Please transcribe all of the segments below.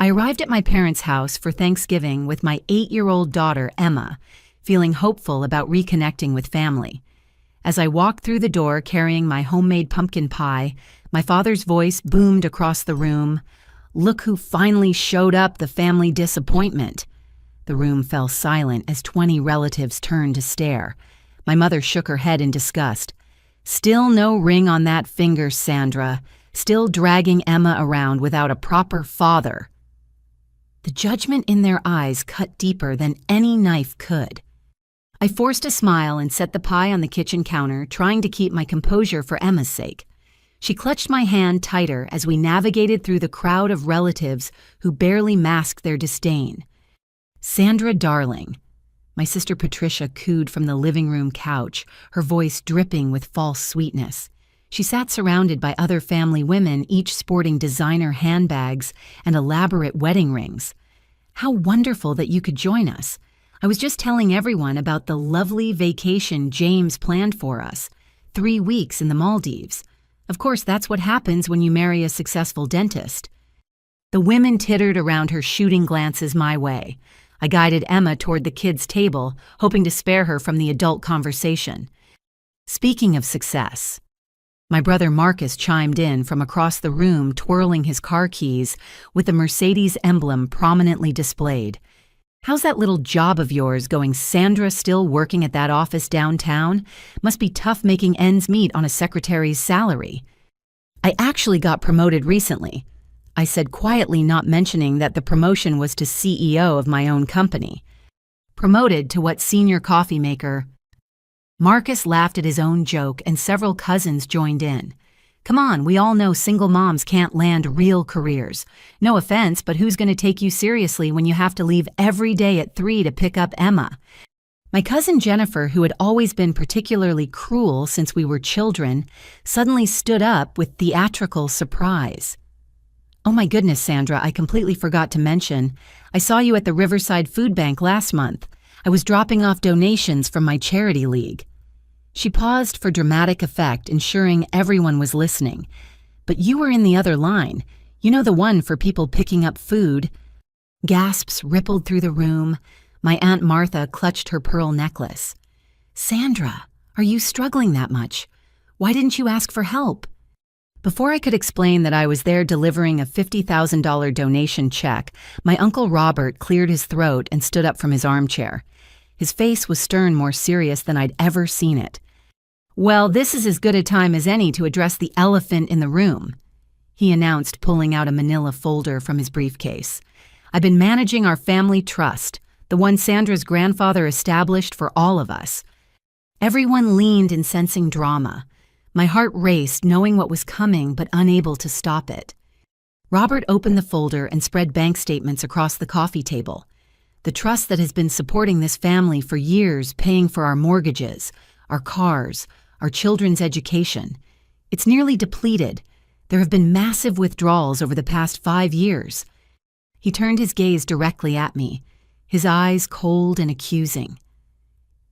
I arrived at my parents' house for Thanksgiving with my 8-year-old daughter, Emma, feeling hopeful about reconnecting with family. As I walked through the door carrying my homemade pumpkin pie, my father's voice boomed across the room. "Look who finally showed up, the family disappointment." The room fell silent as 20 relatives turned to stare. My mother shook her head in disgust. "Still no ring on that finger, Sandra. Still dragging Emma around without a proper father." The judgment in their eyes cut deeper than any knife could. I forced a smile and set the pie on the kitchen counter, trying to keep my composure for Emma's sake. She clutched my hand tighter as we navigated through the crowd of relatives who barely masked their disdain. "Sandra, darling," my sister Patricia cooed from the living room couch, her voice dripping with false sweetness. She sat surrounded by other family women, each sporting designer handbags and elaborate wedding rings. "How wonderful that you could join us. I was just telling everyone about the lovely vacation James planned for us. 3 weeks in the Maldives. Of course, that's what happens when you marry a successful dentist." The women tittered around her, shooting glances my way. I guided Emma toward the kids' table, hoping to spare her from the adult conversation. Speaking of success, my brother Marcus chimed in from across the room, twirling his car keys with the Mercedes emblem prominently displayed. "How's that little job of yours going, Sandra? Still working at that office downtown? Must be tough making ends meet on a secretary's salary." "I actually got promoted recently," I said quietly, not mentioning that the promotion was to CEO of my own company. "Promoted to what, senior coffee maker?" Marcus laughed at his own joke, and several cousins joined in. "Come on, we all know single moms can't land real careers. No offense, but who's going to take you seriously when you have to leave every day at 3 to pick up Emma?" My cousin Jennifer, who had always been particularly cruel since we were children, suddenly stood up with theatrical surprise. "Oh my goodness, Sandra, I completely forgot to mention. I saw you at the Riverside Food Bank last month. I was dropping off donations from my charity league." She paused for dramatic effect, ensuring everyone was listening. "But you were in the other line. You know, the one for people picking up food." Gasps rippled through the room. My Aunt Martha clutched her pearl necklace. "Sandra, are you struggling that much? Why didn't you ask for help?" Before I could explain that I was there delivering a $50,000 donation check, my Uncle Robert cleared his throat and stood up from his armchair. His face was stern, more serious than I'd ever seen it. "Well, this is as good a time as any to address the elephant in the room," he announced, pulling out a manila folder from his briefcase. "I've been managing our family trust, the one Sandra's grandfather established for all of us." Everyone leaned in, sensing drama. My heart raced, knowing what was coming, but unable to stop it. Robert opened the folder and spread bank statements across the coffee table. "The trust that has been supporting this family for years, paying for our mortgages, our cars, our children's education. It's nearly depleted. There have been massive withdrawals over the past 5 years." He turned his gaze directly at me, his eyes cold and accusing.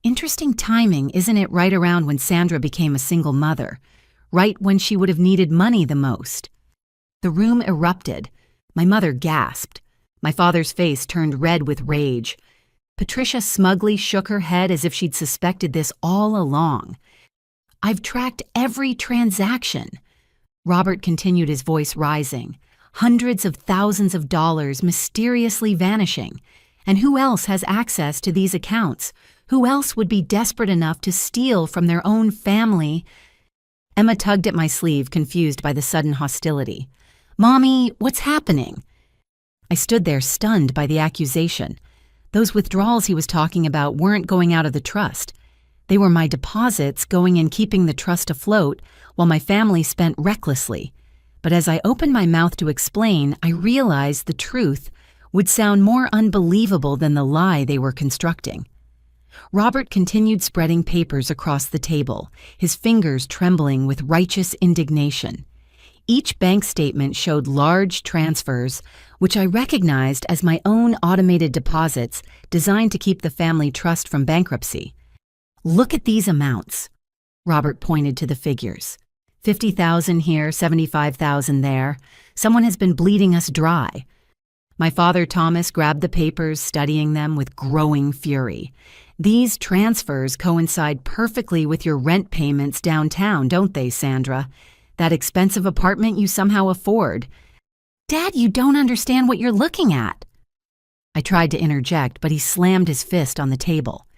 "Interesting timing, isn't it, right around when Sandra became a single mother, right when she would have needed money the most?" The room erupted. My mother gasped. My father's face turned red with rage. Patricia smugly shook her head as if she'd suspected this all along. "I've tracked every transaction." Robert continued, his voice rising. "Hundreds of thousands of dollars mysteriously vanishing. And who else has access to these accounts? Who else would be desperate enough to steal from their own family?" Emma tugged at my sleeve, confused by the sudden hostility. "Mommy, what's happening?" I stood there, stunned by the accusation. Those withdrawals he was talking about weren't going out of the trust. They were my deposits going in, keeping the trust afloat, while my family spent recklessly. But as I opened my mouth to explain, I realized the truth would sound more unbelievable than the lie they were constructing. Robert continued spreading papers across the table, his fingers trembling with righteous indignation. Each bank statement showed large transfers, which I recognized as my own automated deposits designed to keep the family trust from bankruptcy. "Look at these amounts." Robert pointed to the figures. 50,000 here, 75,000 there. Someone has been bleeding us dry. My father Thomas grabbed the papers, studying them with growing fury. These transfers coincide perfectly with your rent payments downtown, don't they, Sandra? That expensive apartment you somehow afford. Dad, you don't understand what you're looking at. I tried to interject, but he slammed his fist on the table.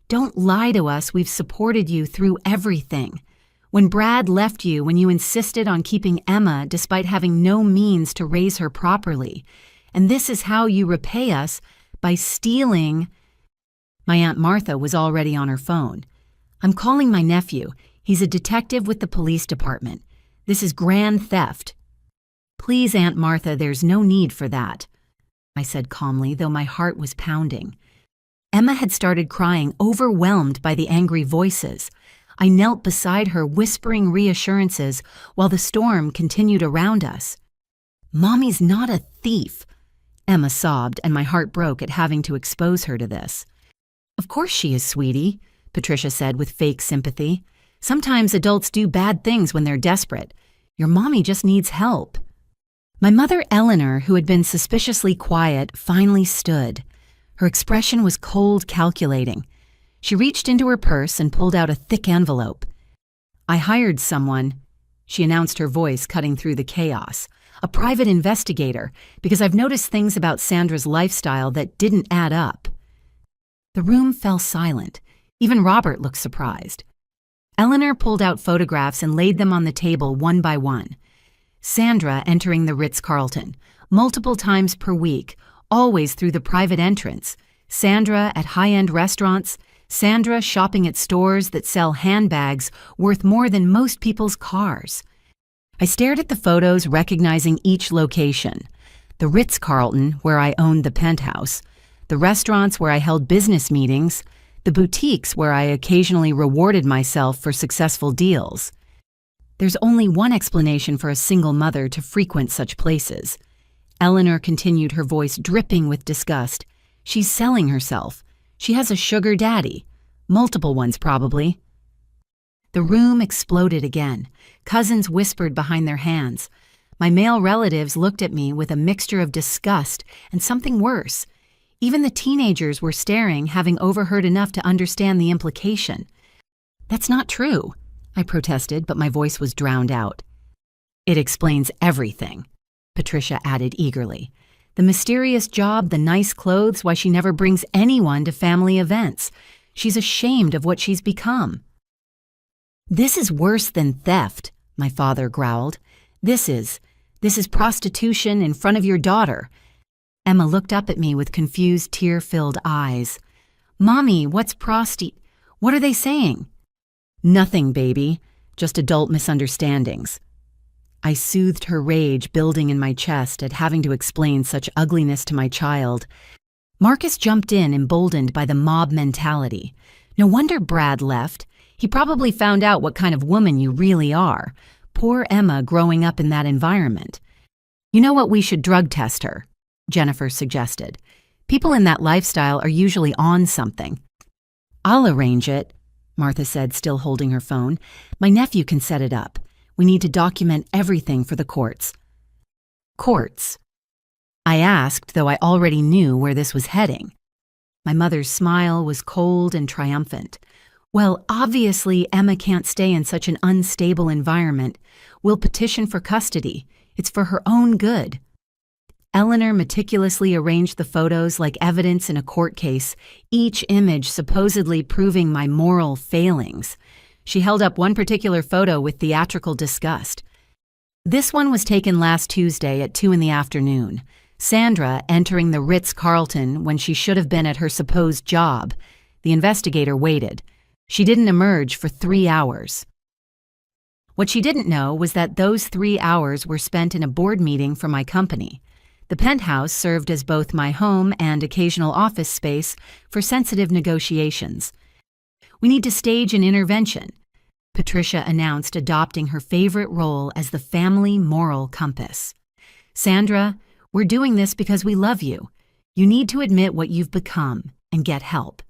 Don't lie to us, we've supported you through everything. When Brad left you, when you insisted on keeping Emma despite having no means to raise her properly. And this is how you repay us, by stealing. My Aunt Martha was already on her phone. I'm calling my nephew. He's a detective with the police department. This is grand theft. Please, Aunt Martha, there's no need for that, I said calmly, though my heart was pounding. Emma had started crying, overwhelmed by the angry voices. I knelt beside her, whispering reassurances while the storm continued around us. Mommy's not a thief, Emma sobbed, and my heart broke at having to expose her to this. Of course she is, sweetie, Patricia said with fake sympathy. Sometimes adults do bad things when they're desperate. Your mommy just needs help. My mother, Eleanor, who had been suspiciously quiet, finally stood. Her expression was cold, calculating. She reached into her purse and pulled out a thick envelope. I hired someone, she announced, her voice cutting through the chaos. A private investigator, because I've noticed things about Sandra's lifestyle that didn't add up. The room fell silent. Even Robert looked surprised. Eleanor pulled out photographs and laid them on the table one by one. Sandra entering the Ritz-Carlton, multiple times per week, always through the private entrance. Sandra at high-end restaurants. Sandra shopping at stores that sell handbags worth more than most people's cars. I stared at the photos, recognizing each location. The Ritz-Carlton, where I owned the penthouse. The restaurants where I held business meetings. The boutiques where I occasionally rewarded myself for successful deals. There's only one explanation for a single mother to frequent such places. Eleanor continued, her voice dripping with disgust. She's selling herself. She has a sugar daddy. Multiple ones, probably. The room exploded again. Cousins whispered behind their hands. My male relatives looked at me with a mixture of disgust and something worse. Even the teenagers were staring, having overheard enough to understand the implication. That's not true, I protested, but my voice was drowned out. It explains everything, Patricia added eagerly. The mysterious job, the nice clothes, why she never brings anyone to family events. She's ashamed of what she's become. This is worse than theft, my father growled. This is prostitution in front of your daughter. Emma looked up at me with confused, tear-filled eyes. Mommy, what are they saying? Nothing, baby. Just adult misunderstandings. I soothed her rage building in my chest at having to explain such ugliness to my child. Marcus jumped in, emboldened by the mob mentality. No wonder Brad left. He probably found out what kind of woman you really are. Poor Emma growing up in that environment. You know what, we should drug test her, Jennifer suggested. People in that lifestyle are usually on something. I'll arrange it, Martha said, still holding her phone. My nephew can set it up. We need to document everything for the courts. Courts? I asked, though I already knew where this was heading. My mother's smile was cold and triumphant. Well, obviously Emma can't stay in such an unstable environment. We'll petition for custody. It's for her own good. Eleanor meticulously arranged the photos like evidence in a court case, each image supposedly proving my moral failings. She held up one particular photo with theatrical disgust. This one was taken last Tuesday at 2 p.m. Sandra entering the Ritz-Carlton when she should have been at her supposed job. The investigator waited. She didn't emerge for 3 hours. What she didn't know was that those 3 hours were spent in a board meeting for my company. The penthouse served as both my home and occasional office space for sensitive negotiations. We need to stage an intervention, Patricia announced, adopting her favorite role as the family moral compass. Sandra, we're doing this because we love you. You need to admit what you've become and get help.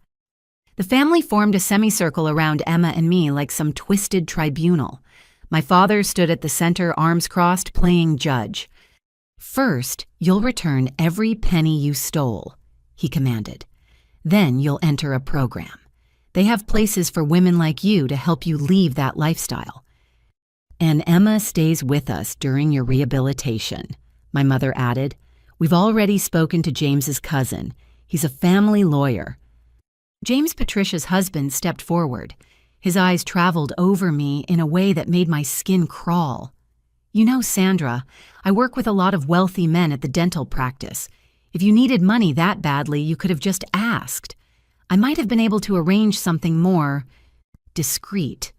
The family formed a semicircle around Emma and me like some twisted tribunal. My father stood at the center, arms crossed, playing judge. "First, you'll return every penny you stole," he commanded. "Then you'll enter a program. They have places for women like you to help you leave that lifestyle. And Emma stays with us during your rehabilitation," my mother added. "We've already spoken to James's cousin. He's a family lawyer." James Patricia's husband stepped forward. His eyes traveled over me in a way that made my skin crawl. "You know, Sandra, I work with a lot of wealthy men at the dental practice. If you needed money that badly, you could have just asked. I might have been able to arrange something more discreet."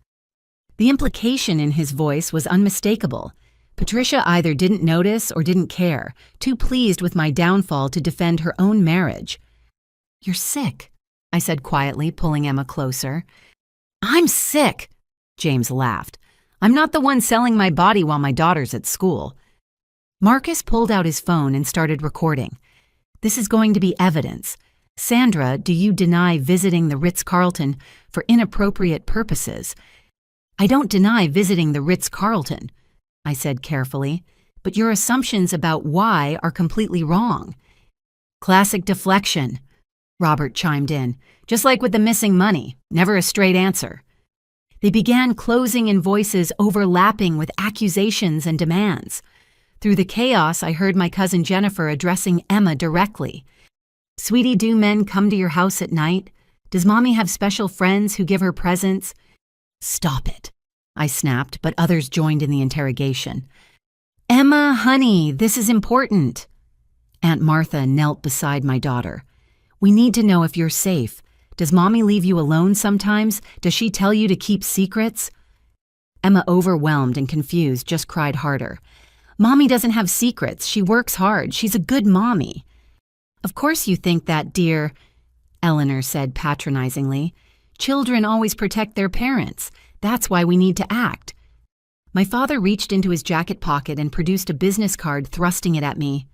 The implication in his voice was unmistakable. Patricia either didn't notice or didn't care, too pleased with my downfall to defend her own marriage. "You're sick," I said quietly, pulling Emma closer. "I'm sick," James laughed. "I'm not the one selling my body while my daughter's at school." Marcus pulled out his phone and started recording. "This is going to be evidence. Sandra, do you deny visiting the Ritz-Carlton for inappropriate purposes?" "I don't deny visiting the Ritz-Carlton," I said carefully, "but your assumptions about why are completely wrong." "Classic deflection," Robert chimed in. "Just like with the missing money, never a straight answer." They began closing in voices overlapping with accusations and demands. Through the chaos, I heard my cousin Jennifer addressing Emma directly. "Sweetie, do men come to your house at night? Does Mommy have special friends who give her presents?" "Stop it," I snapped, but others joined in the interrogation. "Emma, honey, this is important." Aunt Martha knelt beside my daughter. "We need to know if you're safe. Does Mommy leave you alone sometimes? Does she tell you to keep secrets?" Emma, overwhelmed and confused, just cried harder. "Mommy doesn't have secrets. She works hard. She's a good mommy." "Of course you think that, dear," Eleanor said patronizingly. "Children always protect their parents. That's why we need to act." My father reached into his jacket pocket and produced a business card, thrusting it at me.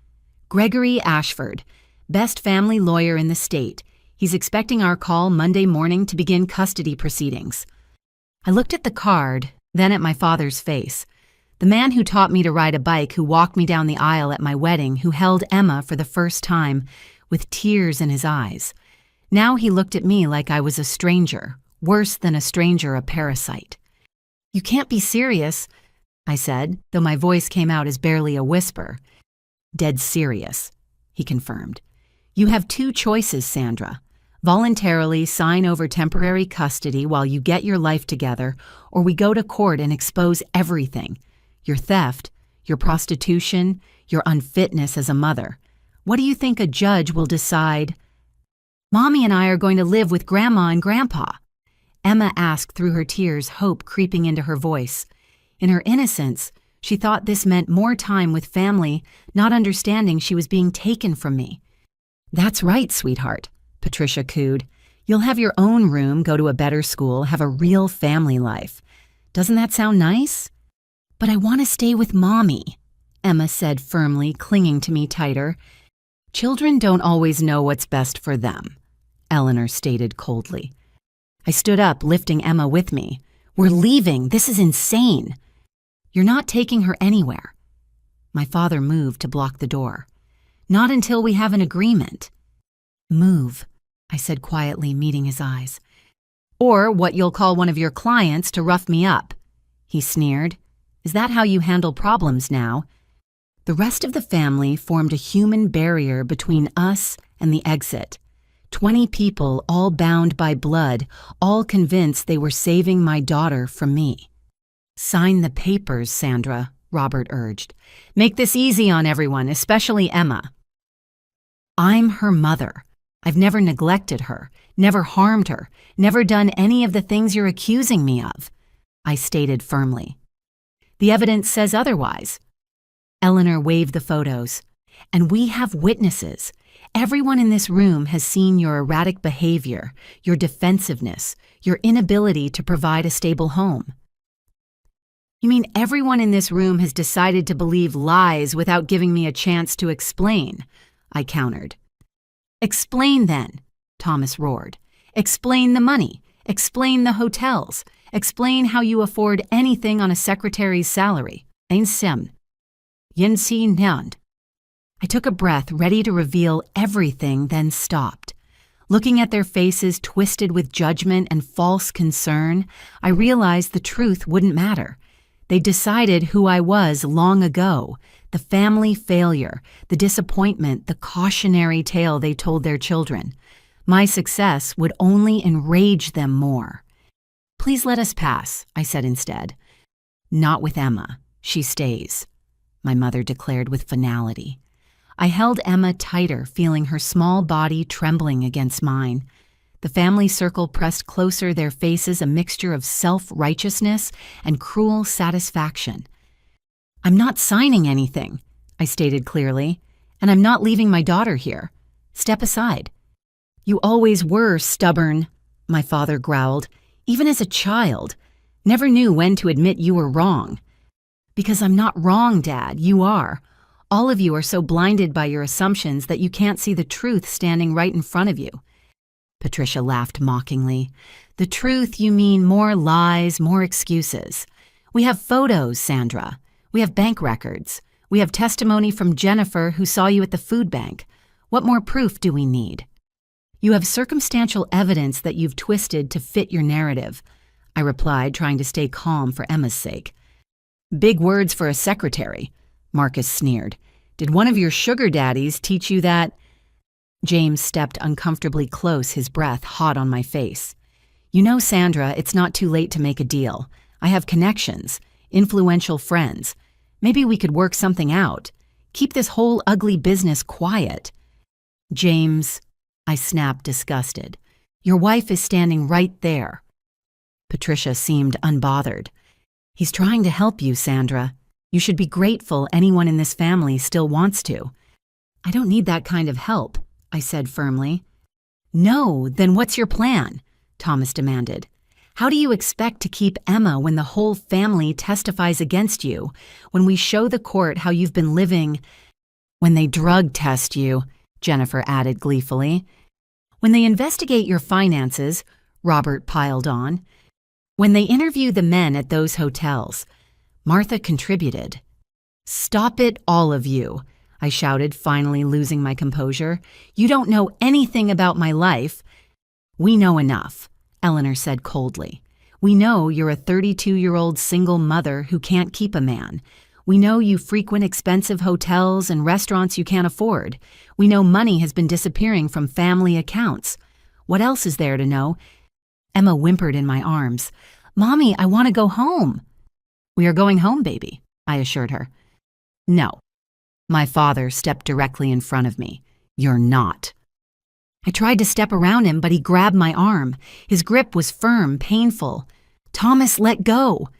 "Gregory Ashford, best family lawyer in the state. He's expecting our call Monday morning to begin custody proceedings." I looked at the card, then at my father's face. The man who taught me to ride a bike, who walked me down the aisle at my wedding, who held Emma for the first time, with tears in his eyes. Now he looked at me like I was a stranger, worse than a stranger, a parasite. "You can't be serious," I said, though my voice came out as barely a whisper. "Dead serious," he confirmed. "You have two choices, Sandra. Voluntarily sign over temporary custody while you get your life together, or we go to court and expose everything. Your theft, your prostitution, your unfitness as a mother. What do you think a judge will decide?" "Mommy and I are going to live with Grandma and Grandpa," Emma asked through her tears, hope creeping into her voice. In her innocence, she thought this meant more time with family, not understanding she was being taken from me. "That's right, sweetheart," Patricia cooed. "You'll have your own room, go to a better school, have a real family life. Doesn't that sound nice?" "But I want to stay with Mommy," Emma said firmly, clinging to me tighter. "Children don't always know what's best for them," Eleanor stated coldly. I stood up, lifting Emma with me. "We're leaving. This is insane." "You're not taking her anywhere." My father moved to block the door. "Not until we have an agreement." "Move," I said quietly, meeting his eyes. "Or what you'll call one of your clients to rough me up," he sneered. "Is that how you handle problems now?" The rest of the family formed a human barrier between us and the exit. 20 people, all bound by blood, all convinced they were saving my daughter from me. "Sign the papers, Sandra," Robert urged. "Make this easy on everyone, especially Emma." "I'm her mother. I've never neglected her, never harmed her, never done any of the things you're accusing me of," I stated firmly. "The evidence says otherwise." Eleanor waved the photos. "And we have witnesses. Everyone in this room has seen your erratic behavior, your defensiveness, your inability to provide a stable home." "You mean everyone in this room has decided to believe lies without giving me a chance to explain?" I countered. "Explain then," Thomas roared. "Explain the money. Explain the hotels. Explain how you afford anything on a secretary's salary. Ein sem. Yen si nyand." I took a breath, ready to reveal everything, then stopped. Looking at their faces twisted with judgment and false concern, I realized the truth wouldn't matter. They decided who I was long ago, the family failure, the disappointment, the cautionary tale they told their children. My success would only enrage them more. "Please let us pass," I said instead. "Not with Emma. She stays," my mother declared with finality. I held Emma tighter, feeling her small body trembling against mine. The family circle pressed closer, their faces a mixture of self-righteousness and cruel satisfaction. "I'm not signing anything," I stated clearly, "and I'm not leaving my daughter here. Step aside." "You always were stubborn," my father growled, "even as a child. Never knew when to admit you were wrong." "Because I'm not wrong, Dad, you are. All of you are so blinded by your assumptions that you can't see the truth standing right in front of you." Patricia laughed mockingly. "The truth, you mean more lies, more excuses. We have photos, Sandra. We have bank records. We have testimony from Jennifer, who saw you at the food bank. What more proof do we need?" "You have circumstantial evidence that you've twisted to fit your narrative," I replied, trying to stay calm for Emma's sake. "Big words for a secretary," Marcus sneered. "Did one of your sugar daddies teach you that?" James stepped uncomfortably close, his breath hot on my face. "You know, Sandra, it's not too late to make a deal. I have connections, influential friends. Maybe we could work something out. Keep this whole ugly business quiet." "James," I snapped, disgusted. "Your wife is standing right there." Patricia seemed unbothered. "He's trying to help you, Sandra. You should be grateful anyone in this family still wants to." "I don't need that kind of help," I said firmly. "No, then what's your plan?" Thomas demanded. "How do you expect to keep Emma when the whole family testifies against you, when we show the court how you've been living—" "When they drug test you," Jennifer added gleefully. "When they investigate your finances," Robert piled on. "When they interview the men at those hotels." Martha contributed. "Stop it, all of you," I shouted, finally losing my composure. "You don't know anything about my life." "We know enough," Eleanor said coldly. "We know you're a 32-year-old single mother who can't keep a man. We know you frequent expensive hotels and restaurants you can't afford. We know money has been disappearing from family accounts. What else is there to know?" Emma whimpered in my arms. "Mommy, I want to go home." "We are going home, baby," I assured her. "No." My father stepped directly in front of me. "You're not." I tried to step around him, but he grabbed my arm. His grip was firm, painful. "Thomas, let go."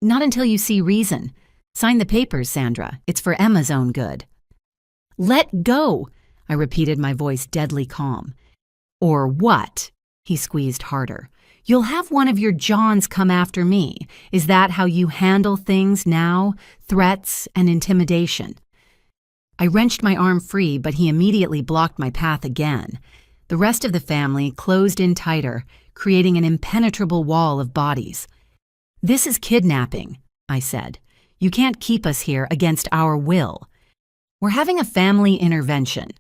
"Not until you see reason. Sign the papers, Sandra. It's for Emma's own good." "Let go," I repeated, my voice deadly calm. "Or what?" He squeezed harder. "You'll have one of your Johns come after me. Is that how you handle things now? Threats and intimidation?" I wrenched my arm free, but he immediately blocked my path again. The rest of the family closed in tighter, creating an impenetrable wall of bodies. "This is kidnapping," I said. "You can't keep us here against our will." "We're having a family intervention,"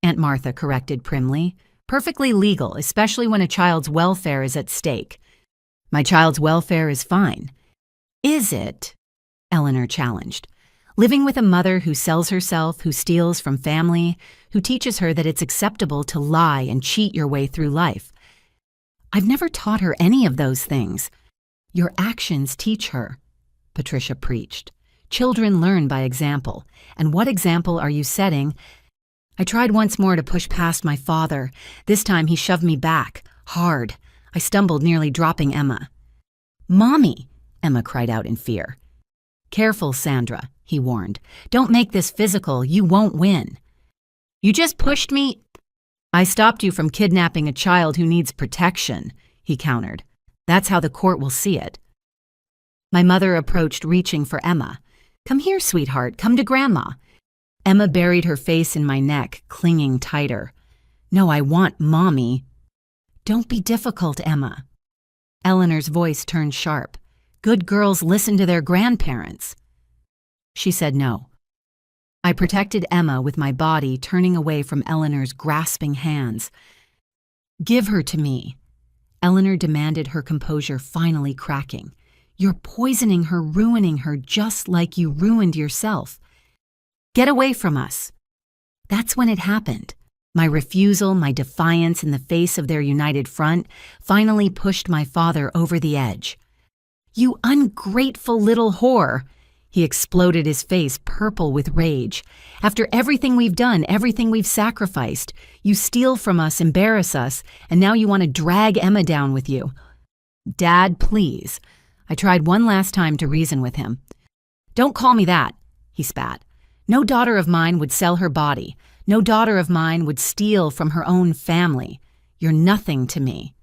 Aunt Martha corrected primly. "Perfectly legal, especially when a child's welfare is at stake." "My child's welfare is fine." "Is it?" Eleanor challenged. "Living with a mother who sells herself, who steals from family, who teaches her that it's acceptable to lie and cheat your way through life." "I've never taught her any of those things." "Your actions teach her," Patricia preached. "Children learn by example. And what example are you setting?" I tried once more to push past my father. This time he shoved me back, hard. I stumbled, nearly dropping Emma. "Mommy!" Emma cried out in fear. "Careful, Sandra," he warned. "Don't make this physical. You won't win." "You just pushed me." "I stopped you from kidnapping a child who needs protection," he countered. "That's how the court will see it." My mother approached, reaching for Emma. "Come here, sweetheart. Come to Grandma." Emma buried her face in my neck, clinging tighter. "No, I want Mommy." "Don't be difficult, Emma." Eleanor's voice turned sharp. "Good girls listen to their grandparents." She said no. I protected Emma with my body, turning away from Eleanor's grasping hands. "Give her to me," Eleanor demanded, her composure finally cracking. "You're poisoning her, ruining her, just like you ruined yourself. Get away from us." That's when it happened. My refusal, my defiance in the face of their united front, finally pushed my father over the edge. "You ungrateful little whore!" He exploded, his face purple with rage. "After everything we've done, everything we've sacrificed, you steal from us, embarrass us, and now you want to drag Emma down with you." "Dad, please." I tried one last time to reason with him. "Don't call me that," he spat. "No daughter of mine would sell her body. No daughter of mine would steal from her own family. You're nothing to me.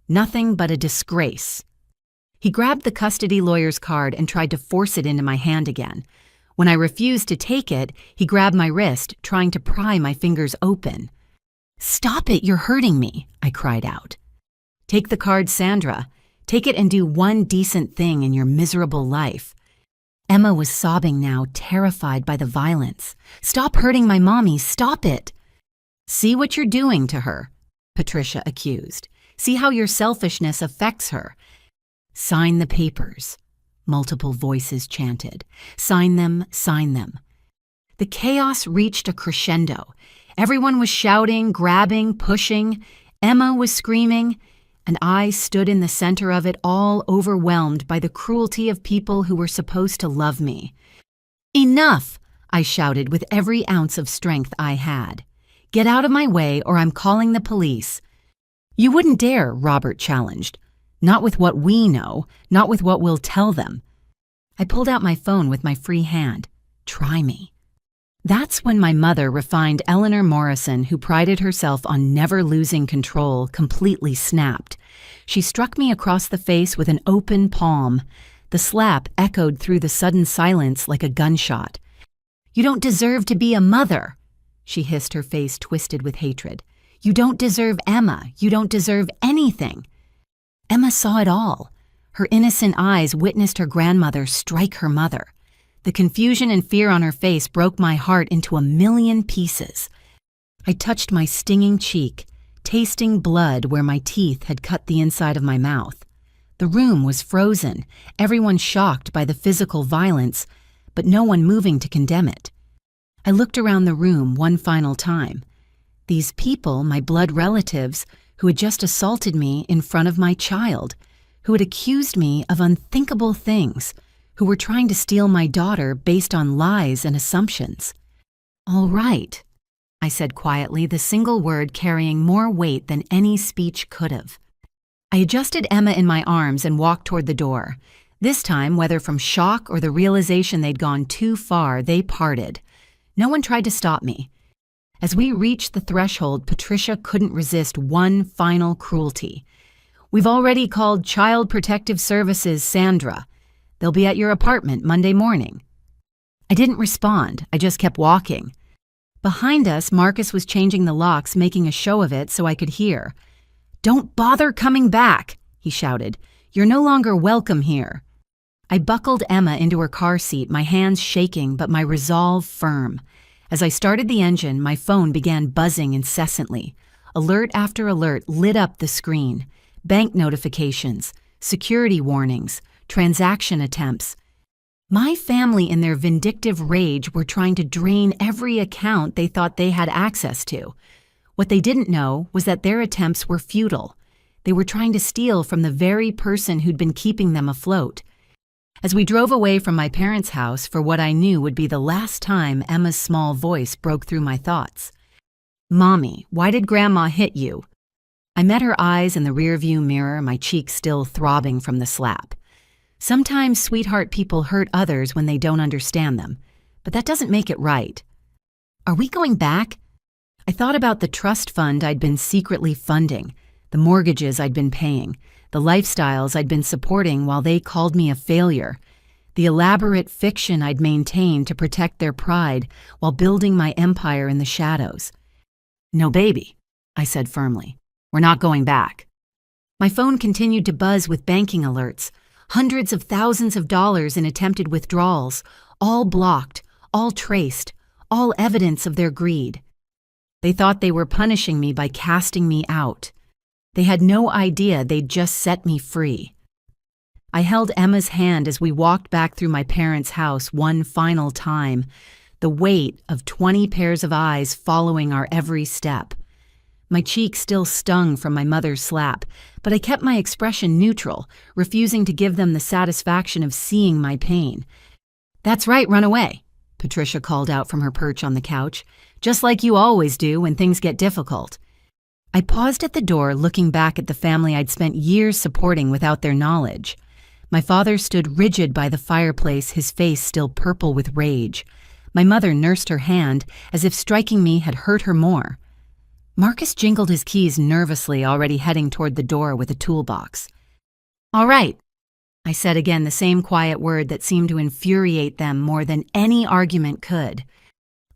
Nothing but a disgrace." He grabbed the custody lawyer's card and tried to force it into my hand again. When I refused to take it, he grabbed my wrist, trying to pry my fingers open. "Stop it, you're hurting me," I cried out. "Take the card, Sandra. Take it and do one decent thing in your miserable life." Emma was sobbing now, terrified by the violence. "Stop hurting my mommy, stop it." "See what you're doing to her," Patricia accused. "See how your selfishness affects her." "Sign the papers," multiple voices chanted. "Sign them, sign them." The chaos reached a crescendo. Everyone was shouting, grabbing, pushing. Emma was screaming, and I stood in the center of it, all overwhelmed by the cruelty of people who were supposed to love me. "Enough!" I shouted with every ounce of strength I had. "Get out of my way or I'm calling the police." "You wouldn't dare," Robert challenged. "Not with what we know, not with what we'll tell them." I pulled out my phone with my free hand. "Try me." That's when my mother, refined Eleanor Morrison, who prided herself on never losing control, completely snapped. She struck me across the face with an open palm. The slap echoed through the sudden silence like a gunshot. "You don't deserve to be a mother," she hissed, her face twisted with hatred. "You don't deserve Emma. You don't deserve anything." Emma saw it all. Her innocent eyes witnessed her grandmother strike her mother. The confusion and fear on her face broke my heart into a million pieces. I touched my stinging cheek, tasting blood where my teeth had cut the inside of my mouth. The room was frozen, everyone shocked by the physical violence, but no one moving to condemn it. I looked around the room one final time. These people, my blood relatives, who had just assaulted me in front of my child, who had accused me of unthinkable things, who were trying to steal my daughter based on lies and assumptions. "All right," I said quietly, the single word carrying more weight than any speech could have. I adjusted Emma in my arms and walked toward the door. This time, whether from shock or the realization they'd gone too far, they parted. No one tried to stop me. As we reached the threshold, Patricia couldn't resist one final cruelty. "We've already called Child Protective Services, Sandra. They'll be at your apartment Monday morning." I didn't respond. I just kept walking. Behind us, Marcus was changing the locks, making a show of it so I could hear. "Don't bother coming back," he shouted. "You're no longer welcome here." I buckled Emma into her car seat, my hands shaking but my resolve firm. As I started the engine, my phone began buzzing incessantly. Alert after alert lit up the screen. Bank notifications, security warnings, transaction attempts. My family, in their vindictive rage, were trying to drain every account they thought they had access to. What they didn't know was that their attempts were futile. They were trying to steal from the very person who'd been keeping them afloat. As we drove away from my parents' house for what I knew would be the last time, Emma's small voice broke through my thoughts. "Mommy, why did Grandma hit you?" I met her eyes in the rearview mirror, my cheeks still throbbing from the slap. Sometimes sweetheart people hurt others when they don't understand them, but that doesn't make it right. "Are we going back?" I thought about the trust fund I'd been secretly funding, the mortgages I'd been paying, the lifestyles I'd been supporting while they called me a failure, the elaborate fiction I'd maintained to protect their pride while building my empire in the shadows. "No, baby," I said firmly. "We're not going back." My phone continued to buzz with banking alerts. Hundreds of thousands of dollars in attempted withdrawals, all blocked, all traced, all evidence of their greed. They thought they were punishing me by casting me out. They had no idea they'd just set me free. I held Emma's hand as we walked back through my parents' house one final time, the weight of 20 pairs of eyes following our every step. My cheek still stung from my mother's slap, but I kept my expression neutral, refusing to give them the satisfaction of seeing my pain. "That's right, run away," Patricia called out from her perch on the couch, "just like you always do when things get difficult." I paused at the door, looking back at the family I'd spent years supporting without their knowledge. My father stood rigid by the fireplace, his face still purple with rage. My mother nursed her hand, as if striking me had hurt her more. Marcus jingled his keys nervously, already heading toward the door with a toolbox. "All right," I said again, the same quiet word that seemed to infuriate them more than any argument could.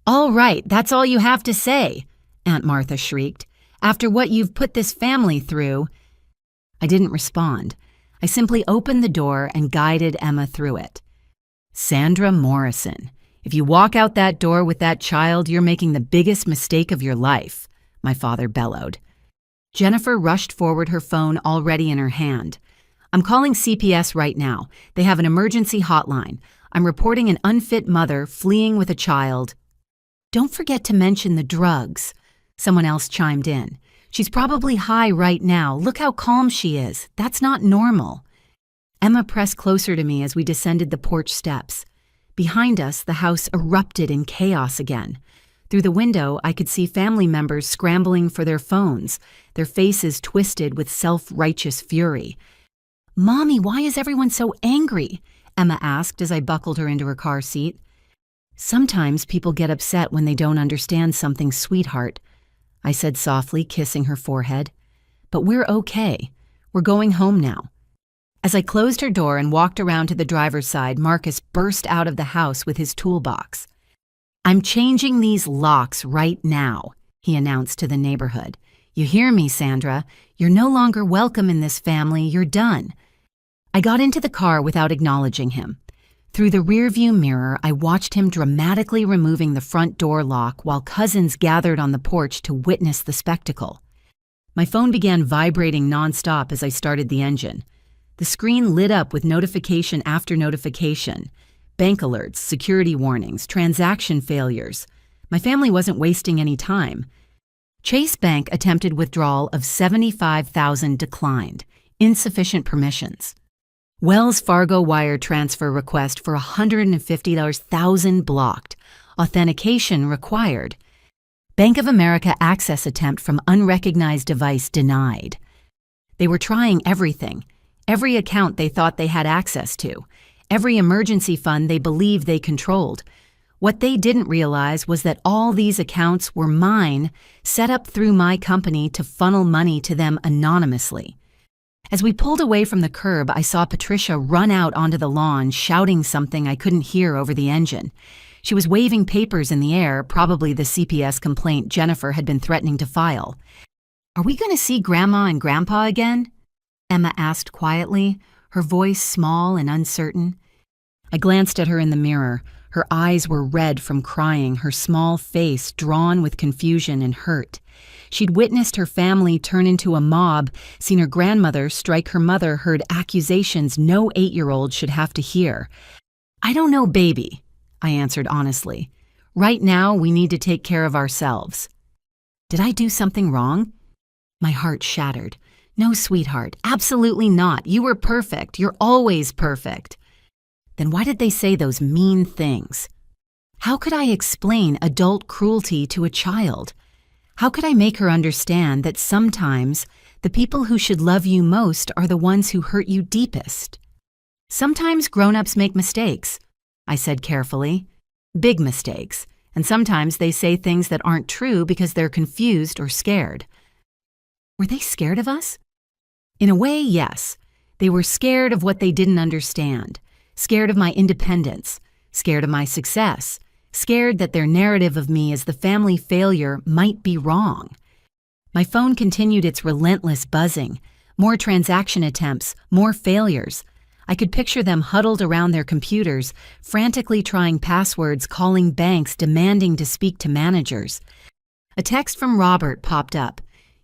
"All right, that's all you have to say," Aunt Martha shrieked. "After what you've put this family through." I didn't respond. I simply opened the door and guided Emma through it. "Sandra Morrison, if you walk out that door with that child, you're making the biggest mistake of your life," my father bellowed. Jennifer rushed forward, her phone already in her hand. "I'm calling CPS right now. They have an emergency hotline. I'm reporting an unfit mother fleeing with a child." "Don't forget to mention the drugs," someone else chimed in. "She's probably high right now. Look how calm she is. That's not normal." Emma pressed closer to me as we descended the porch steps. Behind us, the house erupted in chaos again. Through the window, I could see family members scrambling for their phones, their faces twisted with self-righteous fury. "Mommy, why is everyone so angry?" Emma asked as I buckled her into her car seat. "Sometimes people get upset when they don't understand something, sweetheart," I said softly, kissing her forehead. "But we're okay. We're going home now." As I closed her door and walked around to the driver's side, Marcus burst out of the house with his toolbox. "I'm changing these locks right now," he announced to the neighborhood. "You hear me, Sandra? You're no longer welcome in this family. You're done." I got into the car without acknowledging him. Through the rearview mirror, I watched him dramatically removing the front door lock while cousins gathered on the porch to witness the spectacle. My phone began vibrating nonstop as I started the engine. The screen lit up with notification after notification. Bank alerts, security warnings, transaction failures. My family wasn't wasting any time. Chase Bank attempted withdrawal of $75,000 declined. Insufficient permissions. Wells Fargo wire transfer request for $150,000 blocked. Authentication required. Bank of America access attempt from unrecognized device denied. They were trying everything. Every account they thought they had access to. Every emergency fund they believed they controlled. What they didn't realize was that all these accounts were mine, set up through my company to funnel money to them anonymously. As we pulled away from the curb, I saw Patricia run out onto the lawn, shouting something I couldn't hear over the engine. She was waving papers in the air, probably the CPS complaint Jennifer had been threatening to file. "Are we going to see Grandma and Grandpa again?" Emma asked quietly, her voice small and uncertain. I glanced at her in the mirror. Her eyes were red from crying, her small face drawn with confusion and hurt. She'd witnessed her family turn into a mob, seen her grandmother strike her mother, heard accusations no 8-year-old should have to hear. "I don't know, baby," I answered honestly. "Right now, we need to take care of ourselves." Did I do something wrong? My heart shattered. "No, sweetheart, absolutely not. You were perfect. You're always perfect." Then why did they say those mean things? How could I explain adult cruelty to a child? How could I make her understand that sometimes the people who should love you most are the ones who hurt you deepest? "Sometimes grown-ups make mistakes," I said carefully. "Big mistakes. And sometimes they say things that aren't true because they're confused or scared." Were they scared of us? In a way, yes. They were scared of what they didn't understand. Scared of my independence. Scared of my success. Scared that their narrative of me as the family failure might be wrong. My phone continued its relentless buzzing. More transaction attempts, more failures. I could picture them huddled around their computers, frantically trying passwords, calling banks, demanding to speak to managers. A text from Robert popped up.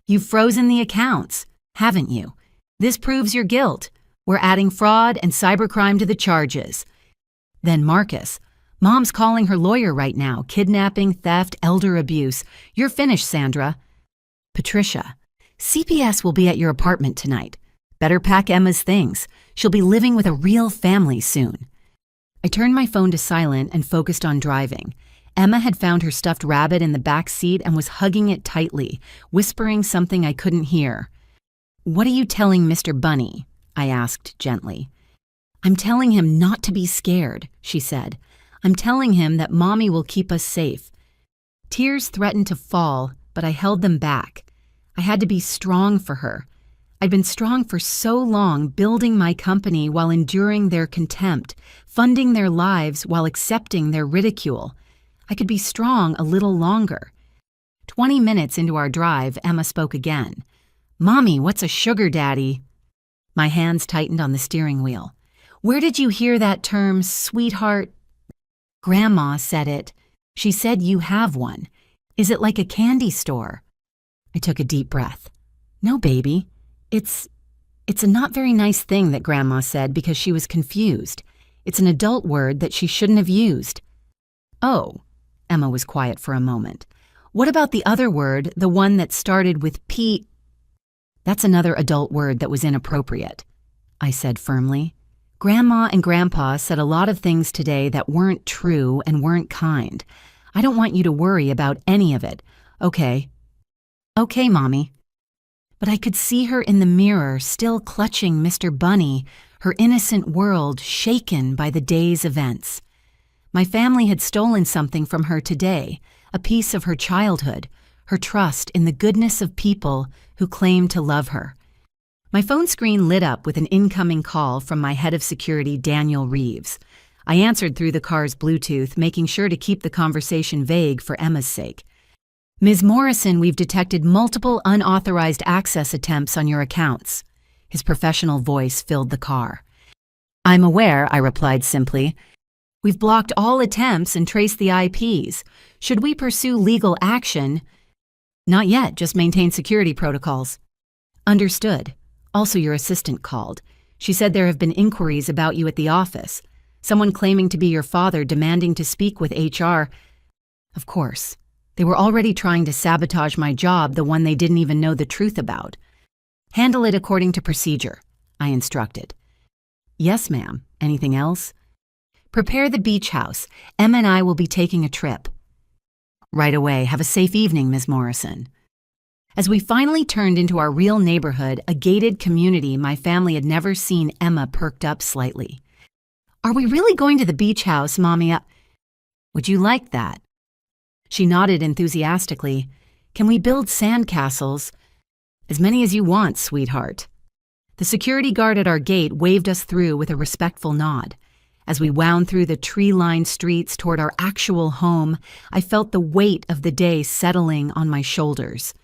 "You've frozen the accounts, haven't you? This proves your guilt. We're adding fraud and cybercrime to the charges." Then Marcus. "Mom's calling her lawyer right now. Kidnapping, theft, elder abuse. You're finished, Sandra." Patricia. "CPS will be at your apartment tonight. Better pack Emma's things. She'll be living with a real family soon." I turned my phone to silent and focused on driving. Emma had found her stuffed rabbit in the back seat and was hugging it tightly, whispering something I couldn't hear. "What are you telling Mr. Bunny?" I asked gently. "I'm telling him not to be scared," she said. "I'm telling him that Mommy will keep us safe." Tears threatened to fall, but I held them back. I had to be strong for her. I'd been strong for so long, building my company while enduring their contempt, funding their lives while accepting their ridicule. I could be strong a little longer. 20 minutes into our drive, Emma spoke again. "Mommy, what's a sugar daddy?" My hands tightened on the steering wheel. "Where did you hear that term, sweetheart?" "Grandma said it. She said you have one. Is it like a candy store?" I took a deep breath. "No, baby. It's a not very nice thing that Grandma said because she was confused. It's an adult word that she shouldn't have used." "Oh." Emma was quiet for a moment. "What about the other word, the one that started with P?" "That's another adult word that was inappropriate," I said firmly. "Grandma and Grandpa said a lot of things today that weren't true and weren't kind. I don't want you to worry about any of it, okay?" "Okay, Mommy." But I could see her in the mirror, still clutching Mr. Bunny, her innocent world shaken by the day's events. My family had stolen something from her today, a piece of her childhood, her trust in the goodness of people who claimed to love her. My phone screen lit up with an incoming call from my head of security, Daniel Reeves. I answered through the car's Bluetooth, making sure to keep the conversation vague for Emma's sake. "Ms. Morrison, we've detected multiple unauthorized access attempts on your accounts." His professional voice filled the car. "I'm aware," I replied simply. "We've blocked all attempts and traced the IPs. Should we pursue legal action?" "Not yet, just maintain security protocols." "Understood. Also, your assistant called. She said there have been inquiries about you at the office. Someone claiming to be your father demanding to speak with HR." Of course. They were already trying to sabotage my job, the one they didn't even know the truth about. "Handle it according to procedure," I instructed. "Yes, ma'am. Anything else?" "Prepare the beach house. Emma and I will be taking a trip." "Right away. Have a safe evening, Ms. Morrison." As we finally turned into our real neighborhood, a gated community my family had never seen, Emma perked up slightly. "Are we really going to the beach house, Mommy? Would you like that?" She nodded enthusiastically. "Can we build sandcastles?" "As many as you want, sweetheart." The security guard at our gate waved us through with a respectful nod. As we wound through the tree-lined streets toward our actual home, I felt the weight of the day settling on my shoulders.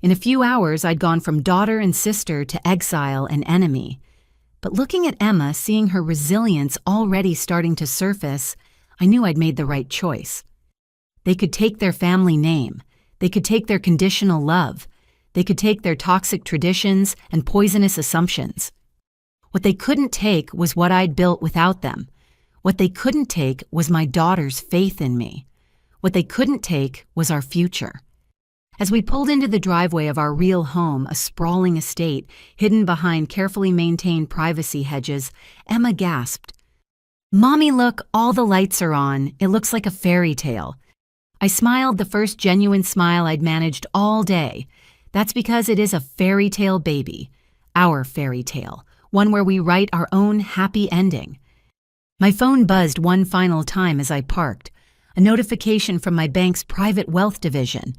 In a few hours, I'd gone from daughter and sister to exile and enemy. But looking at Emma, seeing her resilience already starting to surface, I knew I'd made the right choice. They could take their family name. They could take their conditional love. They could take their toxic traditions and poisonous assumptions. What they couldn't take was what I'd built without them. What they couldn't take was my daughter's faith in me. What they couldn't take was our future. As we pulled into the driveway of our real home, a sprawling estate hidden behind carefully maintained privacy hedges, Emma gasped. "Mommy, look, all the lights are on. It looks like a fairy tale." I smiled, the first genuine smile I'd managed all day. That's because it is a fairy tale baby. Our fairy tale. One where we write our own happy ending. My phone buzzed one final time as I parked. A notification from my bank's private wealth division.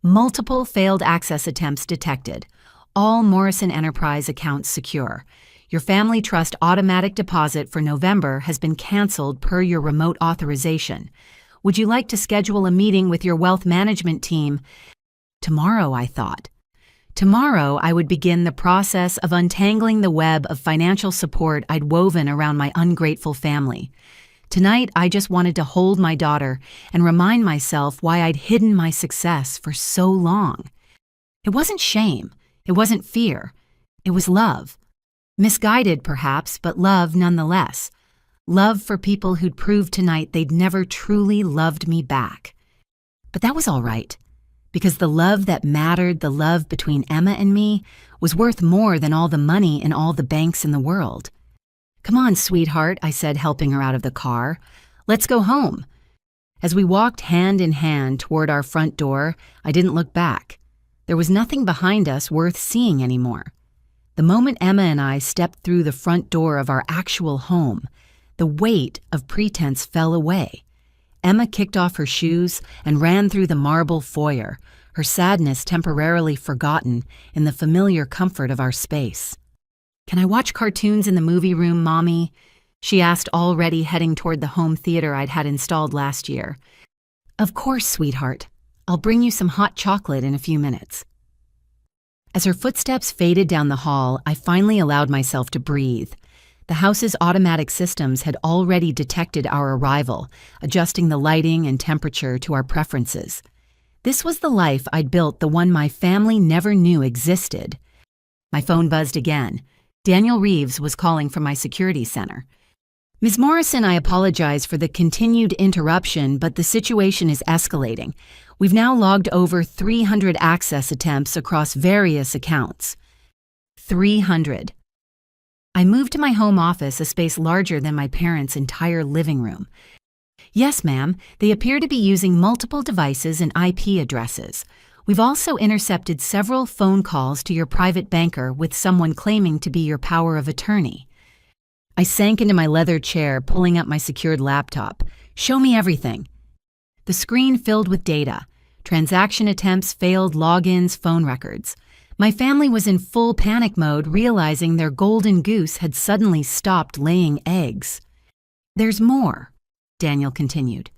Multiple failed access attempts detected. All Morrison Enterprise accounts secure. Your family trust automatic deposit for November has been canceled per your remote authorization. Would you like to schedule a meeting with your wealth management team? Tomorrow, I thought. Tomorrow, I would begin the process of untangling the web of financial support I'd woven around my ungrateful family. Tonight, I just wanted to hold my daughter and remind myself why I'd hidden my success for so long. It wasn't shame. It wasn't fear. It was love. Misguided, perhaps, but love nonetheless. Love for people who'd proved tonight they'd never truly loved me back. But that was all right, because the love that mattered, the love between Emma and me, was worth more than all the money in all the banks in the world. "Come on, sweetheart," I said, helping her out of the car. "Let's go home." As we walked hand in hand toward our front door, I didn't look back. There was nothing behind us worth seeing anymore. The moment Emma and I stepped through the front door of our actual home, the weight of pretense fell away. Emma kicked off her shoes and ran through the marble foyer, her sadness temporarily forgotten in the familiar comfort of our space. "Can I watch cartoons in the movie room, Mommy?" she asked, already heading toward the home theater I'd had installed last year. "Of course, sweetheart. I'll bring you some hot chocolate in a few minutes." As her footsteps faded down the hall, I finally allowed myself to breathe. The house's automatic systems had already detected our arrival, adjusting the lighting and temperature to our preferences. This was the life I'd built, the one my family never knew existed. My phone buzzed again. Daniel Reeves was calling from my security center. "Ms. Morrison, I apologize for the continued interruption, but the situation is escalating. We've now logged over 300 access attempts across various accounts." 300. I moved to my home office, a space larger than my parents' entire living room. "Yes, ma'am. They appear to be using multiple devices and IP addresses. We've also intercepted several phone calls to your private banker with someone claiming to be your power of attorney." I sank into my leather chair, pulling up my secured laptop. "Show me everything." The screen filled with data. Transaction attempts, failed logins, phone records. My family was in full panic mode, realizing their golden goose had suddenly stopped laying eggs. "There's more," Daniel continued.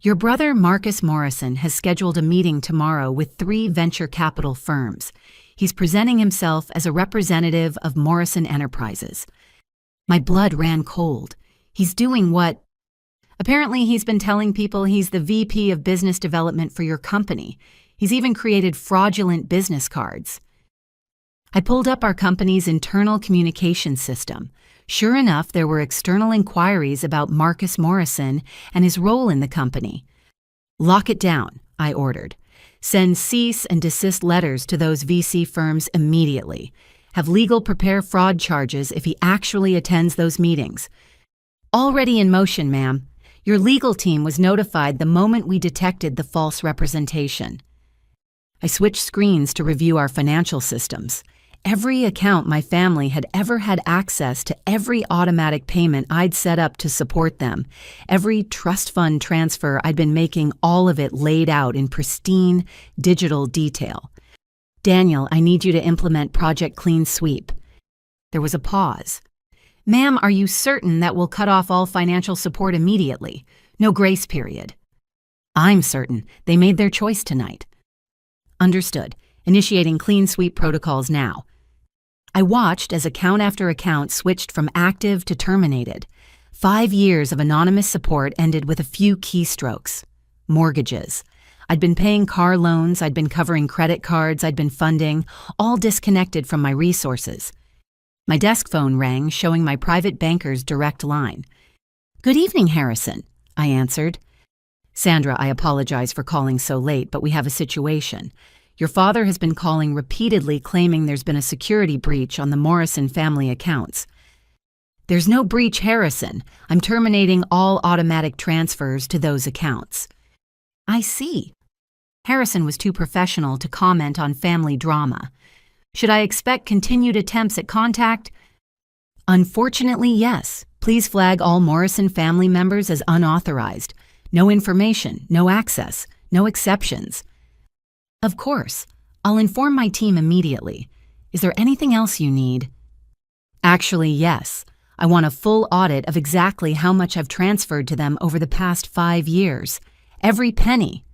"Your brother, Marcus Morrison, has scheduled a meeting tomorrow with 3 venture capital firms. He's presenting himself as a representative of Morrison Enterprises." My blood ran cold. "He's doing what?" "Apparently he's been telling people he's the VP of business development for your company. He's even created fraudulent business cards." I pulled up our company's internal communication system. Sure enough, there were external inquiries about Marcus Morrison and his role in the company. "Lock it down," I ordered. "Send cease and desist letters to those VC firms immediately. Have legal prepare fraud charges if he actually attends those meetings." "Already in motion, ma'am. Your legal team was notified the moment we detected the false representation." I switched screens to review our financial systems. Every account my family had ever had access to, every automatic payment I'd set up to support them, every trust fund transfer I'd been making, all of it laid out in pristine digital detail. "Daniel, I need you to implement Project Clean Sweep." There was a pause. "Ma'am, are you certain that will cut off all financial support immediately? No grace period?" "I'm certain. They made their choice tonight." "Understood. Initiating Clean Sweep protocols now." I watched as account after account switched from active to terminated. 5 years of anonymous support ended with a few keystrokes. Mortgages. I'd been paying car loans, I'd been covering credit cards, I'd been funding, all disconnected from my resources. My desk phone rang, showing my private banker's direct line. "Good evening, Harrison," I answered. "Sandra, I apologize for calling so late, but we have a situation. Your father has been calling repeatedly, claiming there's been a security breach on the Morrison family accounts." "There's no breach, Harrison. I'm terminating all automatic transfers to those accounts." "I see." Harrison was too professional to comment on family drama. "Should I expect continued attempts at contact?" "Unfortunately, yes. Please flag all Morrison family members as unauthorized. No information, no access, no exceptions." "Of course. I'll inform my team immediately. Is there anything else you need?" "Actually, yes. I want a full audit of exactly how much I've transferred to them over the past 5 years. Every penny."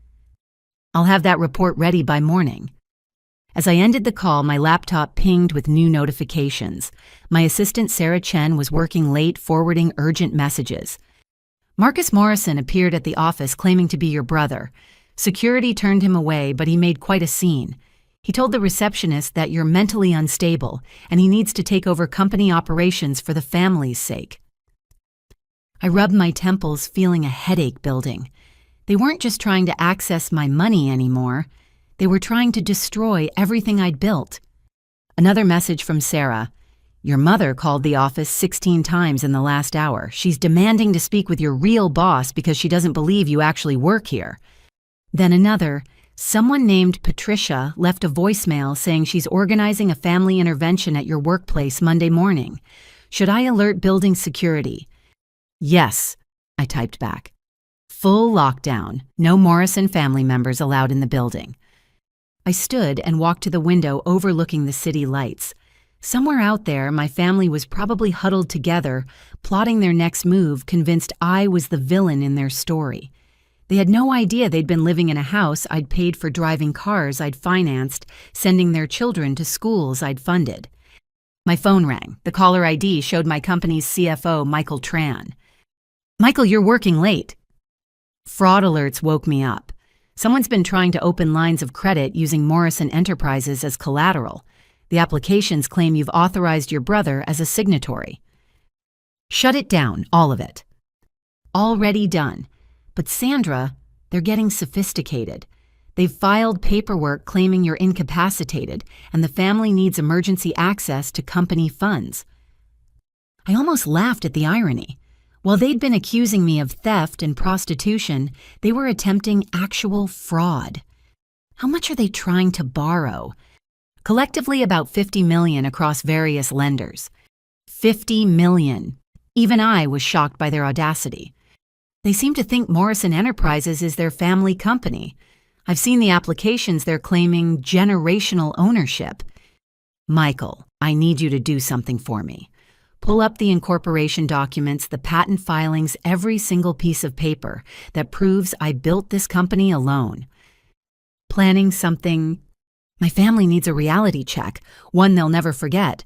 "I'll have that report ready by morning." As I ended the call, my laptop pinged with new notifications. My assistant Sarah Chen was working late, forwarding urgent messages. Marcus Morrison appeared at the office claiming to be your brother. Security turned him away, but he made quite a scene. He told the receptionist that you're mentally unstable and he needs to take over company operations for the family's sake. I rubbed my temples, feeling a headache building. They weren't just trying to access my money anymore. They were trying to destroy everything I'd built. Another message from Sarah. Your mother called the office 16 times in the last hour. She's demanding to speak with your real boss because she doesn't believe you actually work here. Then another. Someone named Patricia left a voicemail saying she's organizing a family intervention at your workplace Monday morning. Should I alert building security? Yes, I typed back. Full lockdown. No Morrison family members allowed in the building. I stood and walked to the window overlooking the city lights. Somewhere out there, my family was probably huddled together, plotting their next move, convinced I was the villain in their story. They had no idea they'd been living in a house I'd paid for, driving cars I'd financed, sending their children to schools I'd funded. My phone rang. The caller ID showed my company's CFO, Michael Tran. Michael, you're working late. Fraud alerts woke me up. Someone's been trying to open lines of credit using Morrison Enterprises as collateral. The applications claim you've authorized your brother as a signatory. Shut it down, all of it. Already done. But Sandra, they're getting sophisticated. They've filed paperwork claiming you're incapacitated and the family needs emergency access to company funds. I almost laughed at the irony. While they'd been accusing me of theft and prostitution, they were attempting actual fraud. How much are they trying to borrow? Collectively about $50 million across various lenders. $50 million. Even I was shocked by their audacity. They seem to think Morrison Enterprises is their family company. I've seen the applications they're claiming generational ownership. Michael, I need you to do something for me. Pull up the incorporation documents, the patent filings, every single piece of paper that proves I built this company alone. Planning something. My family needs a reality check, one they'll never forget.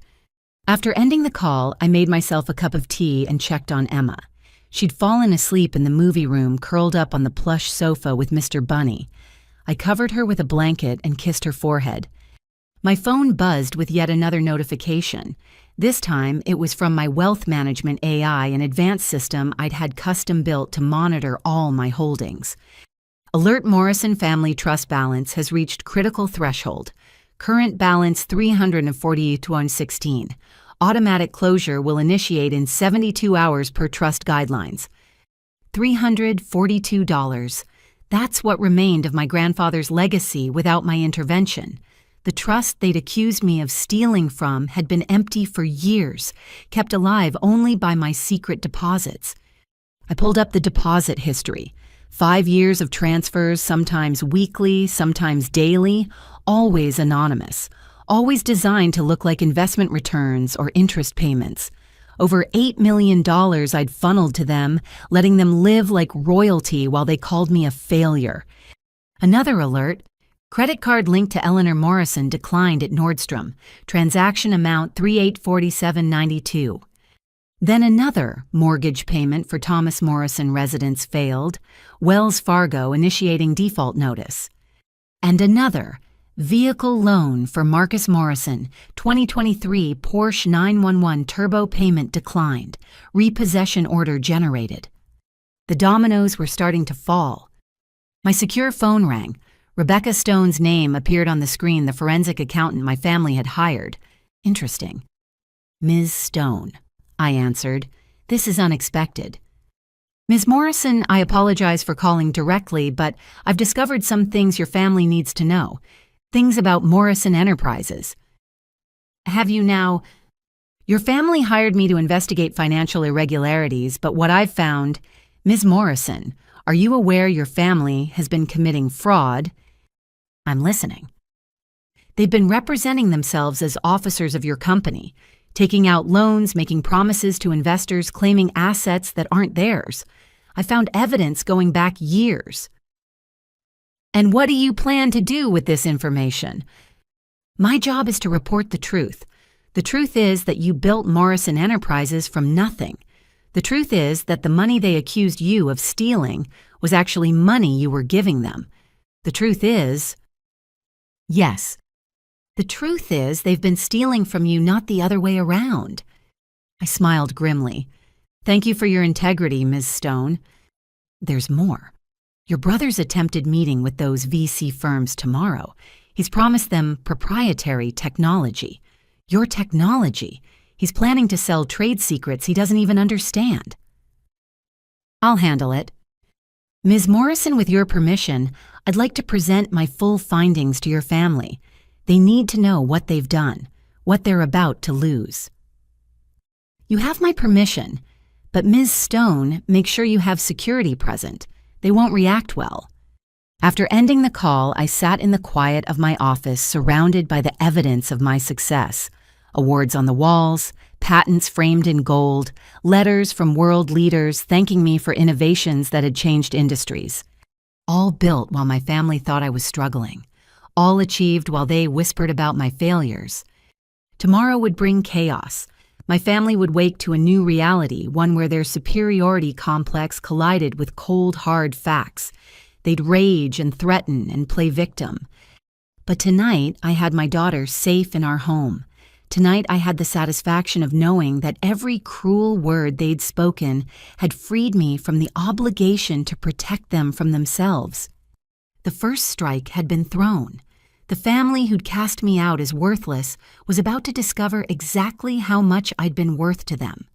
After ending the call, I made myself a cup of tea and checked on Emma. She'd fallen asleep in the movie room, curled up on the plush sofa with Mr. Bunny. I covered her with a blanket and kissed her forehead. My phone buzzed with yet another notification. This time, it was from my wealth management AI, an advanced system I'd had custom built to monitor all my holdings. Alert: Morrison Family Trust balance has reached critical threshold. Current balance $348,116. Automatic closure will initiate in 72 hours per trust guidelines. $342. That's what remained of my grandfather's legacy without my intervention. The trust they'd accused me of stealing from had been empty for years, kept alive only by my secret deposits. I pulled up the deposit history. 5 years of transfers, sometimes weekly, sometimes daily, always anonymous. Always designed to look like investment returns or interest payments. Over $8 million I'd funneled to them, letting them live like royalty while they called me a failure. Another alert: credit card linked to Eleanor Morrison declined at Nordstrom. Transaction amount $3847.92. Then another mortgage payment for Thomas Morrison residence failed. Wells Fargo initiating default notice. And another vehicle loan for Marcus Morrison, 2023 Porsche 911 turbo payment declined. Repossession order generated. The dominoes were starting to fall. My secure phone rang. Rebecca Stone's name appeared on the screen, the forensic accountant my family had hired. Interesting. Ms. Stone, I answered. This is unexpected. Ms. Morrison, I apologize for calling directly, but I've discovered some things your family needs to know. Things about Morrison Enterprises. Have you now? Your family hired me to investigate financial irregularities, but what I've found, Ms. Morrison, are you aware your family has been committing fraud? I'm listening. They've been representing themselves as officers of your company, taking out loans, making promises to investors, claiming assets that aren't theirs. I found evidence going back years. And what do you plan to do with this information? My job is to report the truth. The truth is that you built Morrison Enterprises from nothing. The truth is that the money they accused you of stealing was actually money you were giving them. The truth is... Yes. The truth is they've been stealing from you, not the other way around. I smiled grimly. Thank you for your integrity, Ms. Stone. There's more. Your brother's attempted meeting with those VC firms tomorrow. He's promised them proprietary technology. Your technology. He's planning to sell trade secrets he doesn't even understand. I'll handle it. Ms. Morrison, with your permission, I'd like to present my full findings to your family. They need to know what they've done, what they're about to lose. You have my permission, but Ms. Stone, make sure you have security present. They won't react well. After ending the call, I sat in the quiet of my office surrounded by the evidence of my success. Awards on the walls, patents framed in gold, letters from world leaders thanking me for innovations that had changed industries. All built while my family thought I was struggling. All achieved while they whispered about my failures. Tomorrow would bring chaos. My family would wake to a new reality, one where their superiority complex collided with cold, hard facts. They'd rage and threaten and play victim. But tonight, I had my daughter safe in our home. Tonight, I had the satisfaction of knowing that every cruel word they'd spoken had freed me from the obligation to protect them from themselves. The first strike had been thrown. The family who'd cast me out as worthless was about to discover exactly how much I'd been worth to them.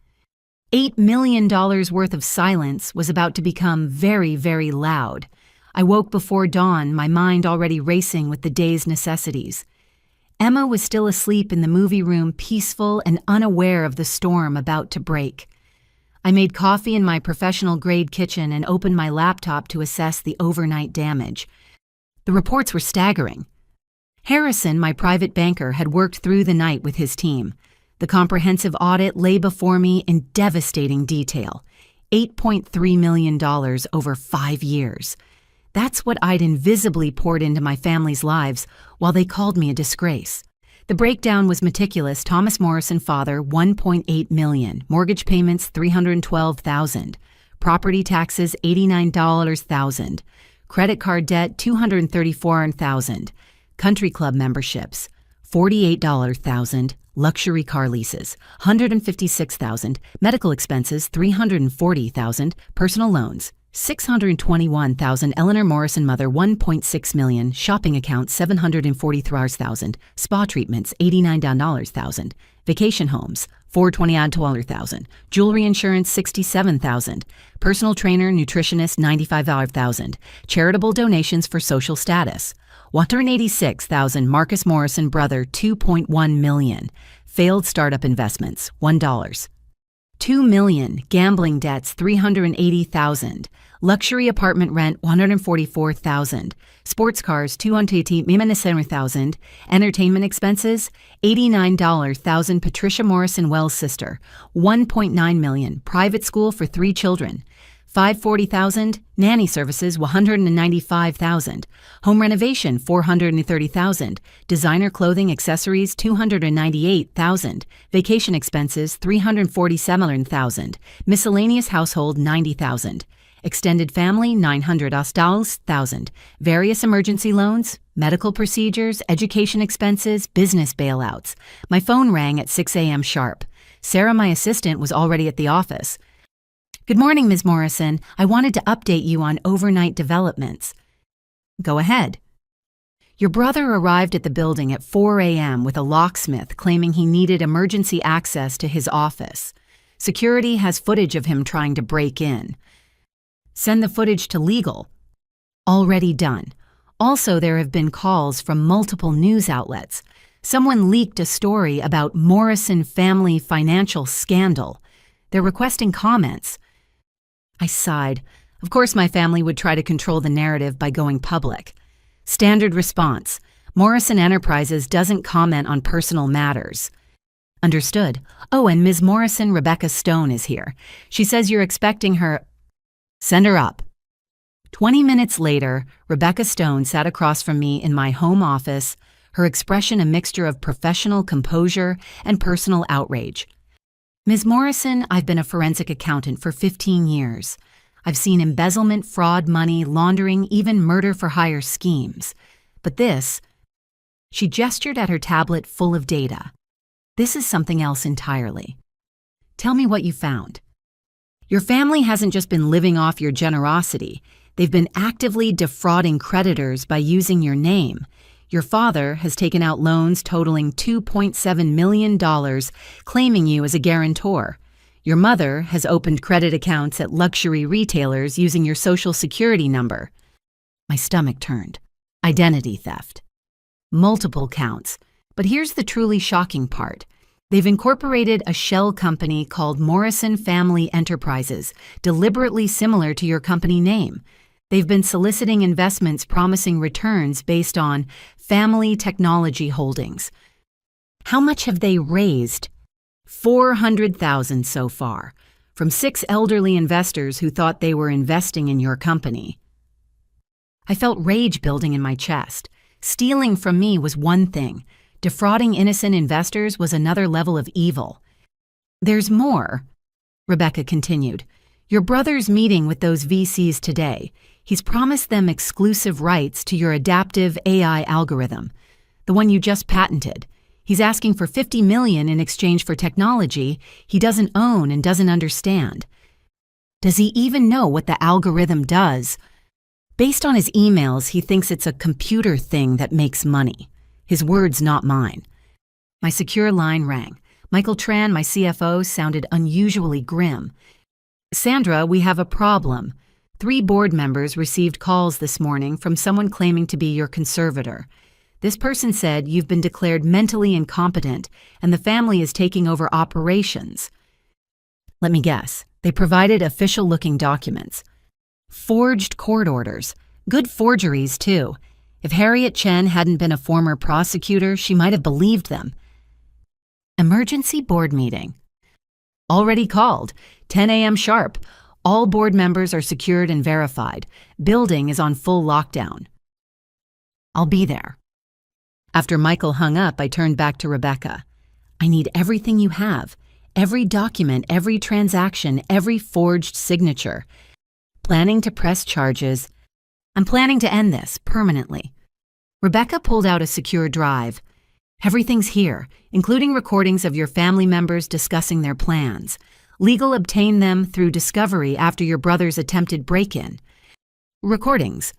$8 million worth of silence was about to become very, very loud. I woke before dawn, my mind already racing with the day's necessities. Emma was still asleep in the movie room, peaceful and unaware of the storm about to break. I made coffee in my professional-grade kitchen and opened my laptop to assess the overnight damage. The reports were staggering. Harrison, my private banker, had worked through the night with his team. The comprehensive audit lay before me in devastating detail. $8.3 million over 5 years. That's what I'd invisibly poured into my family's lives while they called me a disgrace. The breakdown was meticulous. Thomas Morrison, father, $1.8 million. Mortgage payments, $312,000. Property taxes, $89,000. Credit card debt, $234,000. Country club memberships, $48,000. Luxury car leases, $156,000. Medical expenses, $340,000. Personal loans, $621,000. Eleanor Morrison, mother, $1.6 million. Shopping account, $743,000. Spa treatments, $89,000. Vacation homes, $420,000. Jewelry insurance, $67,000. Personal trainer, nutritionist, $95,000. Charitable donations for social status, $186,000. Marcus Morrison, brother, $2.1 million. Failed startup investments, $1. $2 million. Gambling debts, $380,000. Luxury apartment rent, $144,000. Sports cars, $280,000. Entertainment expenses, $89,000. Patricia Morrison Wells' sister, $1.9 million. Private school for 3 children, $540,000. Nanny services, $195,000. Home renovation, $430,000. Designer clothing accessories, $298,000. Vacation expenses, $347,000. Miscellaneous household, $90,000. Extended family, $900,000. Various emergency loans, medical procedures, education expenses, business bailouts. My phone rang at 6 a.m. sharp. Sarah, my assistant, was already at the office. Good morning, Ms. Morrison. I wanted to update you on overnight developments. Go ahead. Your brother arrived at the building at 4 a.m. with a locksmith claiming he needed emergency access to his office. Security has footage of him trying to break in. Send the footage to legal. Already done. Also, there have been calls from multiple news outlets. Someone leaked a story about Morrison family financial scandal. They're requesting comments. I sighed. Of course my family would try to control the narrative by going public. Standard response. Morrison Enterprises doesn't comment on personal matters. Understood. Oh, and Ms. Morrison, Rebecca Stone, is here. She says you're expecting her. Send her up. 20 minutes later, Rebecca Stone sat across from me in my home office, her expression a mixture of professional composure and personal outrage. "Ms. Morrison, I've been a forensic accountant for 15 years. I've seen embezzlement, fraud, money laundering, even murder-for-hire schemes. But this," she gestured at her tablet full of data, "this is something else entirely. Tell me what you found." "Your family hasn't just been living off your generosity. They've been actively defrauding creditors by using your name. Your father has taken out loans totaling $2.7 million, claiming you as a guarantor. Your mother has opened credit accounts at luxury retailers using your social security number." My stomach turned. Identity theft. Multiple counts. But here's the truly shocking part. They've incorporated a shell company called Morrison Family Enterprises, deliberately similar to your company name. They've been soliciting investments promising returns based on family technology holdings. How much have they raised? $400,000 so far, from 6 elderly investors who thought they were investing in your company. I felt rage building in my chest. Stealing from me was one thing. Defrauding innocent investors was another level of evil. "There's more," Rebecca continued. "Your brother's meeting with those VCs today. He's promised them exclusive rights to your adaptive AI algorithm, the one you just patented. He's asking for $50 million in exchange for technology he doesn't own and doesn't understand. Does he even know what the algorithm does? Based on his emails, he thinks it's a computer thing that makes money. His words, not mine." My secure line rang. Michael Tran, my CFO, sounded unusually grim. "Sandra, we have a problem. 3 board members received calls this morning from someone claiming to be your conservator. This person said you've been declared mentally incompetent and the family is taking over operations." Let me guess. They provided official-looking documents. Forged court orders. Good forgeries, too. If Harriet Chen hadn't been a former prosecutor, she might have believed them. "Emergency board meeting. Already called. 10 a.m. sharp. All board members are secured and verified. Building is on full lockdown." "I'll be there." After Michael hung up, I turned back to Rebecca. "I need everything you have. Every document, every transaction, every forged signature. Planning to press charges. I'm planning to end this permanently." Rebecca pulled out a secure drive. "Everything's here, including recordings of your family members discussing their plans. Legal obtained them through discovery after your brother's attempted break-in. Recordings.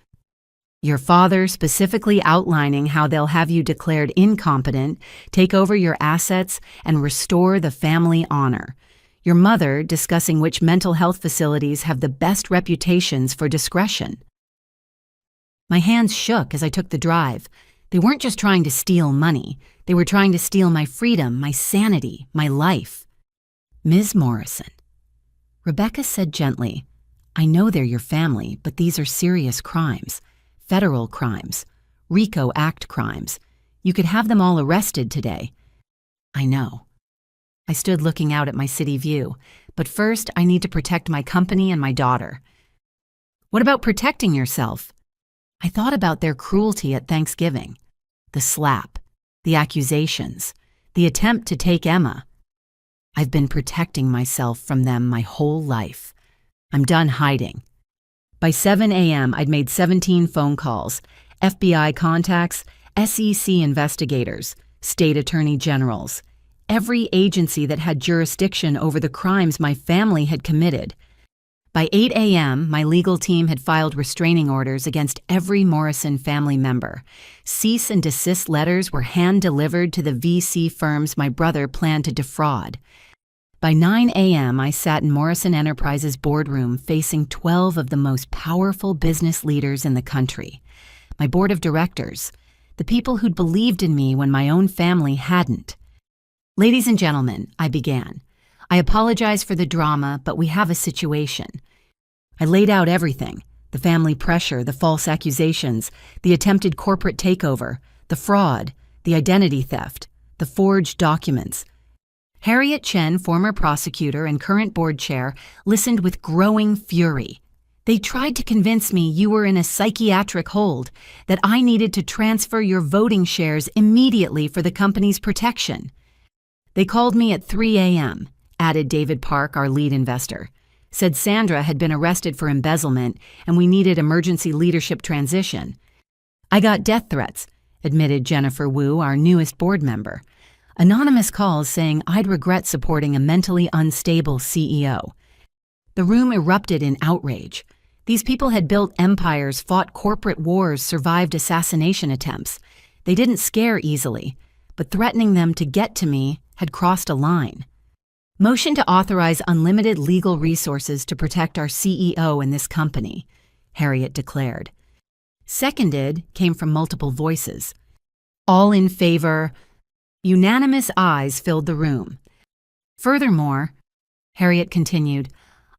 Your father specifically outlining how they'll have you declared incompetent, take over your assets, and restore the family honor. Your mother discussing which mental health facilities have the best reputations for discretion." My hands shook as I took the drive. They weren't just trying to steal money. They were trying to steal my freedom, my sanity, my life. "Ms. Morrison," Rebecca said gently, "I know they're your family, but these are serious crimes. Federal crimes. RICO Act crimes. You could have them all arrested today." "I know." I stood looking out at my city view. "But first, I need to protect my company and my daughter." "What about protecting yourself?" I thought about their cruelty at Thanksgiving. The slap. The accusations. The attempt to take Emma. I've been protecting myself from them my whole life. I'm done hiding. By 7 a.m., I'd made 17 phone calls. FBI contacts, SEC investigators, state attorney generals. Every agency that had jurisdiction over the crimes my family had committed. By 8 a.m., my legal team had filed restraining orders against every Morrison family member. Cease and desist letters were hand-delivered to the VC firms my brother planned to defraud. By 9 a.m., I sat in Morrison Enterprises' boardroom facing 12 of the most powerful business leaders in the country. My board of directors, the people who'd believed in me when my own family hadn't. "Ladies and gentlemen," I began. "I apologize for the drama, but we have a situation." I laid out everything: the family pressure, the false accusations, the attempted corporate takeover, the fraud, the identity theft, the forged documents. Harriet Chen, former prosecutor and current board chair, listened with growing fury. They tried to convince me you were in a psychiatric hold, that I needed to transfer your voting shares immediately for the company's protection. They called me at 3 a.m., added David Park, our lead investor. Said Sandra had been arrested for embezzlement and we needed emergency leadership transition. I got death threats, admitted Jennifer Wu, our newest board member. Anonymous calls saying I'd regret supporting a mentally unstable CEO. The room erupted in outrage. These people had built empires, fought corporate wars, survived assassination attempts. They didn't scare easily, but threatening them to get to me had crossed a line. Motion to authorize unlimited legal resources to protect our CEO and this company, Harriet declared. Seconded came from multiple voices. All in favor. Unanimous ayes filled the room. Furthermore, Harriet continued,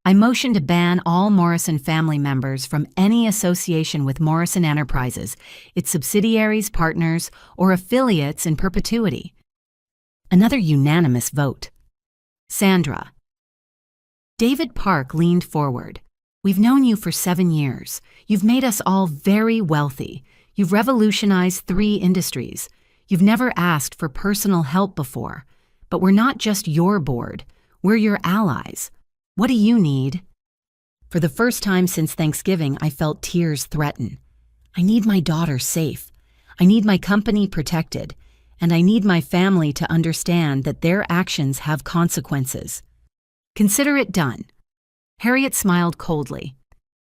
I motion to ban all Morrison family members from any association with Morrison Enterprises, its subsidiaries, partners, or affiliates in perpetuity. Another unanimous vote. Sandra. David Park leaned forward. We've known you for 7 years. You've made us all very wealthy. You've revolutionized 3 industries. You've never asked for personal help before. But we're not just your board. We're your allies. What do you need? For the first time since Thanksgiving, I felt tears threaten. I need my daughter safe. I need my company protected. And I need my family to understand that their actions have consequences. Consider it done. Harriet smiled coldly.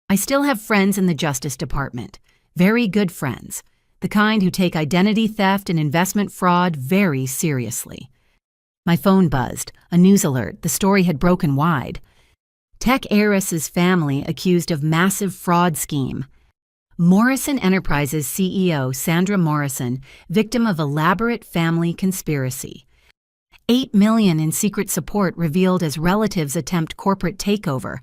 I still have friends in the Justice Department. Very good friends. The kind who take identity theft and investment fraud very seriously. My phone buzzed. A news alert. The story had broken wide. Tech heiress's family accused of massive fraud scheme. Morrison Enterprises CEO Sandra Morrison, victim of elaborate family conspiracy. $8 million in secret support revealed as relatives attempt corporate takeover.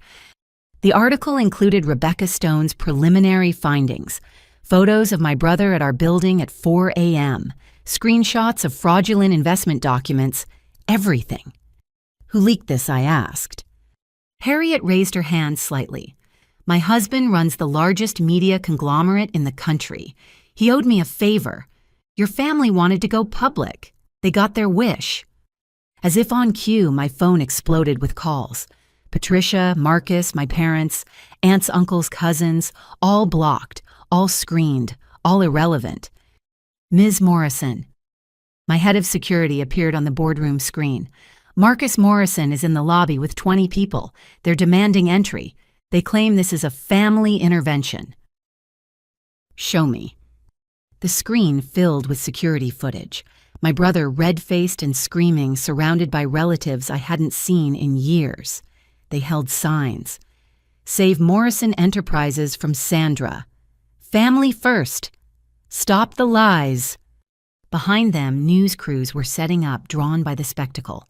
The article included Rebecca Stone's preliminary findings, photos of my brother at our building at 4 a.m., screenshots of fraudulent investment documents, everything. Who leaked this, I asked. Harriet raised her hand slightly. My husband runs the largest media conglomerate in the country. He owed me a favor. Your family wanted to go public. They got their wish. As if on cue, my phone exploded with calls. Patricia, Marcus, my parents, aunts, uncles, cousins, all blocked, all screened, all irrelevant. Ms. Morrison. My head of security appeared on the boardroom screen. Marcus Morrison is in the lobby with 20 people. They're demanding entry. They claim this is a family intervention. Show me. The screen filled with security footage. My brother red-faced and screaming, surrounded by relatives I hadn't seen in years. They held signs. Save Morrison Enterprises from Sandra. Family first. Stop the lies. Behind them, news crews were setting up, drawn by the spectacle.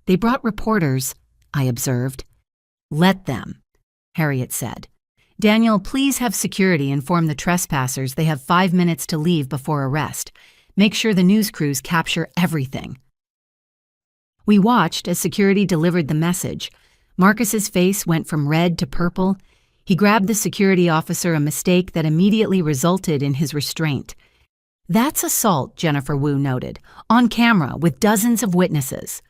They brought reporters, I observed. Let them. Harriet said. Daniel, please have security inform the trespassers they have 5 minutes to leave before arrest. Make sure the news crews capture everything. We watched as security delivered the message. Marcus's face went from red to purple. He grabbed the security officer, a mistake that immediately resulted in his restraint. That's assault, Jennifer Wu noted, on camera with dozens of witnesses.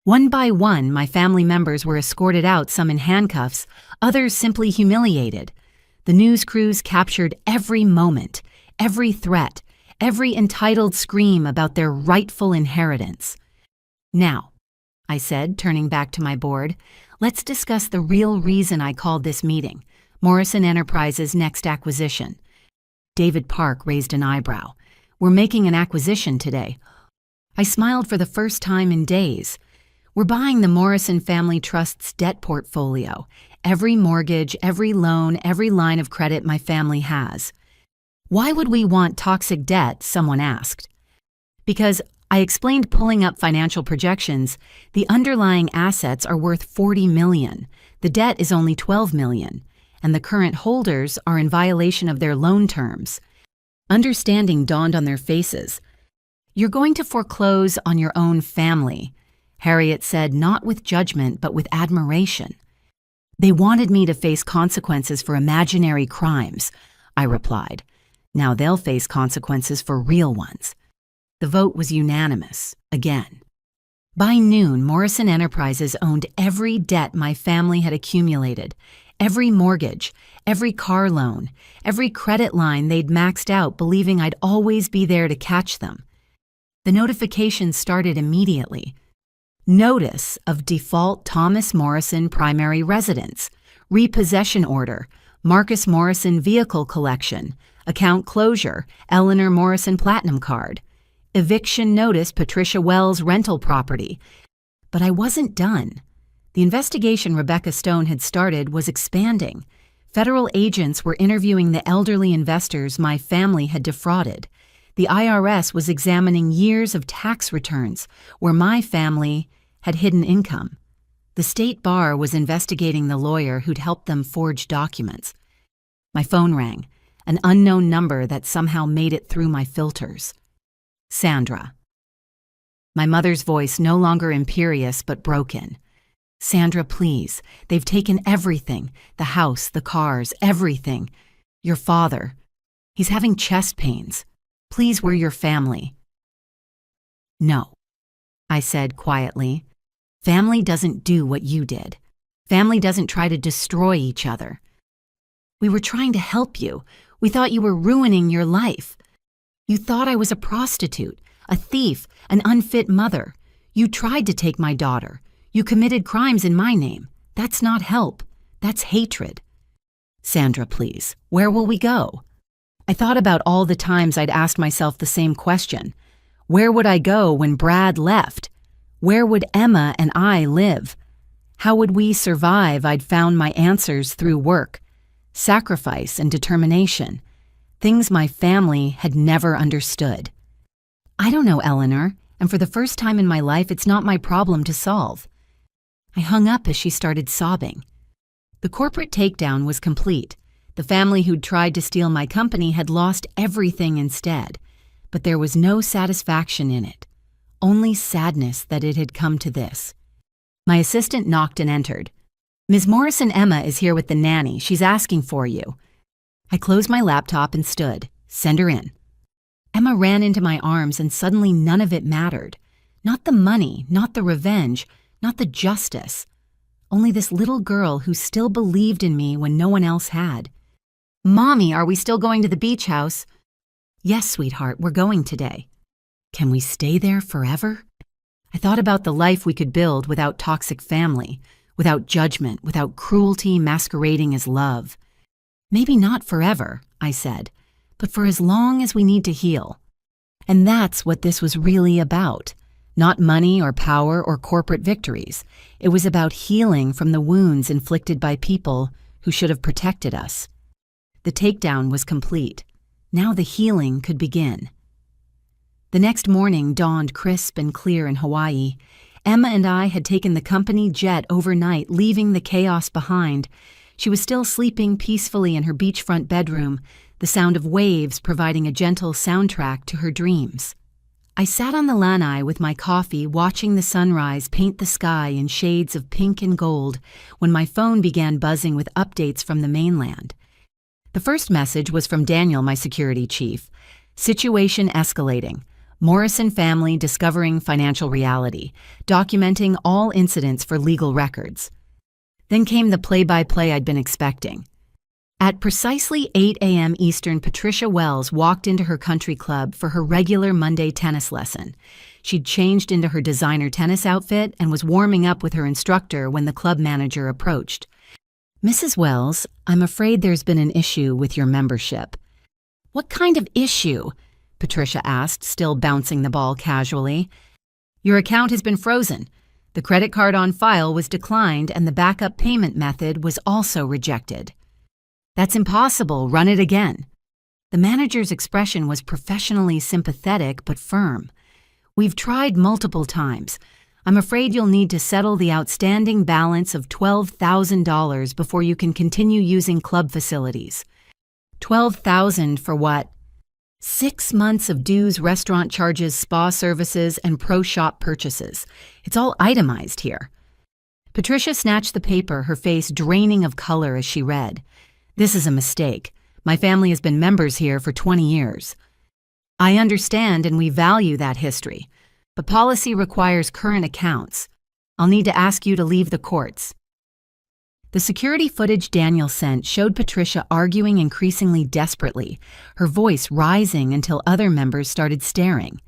One by one, my family members were escorted out, some in handcuffs, others simply humiliated. The news crews captured every moment, every threat, every entitled scream about their rightful inheritance. Now, I said, turning back to my board, let's discuss the real reason I called this meeting, Morrison Enterprises' next acquisition. David Park raised an eyebrow. We're making an acquisition today. I smiled for the first time in days. We're buying the Morrison Family Trust's debt portfolio, every mortgage, every loan, every line of credit my family has. Why would we want toxic debt, someone asked. Because, I explained, pulling up financial projections, the underlying assets are worth $40 million, the debt is only $12 million, and the current holders are in violation of their loan terms. Understanding dawned on their faces. You're going to foreclose on your own family, Harriet said, not with judgment but with admiration. They wanted me to face consequences for imaginary crimes, I replied. Now they'll face consequences for real ones. The vote was unanimous, again. By noon, Morrison Enterprises owned every debt my family had accumulated, every mortgage, every car loan, every credit line they'd maxed out believing I'd always be there to catch them. The notifications started immediately. Notice of default Thomas Morrison primary residence, repossession order, Marcus Morrison vehicle collection, account closure, Eleanor Morrison platinum card, eviction notice Patricia Wells rental property. But I wasn't done. The investigation Rebecca Stone had started was expanding. Federal agents were interviewing the elderly investors my family had defrauded. The IRS was examining years of tax returns where my family had hidden income. The state bar was investigating the lawyer who'd helped them forge documents. My phone rang, an unknown number that somehow made it through my filters. Sandra. My mother's voice no longer imperious but broken. Sandra, please. They've taken everything. The house, the cars, everything. Your father. He's having chest pains. Please, we're your family. No, I said quietly. Family doesn't do what you did. Family doesn't try to destroy each other. We were trying to help you. We thought you were ruining your life. You thought I was a prostitute, a thief, an unfit mother. You tried to take my daughter. You committed crimes in my name. That's not help. That's hatred. Sandra, please, where will we go? I thought about all the times I'd asked myself the same question. Where would I go when Brad left? Where would Emma and I live? How would we survive? I'd found my answers through work, sacrifice, and determination, things my family had never understood. I don't know, Eleanor, and for the first time in my life, it's not my problem to solve. I hung up as she started sobbing. The corporate takedown was complete. The family who'd tried to steal my company had lost everything instead, but there was no satisfaction in it, only sadness that it had come to this. My assistant knocked and entered. Ms. Morrison Emma is here with the nanny. She's asking for you. I closed my laptop and stood. Send her in. Emma ran into my arms and suddenly none of it mattered. Not the money, not the revenge, not the justice. Only this little girl who still believed in me when no one else had. Mommy, are we still going to the beach house? Yes, sweetheart, we're going today. Can we stay there forever? I thought about the life we could build without toxic family, without judgment, without cruelty masquerading as love. Maybe not forever, I said, but for as long as we need to heal. And that's what this was really about. Not money or power or corporate victories. It was about healing from the wounds inflicted by people who should have protected us. The takedown was complete. Now the healing could begin. The next morning dawned crisp and clear in Hawaii. Emma and I had taken the company jet overnight, leaving the chaos behind. She was still sleeping peacefully in her beachfront bedroom, the sound of waves providing a gentle soundtrack to her dreams. I sat on the lanai with my coffee, watching the sunrise paint the sky in shades of pink and gold, when my phone began buzzing with updates from the mainland. The first message was from Daniel, my security chief. Situation escalating. Morrison family discovering financial reality, documenting all incidents for legal records. Then came the play-by-play I'd been expecting. At precisely 8 a.m. Eastern, Patricia Wells walked into her country club for her regular Monday tennis lesson. She'd changed into her designer tennis outfit and was warming up with her instructor when the club manager approached. Mrs. Wells, I'm afraid there's been an issue with your membership. What kind of issue? Patricia asked, still bouncing the ball casually. Your account has been frozen. The credit card on file was declined and the backup payment method was also rejected. That's impossible. Run it again. The manager's expression was professionally sympathetic but firm. We've tried multiple times. I'm afraid you'll need to settle the outstanding balance of $12,000 before you can continue using club facilities. $12,000 for what? 6 months of dues, restaurant charges, spa services, and pro shop purchases. It's all itemized here. Patricia snatched the paper, her face draining of color as she read. "This is a mistake. My family has been members here for 20 years. I understand and we value that history, but policy requires current accounts. I'll need to ask you to leave the courts." The security footage Daniel sent showed Patricia arguing increasingly desperately, her voice rising until other members started staring.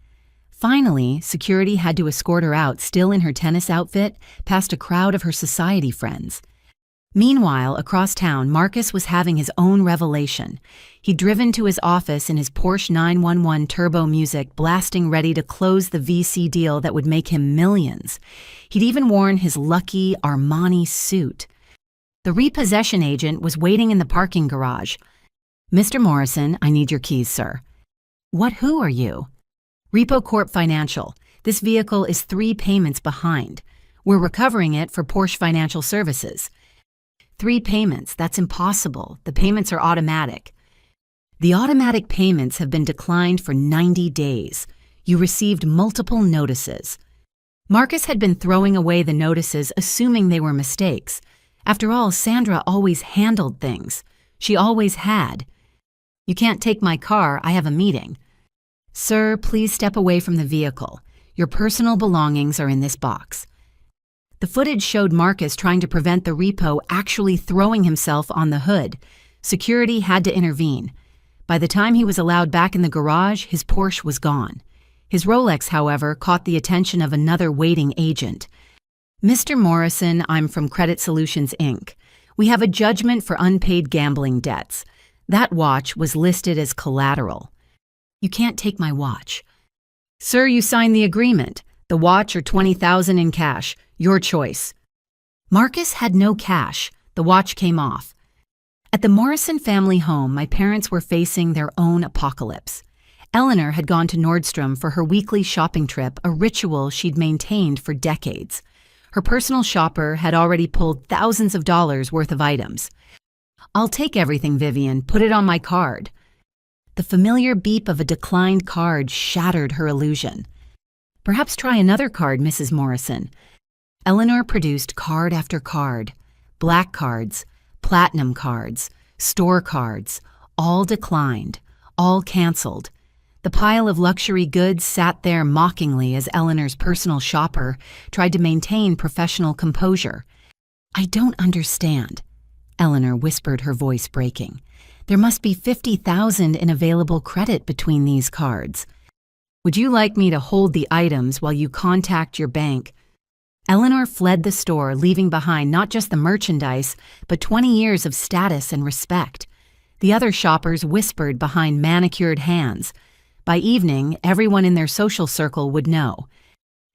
Finally, security had to escort her out, still in her tennis outfit, past a crowd of her society friends. Meanwhile, across town, Marcus was having his own revelation. He'd driven to his office in his Porsche 911 Turbo Music, blasting ready to close the VC deal that would make him millions. He'd even worn his lucky Armani suit. The repossession agent was waiting in the parking garage. "Mr. Morrison, I need your keys, sir." Who are you?" "Repo Corp Financial. This vehicle is 3 payments behind. We're recovering it for Porsche Financial Services." 3 payments, that's impossible. The payments are automatic." "The automatic payments have been declined for 90 days. You received multiple notices." Marcus had been throwing away the notices, assuming they were mistakes. After all, Sandra always handled things. She always had. "You can't take my car, I have a meeting." "Sir, please step away from the vehicle. Your personal belongings are in this box." The footage showed Marcus trying to prevent the repo actually throwing himself on the hood. Security had to intervene. By the time he was allowed back in the garage, his Porsche was gone. His Rolex, however, caught the attention of another waiting agent. "Mr. Morrison, I'm from Credit Solutions, Inc. We have a judgment for unpaid gambling debts. That watch was listed as collateral." "You can't take my watch." "Sir, you signed the agreement. The watch or $20,000 in cash. Your choice." Marcus had no cash. The watch came off. At the Morrison family home, my parents were facing their own apocalypse. Eleanor had gone to Nordstrom for her weekly shopping trip, a ritual she'd maintained for decades. Her personal shopper had already pulled thousands of dollars worth of items. "I'll take everything, Vivian. Put it on my card." The familiar beep of a declined card shattered her illusion. "Perhaps try another card, Mrs. Morrison." Eleanor produced card after card. Black cards, platinum cards, store cards, all declined, all canceled. The pile of luxury goods sat there mockingly as Eleanor's personal shopper tried to maintain professional composure. "I don't understand," Eleanor whispered, her voice breaking. "There must be $50,000 in available credit between these cards. Would you like me to hold the items while you contact your bank?" Eleanor fled the store, leaving behind not just the merchandise, but 20 years of status and respect. The other shoppers whispered behind manicured hands. By evening, everyone in their social circle would know.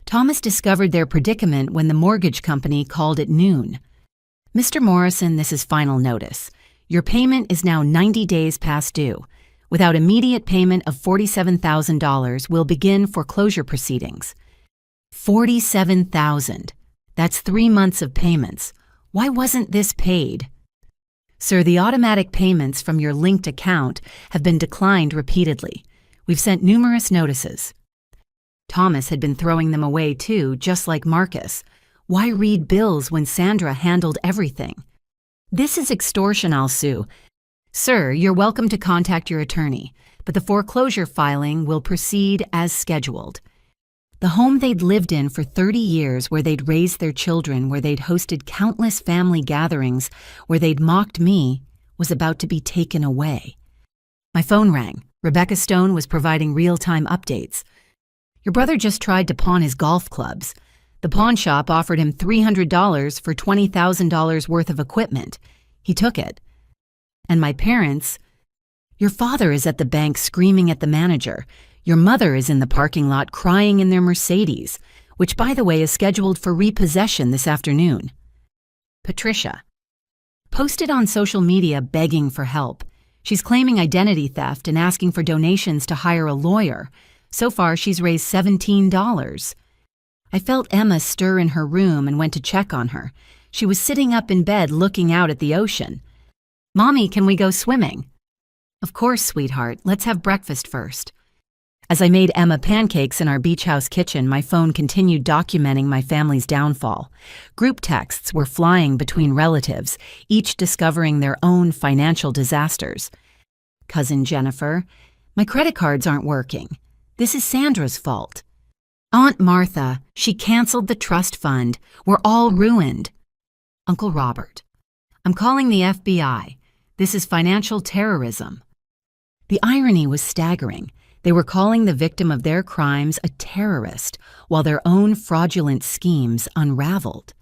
Thomas discovered their predicament when the mortgage company called at noon. "Mr. Morrison, this is final notice. Your payment is now 90 days past due. Without immediate payment of $47,000, we'll begin foreclosure proceedings." $47,000. That's 3 months of payments. Why wasn't this paid? "Sir, the automatic payments from your linked account have been declined repeatedly. We've sent numerous notices." Thomas had been throwing them away too, just like Marcus. Why read bills when Sandra handled everything? "This is extortion, I'll sue." "Sir, you're welcome to contact your attorney, but the foreclosure filing will proceed as scheduled." The home they'd lived in for 30 years, where they'd raised their children, where they'd hosted countless family gatherings, where they'd mocked me, was about to be taken away. My phone rang. Rebecca Stone was providing real-time updates. "Your brother just tried to pawn his golf clubs. The pawn shop offered him $300 for $20,000 worth of equipment. He took it." And my parents, "Your father is at the bank screaming at the manager. Your mother is in the parking lot crying in their Mercedes, which, by the way, is scheduled for repossession this afternoon." Patricia posted on social media begging for help. She's claiming identity theft and asking for donations to hire a lawyer. So far, she's raised $17. I felt Emma stir in her room and went to check on her. She was sitting up in bed looking out at the ocean. "Mommy, can we go swimming?" "Of course, sweetheart. Let's have breakfast first." As I made Emma pancakes in our beach house kitchen, my phone continued documenting my family's downfall. Group texts were flying between relatives, each discovering their own financial disasters. Cousin Jennifer, my credit cards aren't working. This is Sandra's fault. Aunt Martha, she canceled the trust fund. We're all ruined. Uncle Robert, I'm calling the FBI. This is financial terrorism. The irony was staggering. They were calling the victim of their crimes a terrorist, while their own fraudulent schemes unraveled.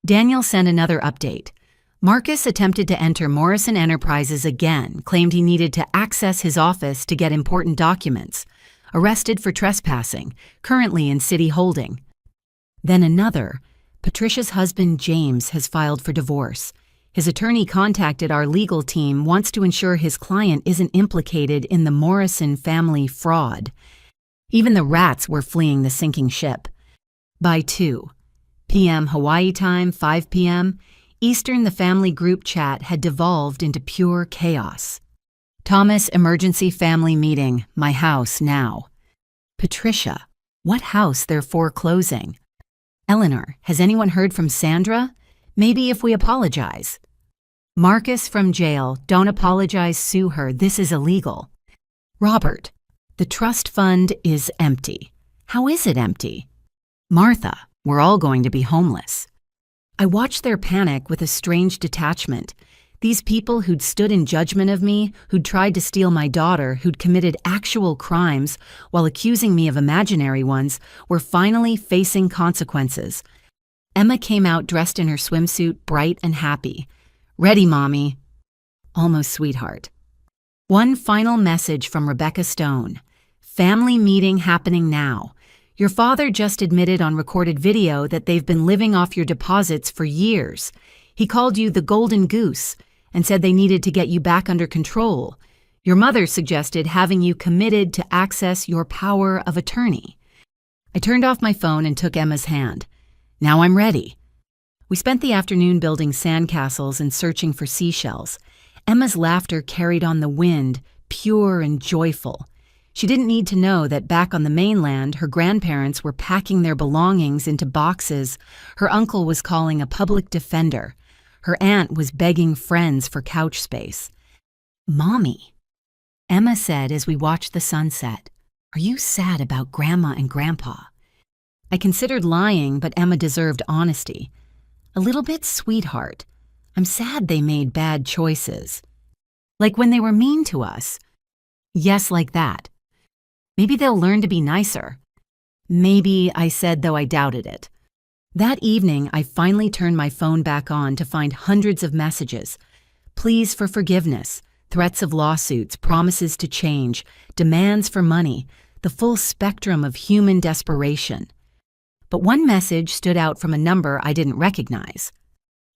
Daniel sent another update. Marcus attempted to enter Morrison Enterprises again, claimed he needed to access his office to get important documents. Arrested for trespassing, currently in city holding. Then another. Patricia's husband James has filed for divorce. His attorney contacted our legal team, wants to ensure his client isn't implicated in the Morrison family fraud. Even the rats were fleeing the sinking ship. By 2 p.m. Hawaii time, 5 p.m., Eastern, the family group chat had devolved into pure chaos. Thomas, emergency family meeting, my house now. Patricia, what house they're foreclosing? Eleanor, has anyone heard from Sandra? Maybe if we apologize. Marcus from jail, don't apologize, sue her, this is illegal. Robert, the trust fund is empty. How is it empty? Martha, we're all going to be homeless. I watched their panic with a strange detachment. These people who'd stood in judgment of me, who'd tried to steal my daughter, who'd committed actual crimes while accusing me of imaginary ones, were finally facing consequences. Emma came out dressed in her swimsuit, bright and happy. Ready, Mommy. Almost sweetheart. One final message from Rebecca Stone. Family meeting happening now. Your father just admitted on recorded video that they've been living off your deposits for years. He called you the golden goose and said they needed to get you back under control. Your mother suggested having you committed to access your power of attorney. I turned off my phone and took Emma's hand. Now I'm ready. We spent the afternoon building sandcastles and searching for seashells. Emma's laughter carried on the wind, pure and joyful. She didn't need to know that back on the mainland, her grandparents were packing their belongings into boxes. Her uncle was calling a public defender. Her aunt was begging friends for couch space. Mommy, Emma said as we watched the sunset, are you sad about Grandma and Grandpa? I considered lying, but Emma deserved honesty. A little bit, sweetheart. I'm sad they made bad choices. Like when they were mean to us. Yes, like that. Maybe they'll learn to be nicer. Maybe, I said, though I doubted it. That evening, I finally turned my phone back on to find hundreds of messages. Pleas for forgiveness, threats of lawsuits, promises to change, demands for money, the full spectrum of human desperation. But one message stood out from a number I didn't recognize.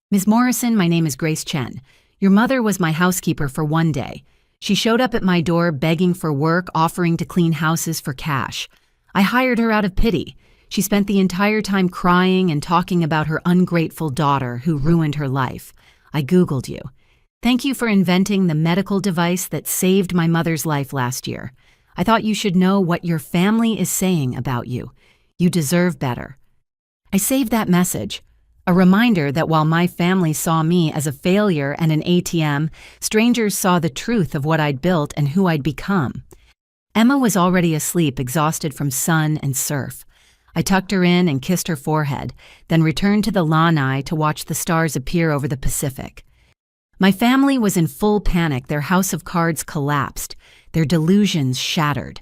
Ms. Morrison, my name is Grace Chen. Your mother was my housekeeper for one day. She showed up at my door begging for work, offering to clean houses for cash. I hired her out of pity. She spent the entire time crying and talking about her ungrateful daughter who ruined her life. I Googled you. Thank you for inventing the medical device that saved my mother's life last year. I thought you should know what your family is saying about you. You deserve better. I saved that message. A reminder that while my family saw me as a failure and an ATM, strangers saw the truth of what I'd built and who I'd become. Emma was already asleep, exhausted from sun and surf. I tucked her in and kissed her forehead, then returned to the lanai to watch the stars appear over the Pacific. My family was in full panic. Their house of cards collapsed, their delusions shattered.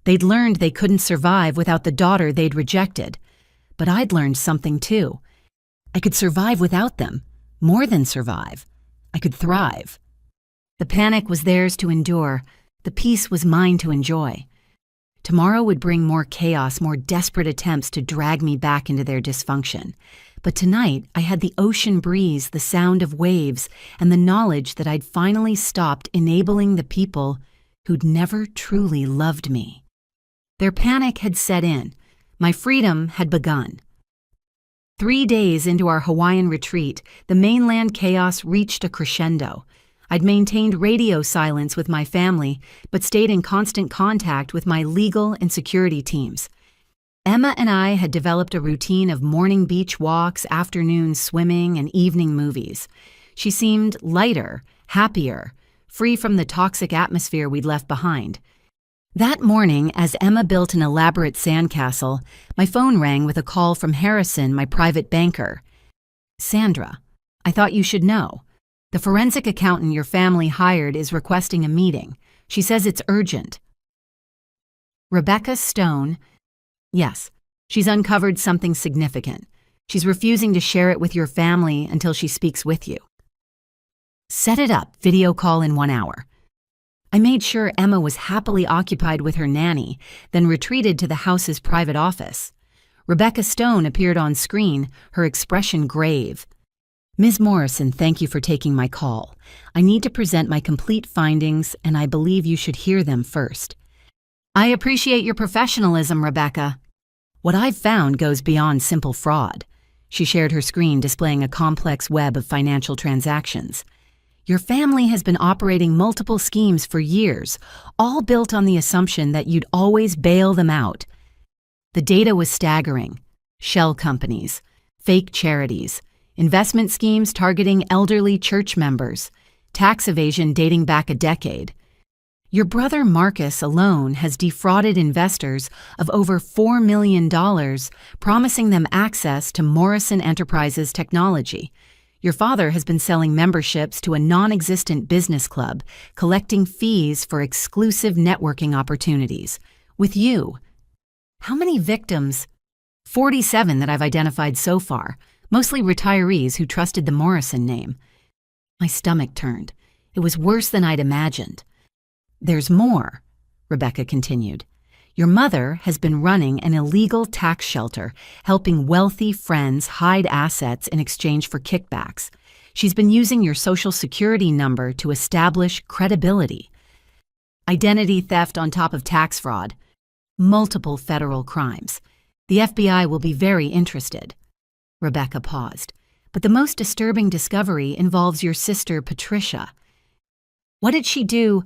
They'd learned they couldn't survive without the daughter they'd rejected. But I'd learned something too. I could survive without them, more than survive. I could thrive. The panic was theirs to endure. The peace was mine to enjoy. Tomorrow would bring more chaos, more desperate attempts to drag me back into their dysfunction. But tonight, I had the ocean breeze, the sound of waves, and the knowledge that I'd finally stopped enabling the people who'd never truly loved me. Their panic had set in. My freedom had begun. 3 days into our Hawaiian retreat, the mainland chaos reached a crescendo. I'd maintained radio silence with my family, but stayed in constant contact with my legal and security teams. Emma and I had developed a routine of morning beach walks, afternoon swimming, and evening movies. She seemed lighter, happier, free from the toxic atmosphere we'd left behind. That morning, as Emma built an elaborate sandcastle, my phone rang with a call from Harrison, my private banker. "Sandra, I thought you should know. The forensic accountant your family hired is requesting a meeting. She says it's urgent." Rebecca Stone. "Yes, she's uncovered something significant. She's refusing to share it with your family until she speaks with you." "Set it up, video call in 1 hour." I made sure Emma was happily occupied with her nanny, then retreated to the house's private office. Rebecca Stone appeared on screen, her expression grave. "Ms. Morrison, thank you for taking my call. I need to present my complete findings, and I believe you should hear them first." "I appreciate your professionalism, Rebecca. What I've found goes beyond simple fraud." She shared her screen displaying a complex web of financial transactions. "Your family has been operating multiple schemes for years, all built on the assumption that you'd always bail them out." The data was staggering. Shell companies, fake charities, investment schemes targeting elderly church members, tax evasion dating back a decade. Your brother Marcus alone has defrauded investors of over $4 million, promising them access to Morrison Enterprises technology. Your father has been selling memberships to a non-existent business club, collecting fees for exclusive networking opportunities. With you. How many victims? 47 that I've identified so far, mostly retirees who trusted the Morrison name. My stomach turned. It was worse than I'd imagined. "There's more," Rebecca continued. "Your mother has been running an illegal tax shelter, helping wealthy friends hide assets in exchange for kickbacks. She's been using your social security number to establish credibility. Identity theft on top of tax fraud. Multiple federal crimes. The FBI will be very interested." Rebecca paused. "But the most disturbing discovery involves your sister, Patricia." "What did she do?"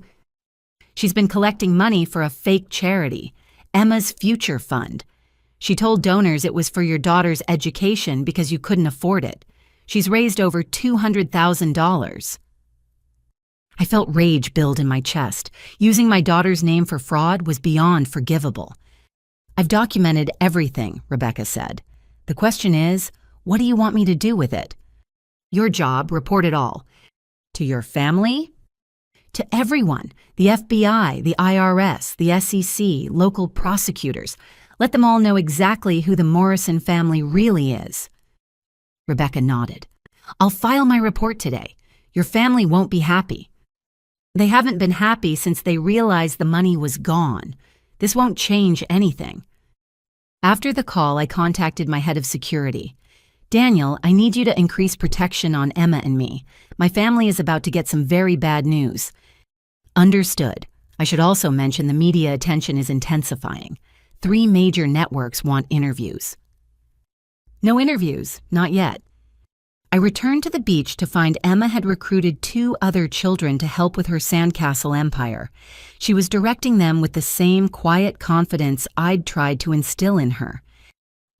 "She's been collecting money for a fake charity, Emma's Future Fund. She told donors it was for your daughter's education because you couldn't afford it. She's raised over $200,000. I felt rage build in my chest. Using my daughter's name for fraud was beyond forgivable. "I've documented everything," Rebecca said. "The question is, what do you want me to do with it?" "Your job, report it all." "To your family?" "To everyone, the FBI, the IRS, the SEC, local prosecutors. Let them all know exactly who the Morrison family really is." Rebecca nodded. "I'll file my report today. Your family won't be happy." "They haven't been happy since they realized the money was gone. This won't change anything." After the call, I contacted my head of security. "Daniel, I need you to increase protection on Emma and me. My family is about to get some very bad news." "Understood. I should also mention the media attention is intensifying. 3 major networks want interviews." "No interviews, not yet." I returned to the beach to find Emma had recruited 2 other children to help with her sandcastle empire. She was directing them with the same quiet confidence I'd tried to instill in her.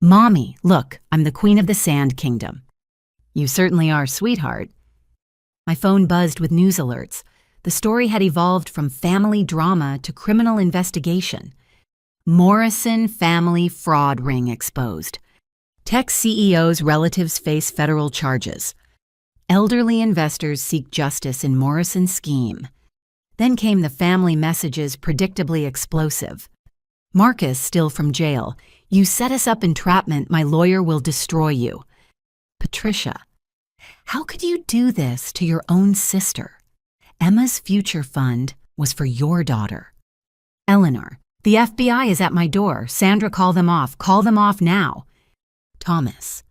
"Mommy, look, I'm the queen of the Sand Kingdom." "You certainly are, sweetheart." My phone buzzed with news alerts. The story had evolved from family drama to criminal investigation. Morrison family fraud ring exposed. Tech CEO's relatives face federal charges. Elderly investors seek justice in Morrison scheme. Then came the family messages, predictably explosive. "Marcus, still from jail. You set us up entrapment, my lawyer will destroy you." "Patricia, how could you do this to your own sister? Emma's Future Fund was for your daughter." "Eleanor, the FBI is at my door. Sandra, call them off. Call them off now." "Thomas,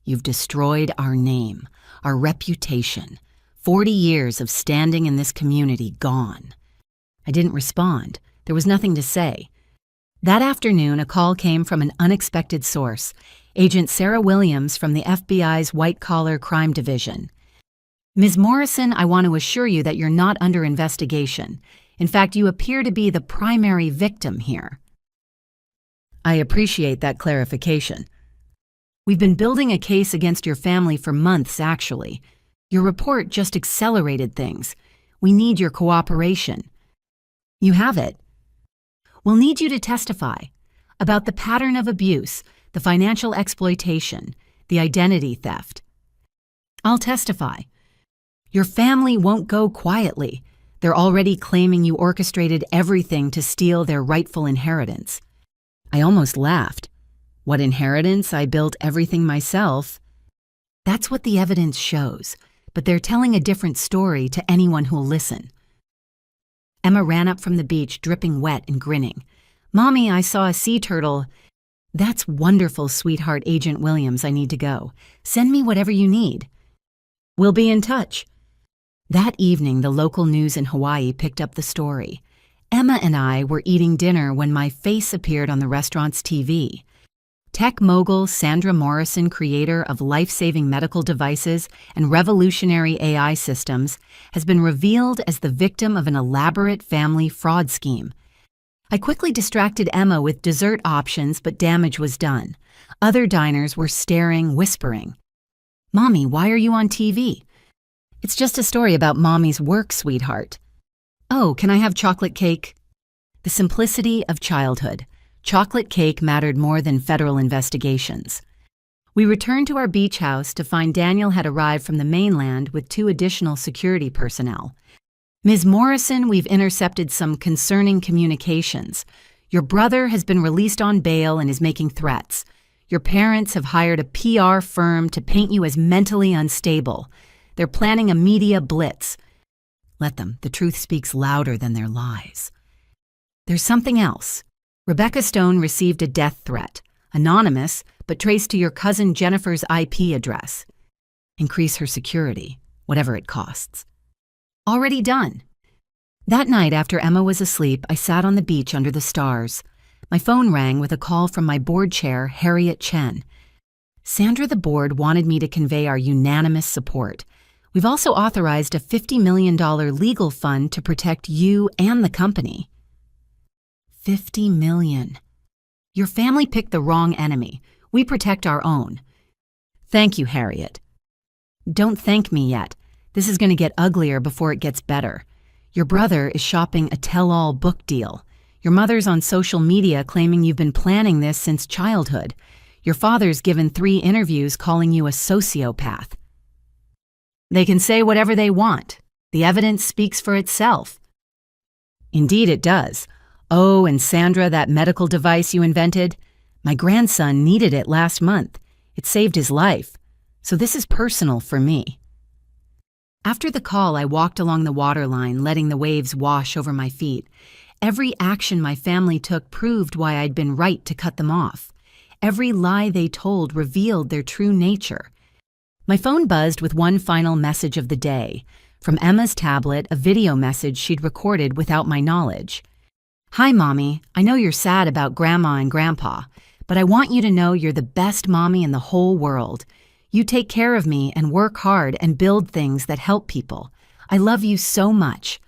you've destroyed our name, our reputation. 40 years of standing in this community gone." I didn't respond. There was nothing to say. That afternoon, a call came from an unexpected source, Agent Sarah Williams from the FBI's White Collar Crime Division. Ms. Morrison, I want to assure you that you're not under investigation. In fact, you appear to be the primary victim here. I appreciate that clarification. We've been building a case against your family for months, actually. Your report just accelerated things. We need your cooperation. You have it. We'll need you to testify about the pattern of abuse, the financial exploitation, the identity theft. I'll testify. Your family won't go quietly. They're already claiming you orchestrated everything to steal their rightful inheritance. I almost laughed. What inheritance? I built everything myself. That's what the evidence shows, but they're telling a different story to anyone who'll listen. Emma ran up from the beach, dripping wet and grinning. Mommy, I saw a sea turtle. That's wonderful, sweetheart. Agent Williams, I need to go. Send me whatever you need. We'll be in touch. That evening, the local news in Hawaii picked up the story. Emma and I were eating dinner when my face appeared on the restaurant's TV. Tech mogul Sandra Morrison, creator of life-saving medical devices and revolutionary AI systems, has been revealed as the victim of an elaborate family fraud scheme. I quickly distracted Emma with dessert options, but damage was done. Other diners were staring, whispering. Mommy, why are you on TV? It's just a story about Mommy's work, sweetheart. Oh, can I have chocolate cake? The simplicity of childhood. Chocolate cake mattered more than federal investigations. We returned to our beach house to find Daniel had arrived from the mainland with 2 additional security personnel. Ms. Morrison, we've intercepted some concerning communications. Your brother has been released on bail and is making threats. Your parents have hired a PR firm to paint you as mentally unstable. They're planning a media blitz. Let them. The truth speaks louder than their lies. There's something else. Rebecca Stone received a death threat, anonymous, but traced to your cousin Jennifer's IP address. Increase her security, whatever it costs. Already done. That night after Emma was asleep, I sat on the beach under the stars. My phone rang with a call from my board chair, Harriet Chen. Sandra, the board, wanted me to convey our unanimous support. We've also authorized a $50 million legal fund to protect you and the company. $50 million. Your family picked the wrong enemy. We protect our own. Thank you, Harriet. Don't thank me yet. This is going to get uglier before it gets better. Your brother is shopping a tell-all book deal. Your mother's on social media claiming you've been planning this since childhood. Your father's given 3 interviews calling you a sociopath. They can say whatever they want. The evidence speaks for itself. Indeed it does. Oh, and Sandra, that medical device you invented? My grandson needed it last month. It saved his life. So this is personal for me. After the call, I walked along the waterline, letting the waves wash over my feet. Every action my family took proved why I'd been right to cut them off. Every lie they told revealed their true nature. My phone buzzed with one final message of the day. From Emma's tablet, a video message she'd recorded without my knowledge. Hi, Mommy. I know you're sad about Grandma and Grandpa, but I want you to know you're the best mommy in the whole world. You take care of me and work hard and build things that help people. I love you so much.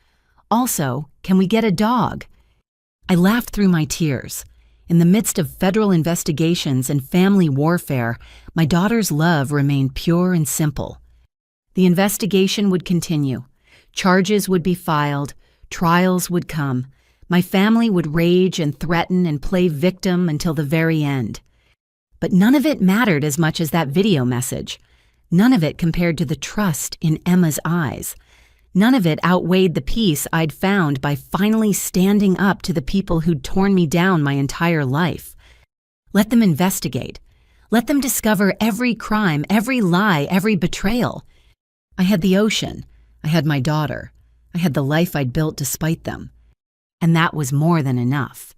Also, can we get a dog? I laughed through my tears. In the midst of federal investigations and family warfare, my daughter's love remained pure and simple. The investigation would continue. Charges would be filed. Trials would come. My family would rage and threaten and play victim until the very end. But none of it mattered as much as that video message. None of it compared to the trust in Emma's eyes. None of it outweighed the peace I'd found by finally standing up to the people who'd torn me down my entire life. Let them investigate. Let them discover every crime, every lie, every betrayal. I had the ocean. I had my daughter. I had the life I'd built despite them. And that was more than enough.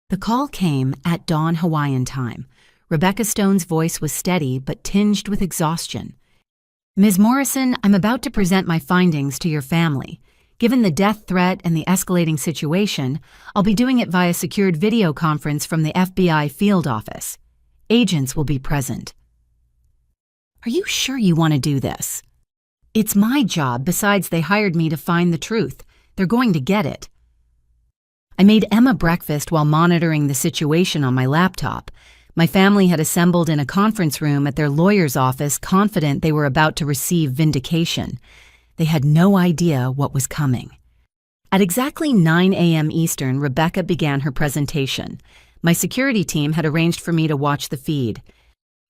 The call came at dawn Hawaiian time. Rebecca Stone's voice was steady but tinged with exhaustion. Ms. Morrison, I'm about to present my findings to your family. Given the death threat and the escalating situation, I'll be doing it via secured video conference from the FBI field office. Agents will be present. Are you sure you want to do this? It's my job. Besides, they hired me to find the truth. They're going to get it. I made Emma breakfast while monitoring the situation on my laptop. My family had assembled in a conference room at their lawyer's office, confident they were about to receive vindication. They had no idea what was coming. At exactly 9 a.m. Eastern, Rebecca began her presentation. My security team had arranged for me to watch the feed.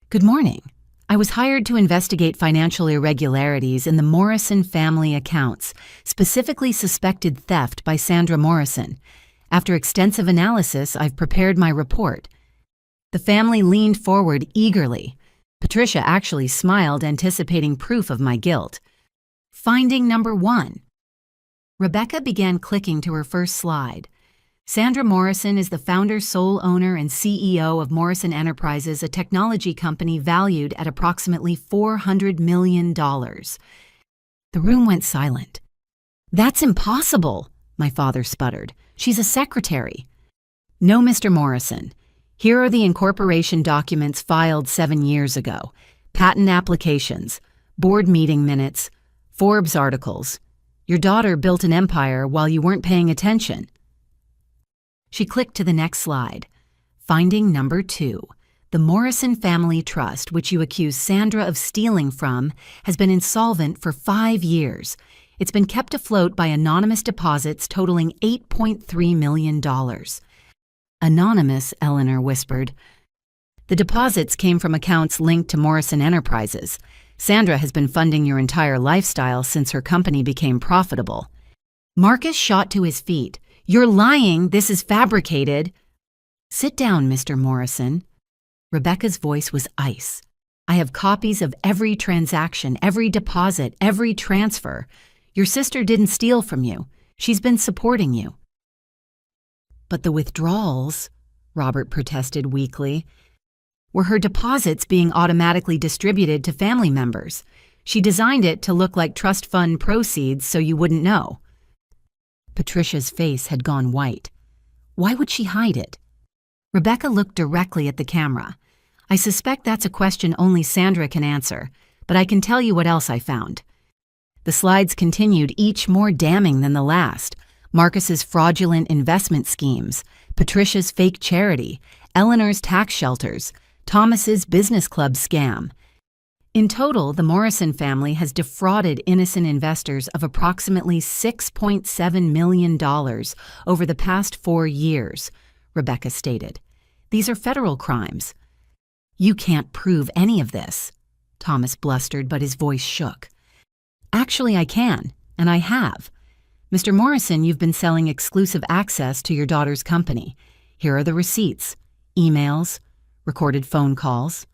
Good morning. I was hired to investigate financial irregularities in the Morrison family accounts, specifically suspected theft by Sandra Morrison. After extensive analysis, I've prepared my report. The family leaned forward eagerly. Patricia actually smiled, anticipating proof of my guilt. Finding number 1. Rebecca began clicking to her first slide. Sandra Morrison is the founder, sole owner, and CEO of Morrison Enterprises, a technology company valued at approximately $400 million. The room went silent. That's impossible, my father sputtered. She's a secretary. No, Mr. Morrison. Here are the incorporation documents filed 7 years ago. Patent applications, board meeting minutes, Forbes articles. Your daughter built an empire while you weren't paying attention. She clicked to the next slide. Finding number 2. The Morrison Family Trust, which you accuse Sandra of stealing from, has been insolvent for 5 years. It's been kept afloat by anonymous deposits totaling $8.3 million. Anonymous, Eleanor whispered. The deposits came from accounts linked to Morrison Enterprises. Sandra has been funding your entire lifestyle since her company became profitable. Marcus shot to his feet. You're lying. This is fabricated. Sit down, Mr. Morrison. Rebecca's voice was ice. I have copies of every transaction, every deposit, every transfer. Your sister didn't steal from you. She's been supporting you. But the withdrawals, Robert protested weakly, were her deposits being automatically distributed to family members. She designed it to look like trust fund proceeds so you wouldn't know. Patricia's face had gone white. Why would she hide it? Rebecca looked directly at the camera. I suspect that's a question only Sandra can answer, but I can tell you what else I found. The slides continued, each more damning than the last. Marcus's fraudulent investment schemes, Patricia's fake charity, Eleanor's tax shelters, Thomas's business club scam. In total, the Morrison family has defrauded innocent investors of approximately $6.7 million over the past 4 years, Rebecca stated. These are federal crimes. You can't prove any of this, Thomas blustered, but his voice shook. Actually, I can, and I have. Mr. Morrison, you've been selling exclusive access to your daughter's company. Here are the receipts, emails, recorded phone calls.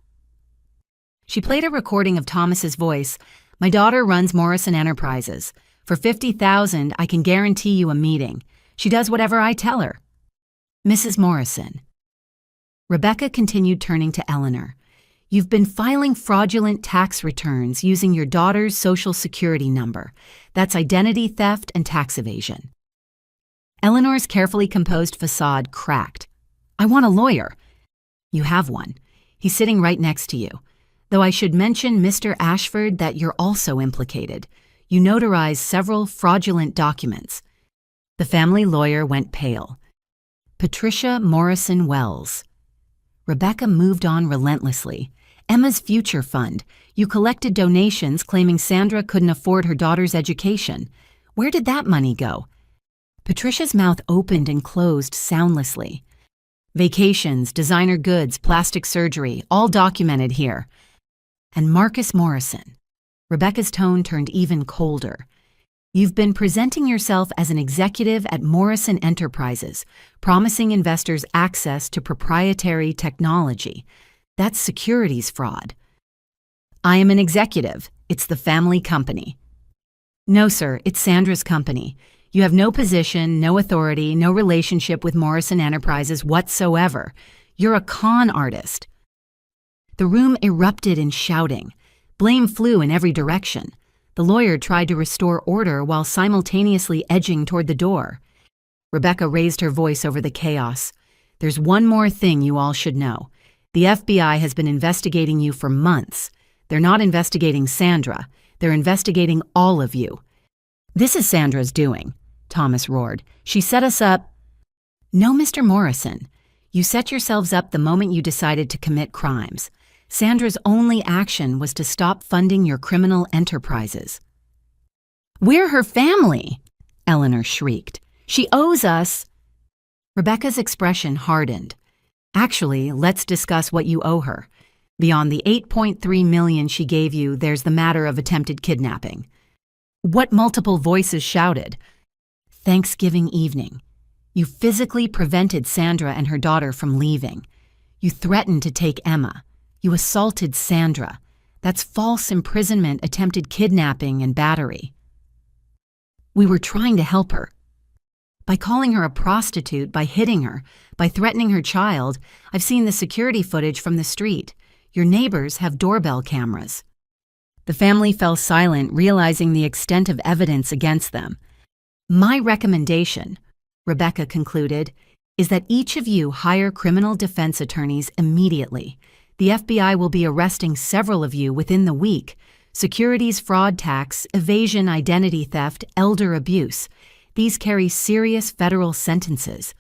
She played a recording of Thomas's voice. My daughter runs Morrison Enterprises. For $50,000, I can guarantee you a meeting. She does whatever I tell her. Mrs. Morrison. Rebecca continued, turning to Eleanor. You've been filing fraudulent tax returns using your daughter's social security number. That's identity theft and tax evasion. Eleanor's carefully composed facade cracked. I want a lawyer. You have one. He's sitting right next to you. Though I should mention, Mr. Ashford, that you're also implicated. You notarized several fraudulent documents. The family lawyer went pale. Patricia Morrison Wells. Rebecca moved on relentlessly. Emma's future fund. You collected donations claiming Sandra couldn't afford her daughter's education. Where did that money go? Patricia's mouth opened and closed soundlessly. Vacations, designer goods, plastic surgery, all documented here. And Marcus Morrison. Rebecca's tone turned even colder. You've been presenting yourself as an executive at Morrison Enterprises, promising investors access to proprietary technology. That's securities fraud. I am an executive. It's the family company. No, sir, it's Sandra's company. You have no position, no authority, no relationship with Morrison Enterprises whatsoever. You're a con artist. The room erupted in shouting. Blame flew in every direction. The lawyer tried to restore order while simultaneously edging toward the door. Rebecca raised her voice over the chaos. There's one more thing you all should know. The FBI has been investigating you for months. They're not investigating Sandra. They're They're investigating all of you." "This is Sandra's doing," Thomas roared. "She set us up." "No, Mr. Morrison. You set yourselves up the moment you decided to commit crimes. Sandra's only action was to stop funding your criminal enterprises." "We're her family," Eleanor shrieked. "She owes us—" Rebecca's expression hardened. "Actually, let's discuss what you owe her. Beyond the $8.3 million she gave you, there's the matter of attempted kidnapping." What multiple voices shouted? "Thanksgiving evening. You physically prevented Sandra and her daughter from leaving. You threatened to take Emma. You assaulted Sandra. That's false imprisonment, attempted kidnapping, and battery." "We were trying to help her. By calling her a prostitute, by hitting her, by threatening her child. I've seen the security footage from the street. Your neighbors have doorbell cameras." The family fell silent, realizing the extent of evidence against them. "My recommendation," Rebecca concluded, "is that each of you hire criminal defense attorneys immediately. The FBI will be arresting several of you within the week. Securities fraud, tax, evasion, identity theft, elder abuse. These carry serious federal sentences."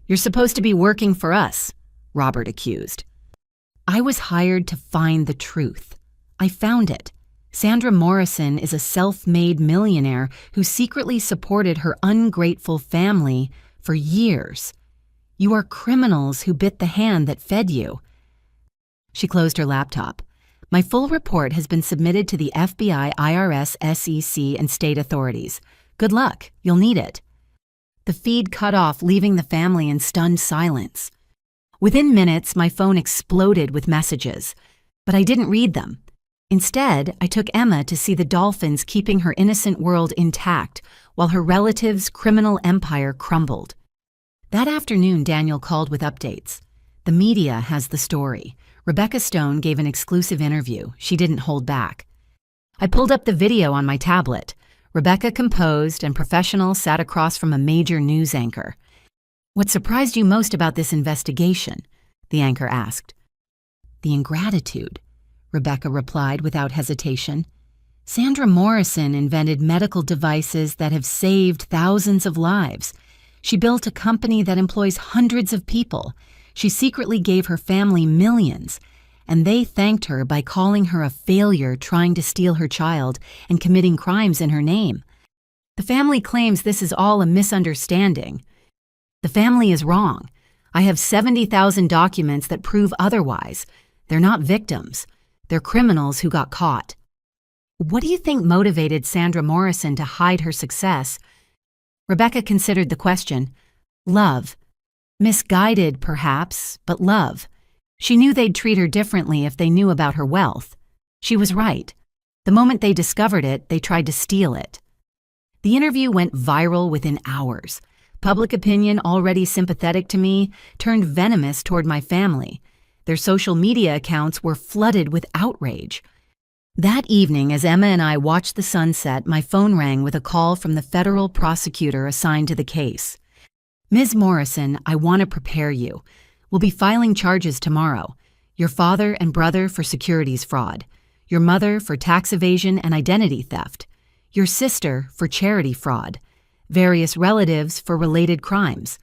"You're supposed to be working for us," Robert accused. "I was hired to find the truth. I found it. Sandra Morrison is a self-made millionaire who secretly supported her ungrateful family for years. You are criminals who bit the hand that fed you." She closed her laptop. "My full report has been submitted to the FBI, IRS, SEC, and state authorities. Good luck. You'll need it." The feed cut off, leaving the family in stunned silence. Within minutes, my phone exploded with messages, but I didn't read them. Instead, I took Emma to see the dolphins keeping her innocent world intact while her relatives' criminal empire crumbled. That afternoon, Daniel called with updates. "The media has the story. Rebecca Stone gave an exclusive interview. She didn't hold back." I pulled up the video on my tablet. Rebecca, composed and professional, sat across from a major news anchor. "What surprised you most about this investigation?" the anchor asked. "The ingratitude," Rebecca replied without hesitation. "Sandra Morrison invented medical devices that have saved thousands of lives. She built a company that employs hundreds of people. She secretly gave her family millions, and they thanked her by calling her a failure trying to steal her child and committing crimes in her name. The family claims this is all a misunderstanding. The family is wrong. I have 70,000 documents that prove otherwise. They're not victims. They're criminals who got caught." "What do you think motivated Sandra Morrison to hide her success?" Rebecca considered the question. "Love. Misguided, perhaps, but love. She knew they'd treat her differently if they knew about her wealth. She was right. The moment they discovered it, they tried to steal it." The interview went viral within hours. Public opinion, already sympathetic to me, turned venomous toward my family. Their social media accounts were flooded with outrage. That evening, as Emma and I watched the sunset, my phone rang with a call from the federal prosecutor assigned to the case. "Ms. Morrison, I want to prepare you. We'll be filing charges tomorrow. Your father and brother for securities fraud. Your mother for tax evasion and identity theft. Your sister for charity fraud. Various relatives for related crimes."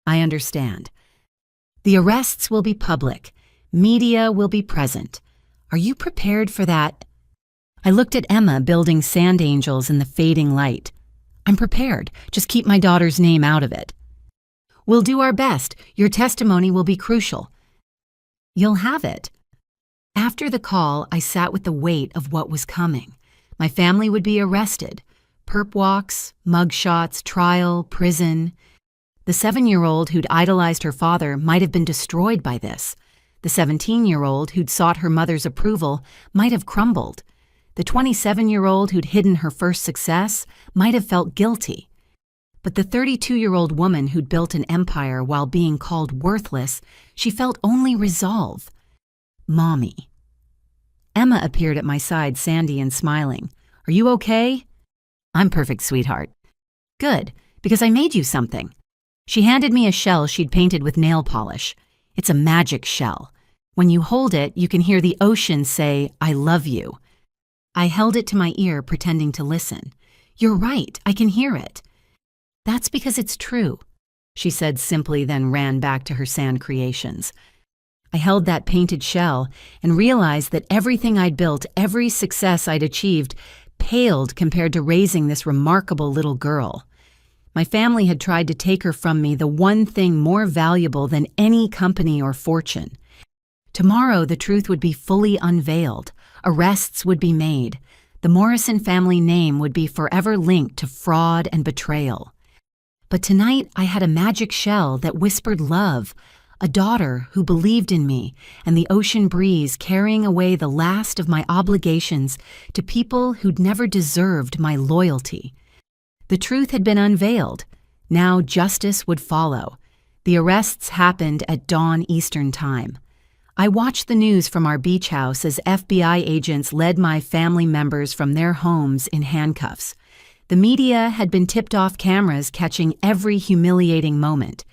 "I understand." "The arrests will be public. Media will be present. Are you prepared for that?" I looked at Emma building sand angels in the fading light. "I'm prepared. Just keep my daughter's name out of it." "We'll do our best. Your testimony will be crucial." "You'll have it." After the call, I sat with the weight of what was coming. My family would be arrested. Perp walks, mugshots, trial, prison. The 7-year-old who'd idolized her father might have been destroyed by this. The 17-year-old who'd sought her mother's approval might have crumbled. The 27-year-old who'd hidden her first success might have felt guilty. But the 32-year-old woman who'd built an empire while being called worthless, she felt only resolve. Mommy. Emma appeared at my side, sandy and smiling. "Are you okay?" "I'm perfect, sweetheart." "Good, because I made you something." She handed me a shell she'd painted with nail polish. It's a magic shell. When you hold it, you can hear the ocean say, "I love you." I held it to my ear, pretending to listen. "You're right, I can hear it." "That's because it's true," she said simply, then ran back to her sand creations. I held that painted shell and realized that everything I'd built, every success I'd achieved, paled compared to raising this remarkable little girl. My family had tried to take her from me, the one thing more valuable than any company or fortune. Tomorrow the truth would be fully unveiled. Arrests would be made. The Morrison family name would be forever linked to fraud and betrayal. But tonight I had a magic shell that whispered love, a daughter who believed in me, and the ocean breeze carrying away the last of my obligations to people who'd never deserved my loyalty. The truth had been unveiled. Now justice would follow. The arrests happened at dawn Eastern Time. I watched the news from our beach house as FBI agents led my family members from their homes in handcuffs. The media had been tipped off cameras catching every humiliating moment.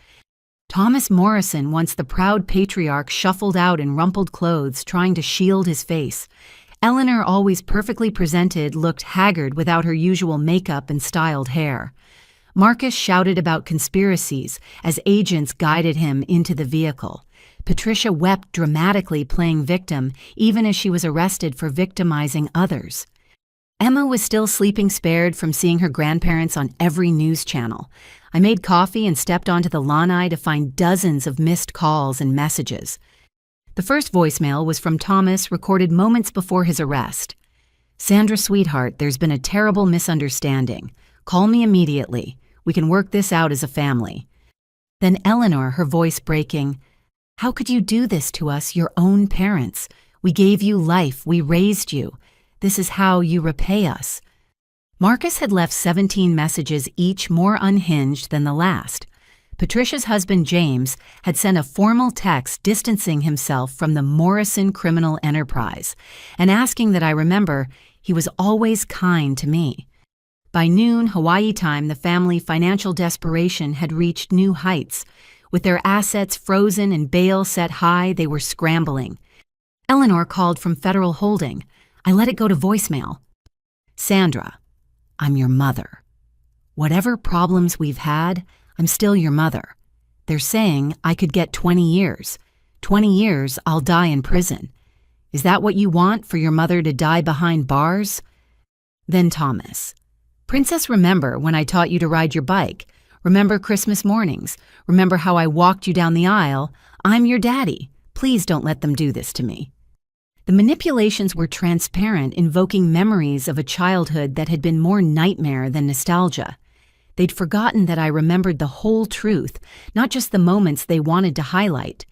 Thomas Morrison, once the proud patriarch, shuffled out in rumpled clothes, trying to shield his face. Eleanor, always perfectly presented, looked haggard without her usual makeup and styled hair. Marcus shouted about conspiracies as agents guided him into the vehicle. Patricia wept dramatically, playing victim, even as she was arrested for victimizing others. Emma was still sleeping, spared from seeing her grandparents on every news channel. I made coffee and stepped onto the lanai to find dozens of missed calls and messages. The first voicemail was from Thomas, recorded moments before his arrest. "Sandra, sweetheart, there's been a terrible misunderstanding. Call me immediately. We can work this out as a family." Then Eleanor, her voice breaking, "How could you do this to us, your own parents? We gave you life, we raised you. This is how you repay us." Marcus had left 17 messages, each more unhinged than the last. Patricia's husband, James, had sent a formal text distancing himself from the Morrison criminal enterprise and asking that I remember he was always kind to me. By noon, Hawaii time, the family financial desperation had reached new heights. With their assets frozen and bail set high, they were scrambling. Eleanor called from Federal Holding. I let it go to voicemail. "Sandra, I'm your mother. Whatever problems we've had, I'm still your mother. They're saying I could get 20 years. 20 years, I'll die in prison. Is that what you want, for your mother to die behind bars?" Then Thomas. "Princess, remember when I taught you to ride your bike? Remember Christmas mornings? Remember how I walked you down the aisle? I'm your daddy. Please don't let them do this to me." The manipulations were transparent, invoking memories of a childhood that had been more nightmare than nostalgia. They'd forgotten that I remembered the whole truth, not just the moments they wanted to highlight.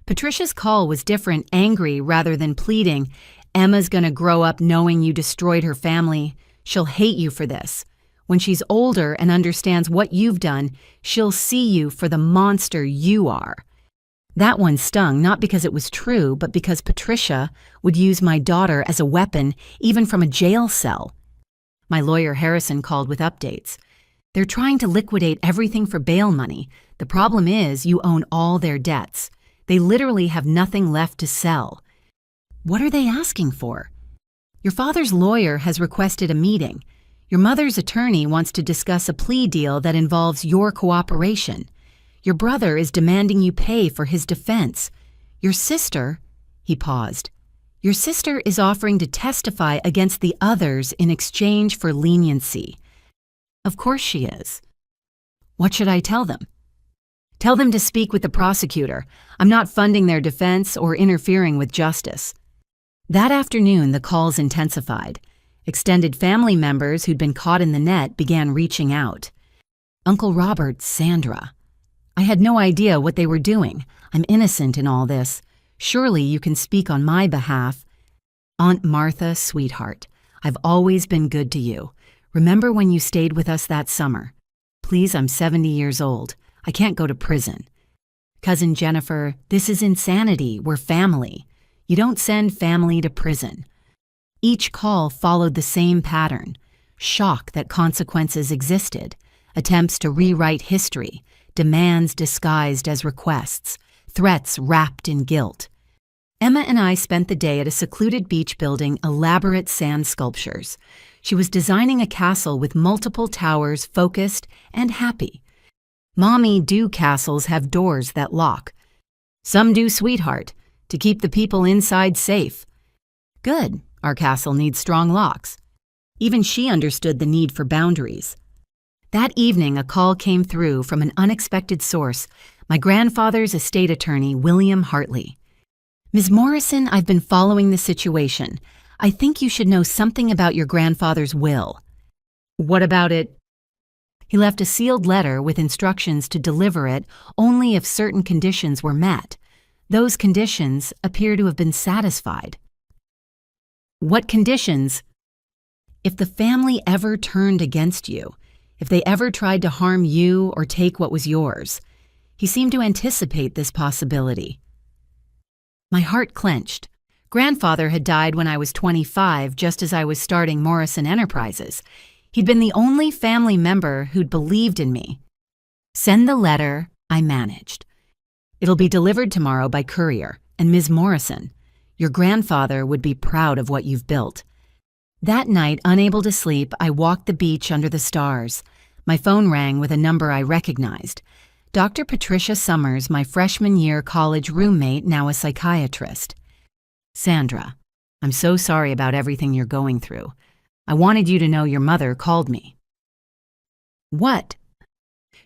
Patricia's call was different, angry rather than pleading. "Emma's gonna grow up knowing you destroyed her family. She'll hate you for this. When she's older and understands what you've done, she'll see you for the monster you are." That one stung, not because it was true, but because Patricia would use my daughter as a weapon, even from a jail cell. My lawyer Harrison called with updates. "They're trying to liquidate everything for bail money. The problem is you own all their debts. They literally have nothing left to sell." "What are they asking for?" "Your father's lawyer has requested a meeting. Your mother's attorney wants to discuss a plea deal that involves your cooperation. Your brother is demanding you pay for his defense. Your sister," he paused, "your sister is offering to testify against the others in exchange for leniency." "Of course she is." "What should I tell them?" "Tell them to speak with the prosecutor. I'm not funding their defense or interfering with justice." That afternoon, the calls intensified. Extended family members who'd been caught in the net began reaching out. "Uncle Robert, Sandra. I had no idea what they were doing. I'm innocent in all this. Surely you can speak on my behalf." "Aunt Martha, sweetheart, I've always been good to you. Remember when you stayed with us that summer? Please, I'm 70 years old. I can't go to prison. Cousin Jennifer, this is insanity. We're family. You don't send family to prison." Each call followed the same pattern. Shock that consequences existed. Attempts to rewrite history. Demands disguised as requests. Threats wrapped in guilt. Emma and I spent the day at a secluded beach building elaborate sand sculptures. She was designing a castle with multiple towers, focused and happy. Mommy do castles have doors that lock. Some do, sweetheart, to keep the people inside safe. Good, our castle needs strong locks. Even she understood the need for boundaries. That evening, a call came through from an unexpected source, my grandfather's estate attorney, William Hartley. Ms. Morrison, I've been following the situation. I think you should know something about your grandfather's will. What about it? He left a sealed letter with instructions to deliver it only if certain conditions were met. Those conditions appear to have been satisfied. What conditions? If the family ever turned against you, if they ever tried to harm you or take what was yours. He seemed to anticipate this possibility. My heart clenched. Grandfather had died when I was 25, just as I was starting Morrison Enterprises. He'd been the only family member who'd believed in me. Send the letter, I managed. It'll be delivered tomorrow by courier, and Ms. Morrison, your grandfather would be proud of what you've built. That night, unable to sleep, I walked the beach under the stars. My phone rang with a number I recognized. Dr. Patricia Summers, my freshman year college roommate, now a psychiatrist. Sandra, I'm so sorry about everything you're going through. I wanted you to know your mother called me. What?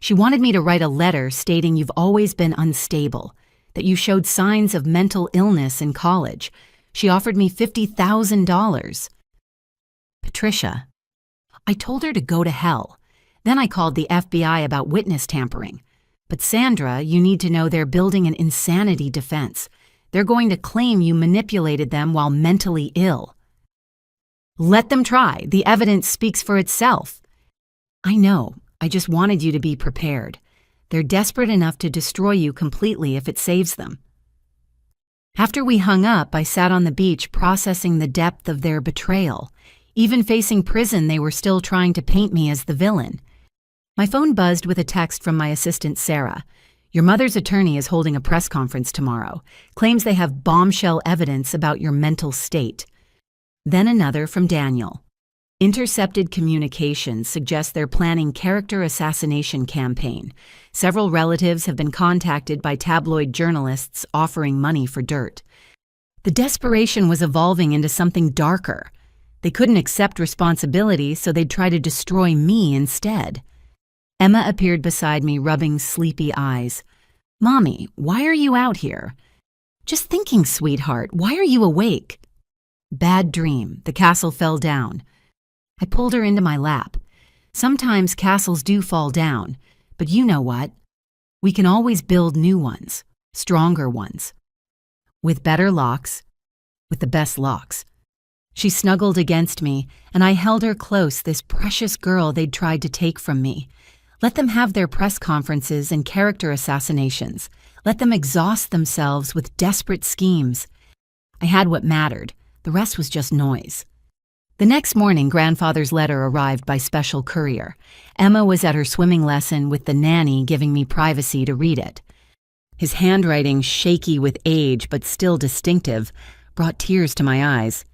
She wanted me to write a letter stating you've always been unstable, that you showed signs of mental illness in college. She offered me $50,000. Patricia. I told her to go to hell. Then I called the FBI about witness tampering. But Sandra, you need to know they're building an insanity defense. They're going to claim you manipulated them while mentally ill. Let them try. The evidence speaks for itself. I know. I just wanted you to be prepared. They're desperate enough to destroy you completely if it saves them. After we hung up, I sat on the beach processing the depth of their betrayal. Even facing prison, they were still trying to paint me as the villain. My phone buzzed with a text from my assistant, Sarah. Your mother's attorney is holding a press conference tomorrow. Claims they have bombshell evidence about your mental state. Then another from Daniel. Intercepted communications suggest they're planning character assassination campaign. Several relatives have been contacted by tabloid journalists offering money for dirt. The desperation was evolving into something darker. They couldn't accept responsibility, so they'd try to destroy me instead. Emma appeared beside me, rubbing sleepy eyes. Mommy, why are you out here? Just thinking, sweetheart, why are you awake? Bad dream. The castle fell down. I pulled her into my lap. Sometimes castles do fall down, but you know what? We can always build new ones, stronger ones. With better locks, with the best locks. She snuggled against me, and I held her close, this precious girl they'd tried to take from me. Let them have their press conferences and character assassinations. Let them exhaust themselves with desperate schemes. I had what mattered. The rest was just noise. The next morning, Grandfather's letter arrived by special courier. Emma was at her swimming lesson with the nanny giving me privacy to read it. His handwriting, shaky with age but still distinctive, brought tears to my eyes.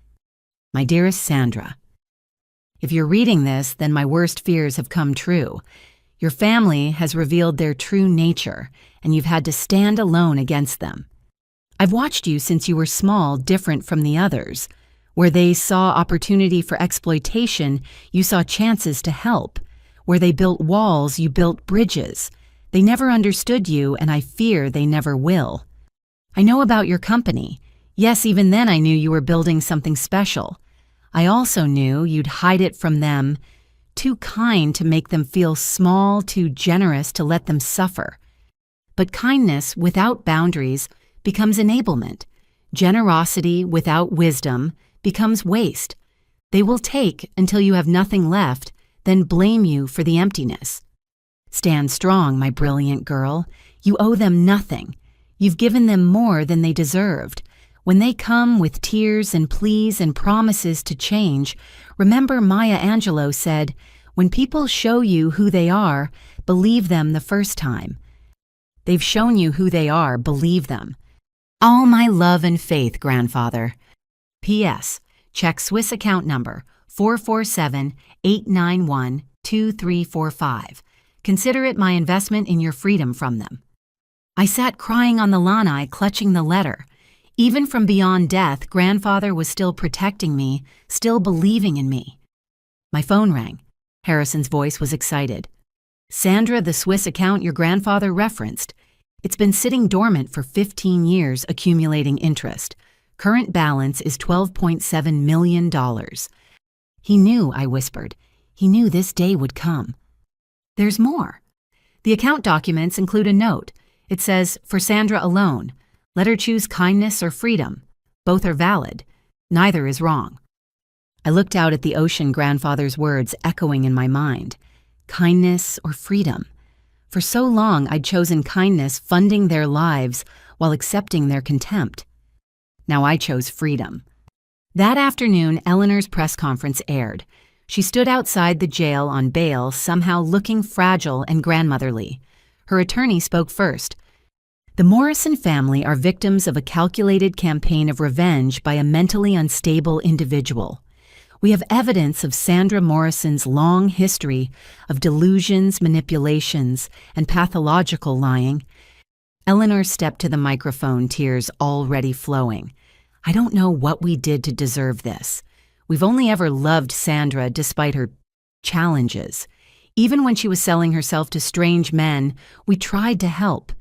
My dearest Sandra, if you're reading this, then my worst fears have come true. Your family has revealed their true nature, and you've had to stand alone against them. I've watched you since you were small, different from the others. Where they saw opportunity for exploitation, you saw chances to help. Where they built walls, you built bridges. They never understood you, and I fear they never will. I know about your company. Yes, even then I knew you were building something special. I also knew you'd hide it from them, too kind to make them feel small, too generous to let them suffer. But kindness without boundaries becomes enablement. Generosity without wisdom becomes waste. They will take until you have nothing left, then blame you for the emptiness. Stand strong, my brilliant girl. You owe them nothing. You've given them more than they deserved. When they come with tears and pleas and promises to change, remember Maya Angelou said, when people show you who they are, believe them the first time. They've shown you who they are, believe them. All my love and faith, grandfather. P.S. Check Swiss account number 447-891-2345. Consider it my investment in your freedom from them. I sat crying on the lanai, clutching the letter. Even from beyond death, grandfather was still protecting me, still believing in me. My phone rang. Harrison's voice was excited. Sandra, the Swiss account your grandfather referenced. It's been sitting dormant for 15 years, accumulating interest. Current balance is $12.7 million. He knew, I whispered. He knew this day would come. There's more. The account documents include a note. It says, for Sandra alone. Let her choose kindness or freedom. Both are valid. Neither is wrong. I looked out at the ocean, grandfather's words echoing in my mind. Kindness or freedom. For so long, I'd chosen kindness, funding their lives while accepting their contempt. Now I chose freedom. That afternoon, Eleanor's press conference aired. She stood outside the jail on bail, somehow looking fragile and grandmotherly. Her attorney spoke first. The Morrison family are victims of a calculated campaign of revenge by a mentally unstable individual. We have evidence of Sandra Morrison's long history of delusions, manipulations, and pathological lying. Eleanor stepped to the microphone, tears already flowing. I don't know what we did to deserve this. We've only ever loved Sandra despite her challenges. Even when she was selling herself to strange men, we tried to help.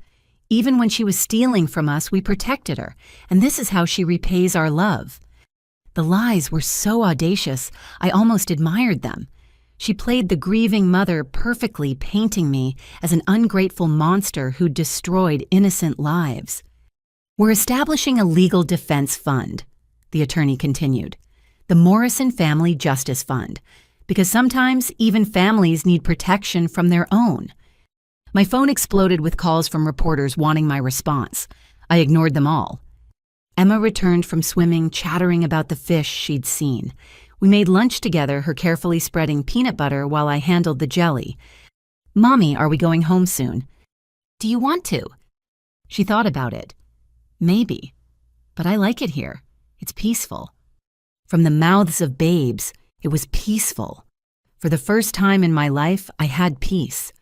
Even when she was stealing from us, we protected her, and this is how she repays our love. The lies were so audacious, I almost admired them. She played the grieving mother perfectly, painting me as an ungrateful monster who destroyed innocent lives. We're establishing a legal defense fund, the attorney continued, the Morrison Family Justice Fund, because sometimes even families need protection from their own. My phone exploded with calls from reporters wanting my response. I ignored them all. Emma returned from swimming, chattering about the fish she'd seen. We made lunch together, her carefully spreading peanut butter while I handled the jelly. Mommy, are we going home soon? Do you want to? She thought about it. Maybe. But I like it here. It's peaceful. From the mouths of babes, it was peaceful. For the first time in my life, I had peace.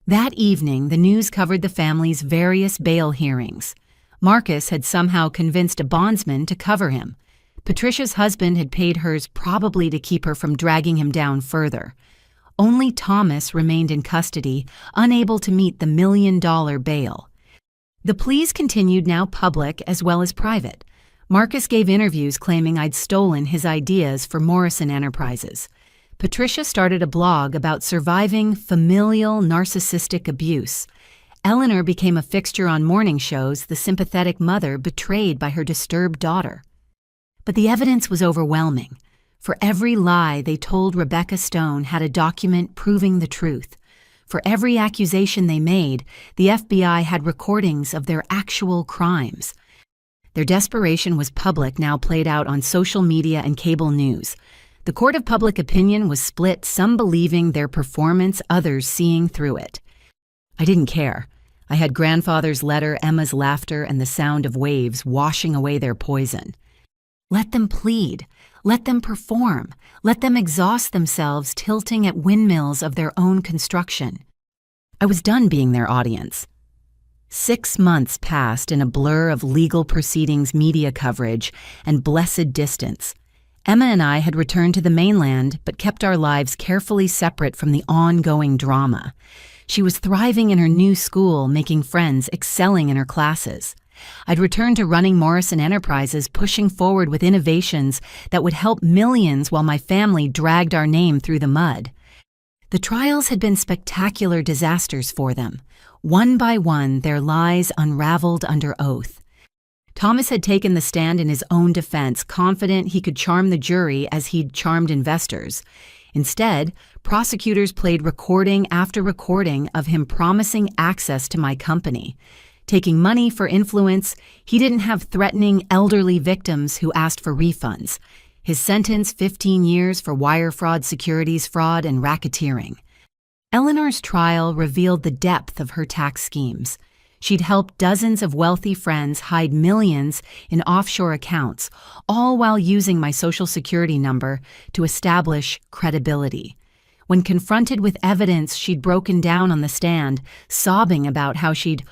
That evening, the news covered the family's various bail hearings. Marcus had somehow convinced a bondsman to cover him. Patricia's husband had paid hers, probably to keep her from dragging him down further. Only Thomas remained in custody, unable to meet the $1 million bail. The pleas continued, now public as well as private. Marcus gave interviews claiming I'd stolen his ideas for Morrison Enterprises. Patricia started a blog about surviving familial narcissistic abuse. Eleanor became a fixture on morning shows, the sympathetic mother betrayed by her disturbed daughter. But the evidence was overwhelming. For every lie they told Rebecca Stone had a document proving the truth. For every accusation they made, the FBI had recordings of their actual crimes. Their desperation was public, now played out on social media and cable news. The court of public opinion was split, some believing their performance, others seeing through it. I didn't care. I had grandfather's letter, Emma's laughter, and the sound of waves washing away their poison. Let them plead. Let them perform. Let them exhaust themselves, tilting at windmills of their own construction. I was done being their audience. 6 months passed in a blur of legal proceedings, media coverage, and blessed distance. Emma and I had returned to the mainland, but kept our lives carefully separate from the ongoing drama. She was thriving in her new school, making friends, excelling in her classes. I'd returned to running Morrison Enterprises, pushing forward with innovations that would help millions while my family dragged our name through the mud. The trials had been spectacular disasters for them. One by one, their lies unraveled under oath. Thomas had taken the stand in his own defense, confident he could charm the jury as he'd charmed investors. Instead, prosecutors played recording after recording of him promising access to my company. Taking money for influence, he didn't have threatening elderly victims who asked for refunds. His sentence, 15 years for wire fraud, securities fraud, and racketeering. Eleanor's trial revealed the depth of her tax schemes. She'd helped dozens of wealthy friends hide millions in offshore accounts, all while using my social security number to establish credibility. When confronted with evidence, she'd broken down on the stand, sobbing about how she'd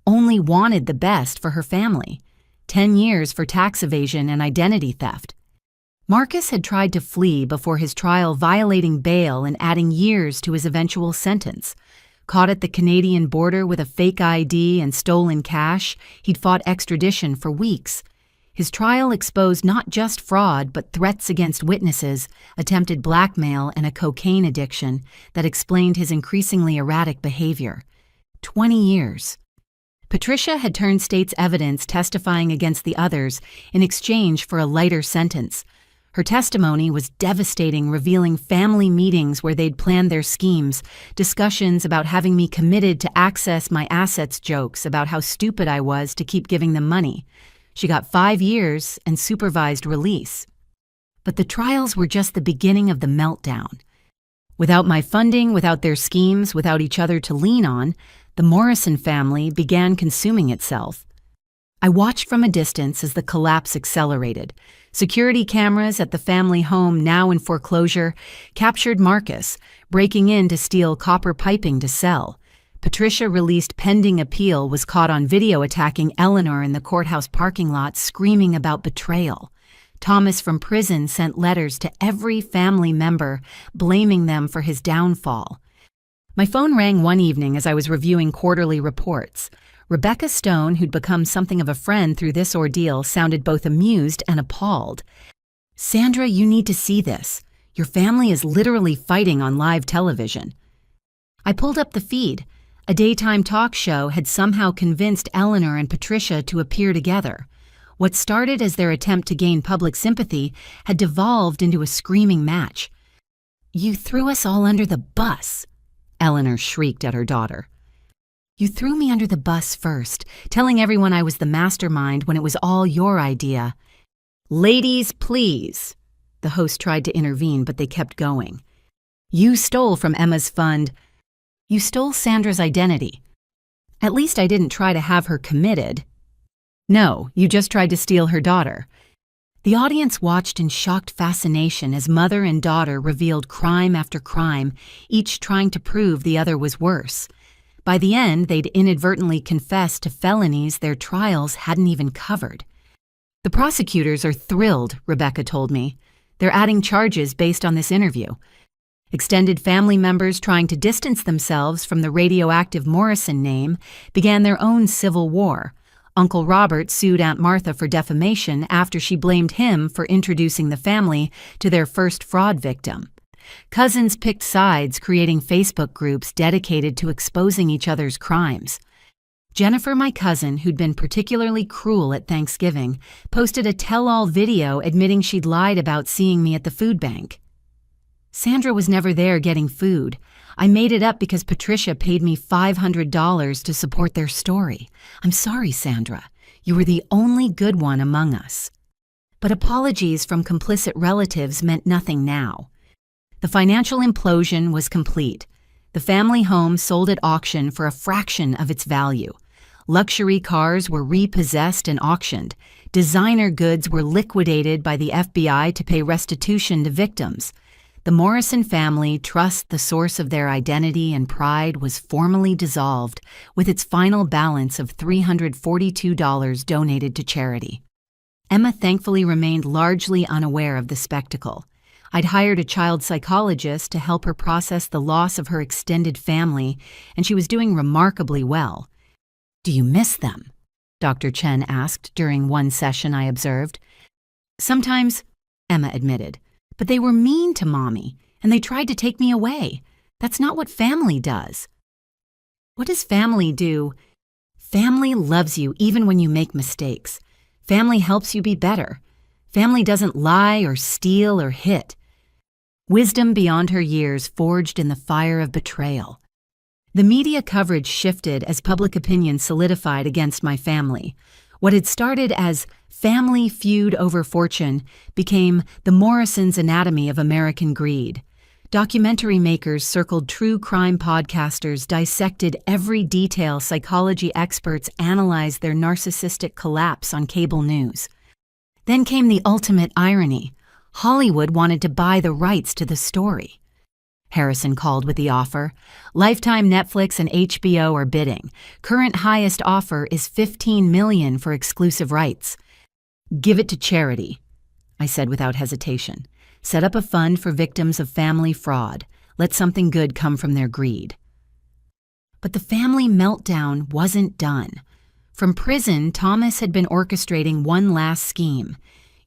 only wanted the best for her family. 10 years for tax evasion and identity theft. Marcus had tried to flee before his trial, violating bail and adding years to his eventual sentence. Caught at the Canadian border with a fake ID and stolen cash, he'd fought extradition for weeks. His trial exposed not just fraud, but threats against witnesses, attempted blackmail, and a cocaine addiction that explained his increasingly erratic behavior. 20 years. Patricia had turned state's evidence, testifying against the others in exchange for a lighter sentence. Her testimony was devastating, revealing family meetings where they'd planned their schemes, discussions about having me committed to access my assets, jokes about how stupid I was to keep giving them money. She got 5 years and supervised release. But the trials were just the beginning of the meltdown. Without my funding, without their schemes, without each other to lean on, the Morrison family began consuming itself. I watched from a distance as the collapse accelerated. Security cameras at the family home, now in foreclosure, captured Marcus, breaking in to steal copper piping to sell. Patricia, released pending appeal, was caught on video attacking Eleanor in the courthouse parking lot, screaming about betrayal. Thomas from prison sent letters to every family member, blaming them for his downfall. My phone rang one evening as I was reviewing quarterly reports. Rebecca Stone, who'd become something of a friend through this ordeal, sounded both amused and appalled. "Sandra, you need to see this. Your family is literally fighting on live television." I pulled up the feed. A daytime talk show had somehow convinced Eleanor and Patricia to appear together. What started as their attempt to gain public sympathy had devolved into a screaming match. "You threw us all under the bus," Eleanor shrieked at her daughter. "You threw me under the bus first, telling everyone I was the mastermind when it was all your idea." "Ladies, please." The host tried to intervene, but they kept going. "You stole from Emma's fund. You stole Sandra's identity. At least I didn't try to have her committed." "No, you just tried to steal her daughter." The audience watched in shocked fascination as mother and daughter revealed crime after crime, each trying to prove the other was worse. By the end, they'd inadvertently confessed to felonies their trials hadn't even covered. "The prosecutors are thrilled," Rebecca told me. "They're adding charges based on this interview." Extended family members, trying to distance themselves from the radioactive Morrison name, began their own civil war. Uncle Robert sued Aunt Martha for defamation after she blamed him for introducing the family to their first fraud victim. Cousins picked sides, creating Facebook groups dedicated to exposing each other's crimes. Jennifer, my cousin, who'd been particularly cruel at Thanksgiving, posted a tell-all video admitting she'd lied about seeing me at the food bank. "Sandra was never there getting food. I made it up because Patricia paid me $500 to support their story. I'm sorry, Sandra. You were the only good one among us." But apologies from complicit relatives meant nothing now. The financial implosion was complete. The family home sold at auction for a fraction of its value. Luxury cars were repossessed and auctioned. Designer goods were liquidated by the FBI to pay restitution to victims. The Morrison family trust, the source of their identity and pride, was formally dissolved, with its final balance of $342 donated to charity. Emma thankfully remained largely unaware of the spectacle. I'd hired a child psychologist to help her process the loss of her extended family, and she was doing remarkably well. "Do you miss them?" Dr. Chen asked during one session I observed. "Sometimes," Emma admitted. "But they were mean to Mommy, and they tried to take me away. That's not what family does." "What does family do?" "Family loves you even when you make mistakes. Family helps you be better. Family doesn't lie or steal or hit." Wisdom beyond her years forged in the fire of betrayal. The media coverage shifted as public opinion solidified against my family. What had started as family feud over fortune became the Morrisons' anatomy of American greed. Documentary makers circled true crime podcasters, dissected every detail, psychology experts analyzed their narcissistic collapse on cable news. Then came the ultimate irony. Hollywood wanted to buy the rights to the story. Harrison called with the offer. Lifetime, Netflix, and HBO are bidding. Current highest offer is $15 million for exclusive rights. Give it to charity, I said without hesitation. Set up a fund for victims of family fraud. Let something good come from their greed. But the family meltdown wasn't done. From prison, Thomas had been orchestrating one last scheme.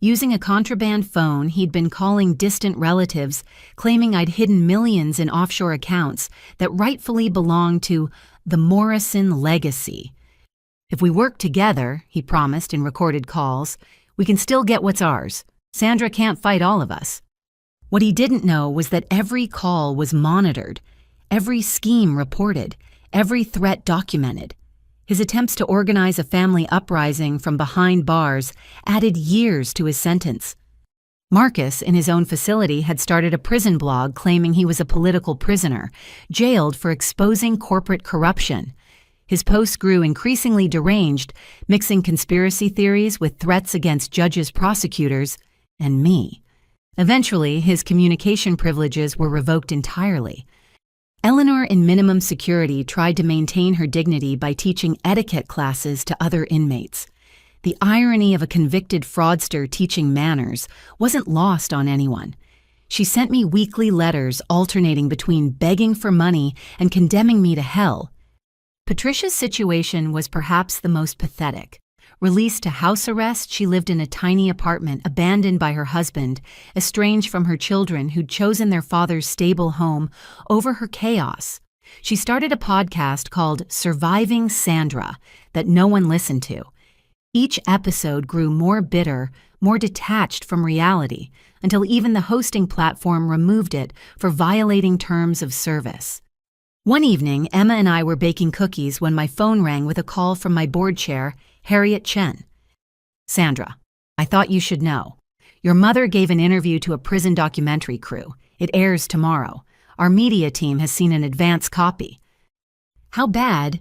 Using a contraband phone, he'd been calling distant relatives, claiming I'd hidden millions in offshore accounts that rightfully belonged to the Morrison legacy. If we work together, he promised in recorded calls, we can still get what's ours. Sandra can't fight all of us. What he didn't know was that every call was monitored, every scheme reported, every threat documented. His attempts to organize a family uprising from behind bars added years to his sentence. Marcus, in his own facility, had started a prison blog claiming he was a political prisoner, jailed for exposing corporate corruption. His posts grew increasingly deranged, mixing conspiracy theories with threats against judges, prosecutors, and me. Eventually, his communication privileges were revoked entirely. Eleanor, in minimum security, tried to maintain her dignity by teaching etiquette classes to other inmates. The irony of a convicted fraudster teaching manners wasn't lost on anyone. She sent me weekly letters alternating between begging for money and condemning me to hell. Patricia's situation was perhaps the most pathetic. Released to house arrest, she lived in a tiny apartment abandoned by her husband, estranged from her children who'd chosen their father's stable home over her chaos. She started a podcast called Surviving Sandra that no one listened to. Each episode grew more bitter, more detached from reality, until even the hosting platform removed it for violating terms of service. One evening, Emma and I were baking cookies when my phone rang with a call from my board chair, Harriet Chen. Sandra, I thought you should know. Your mother gave an interview to a prison documentary crew. It airs tomorrow. Our media team has seen an advance copy. How bad?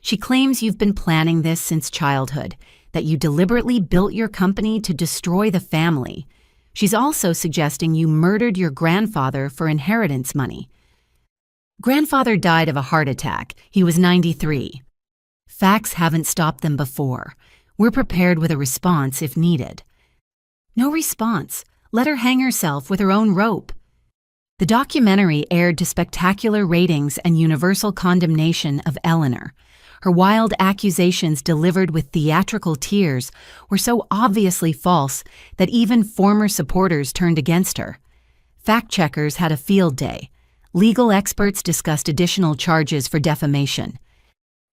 She claims you've been planning this since childhood, that you deliberately built your company to destroy the family. She's also suggesting you murdered your grandfather for inheritance money. Grandfather died of a heart attack. He was 93. Facts haven't stopped them before. We're prepared with a response if needed. No response. Let her hang herself with her own rope. The documentary aired to spectacular ratings and universal condemnation of Eleanor. Her wild accusations delivered with theatrical tears were so obviously false that even former supporters turned against her. Fact-checkers had a field day. Legal experts discussed additional charges for defamation.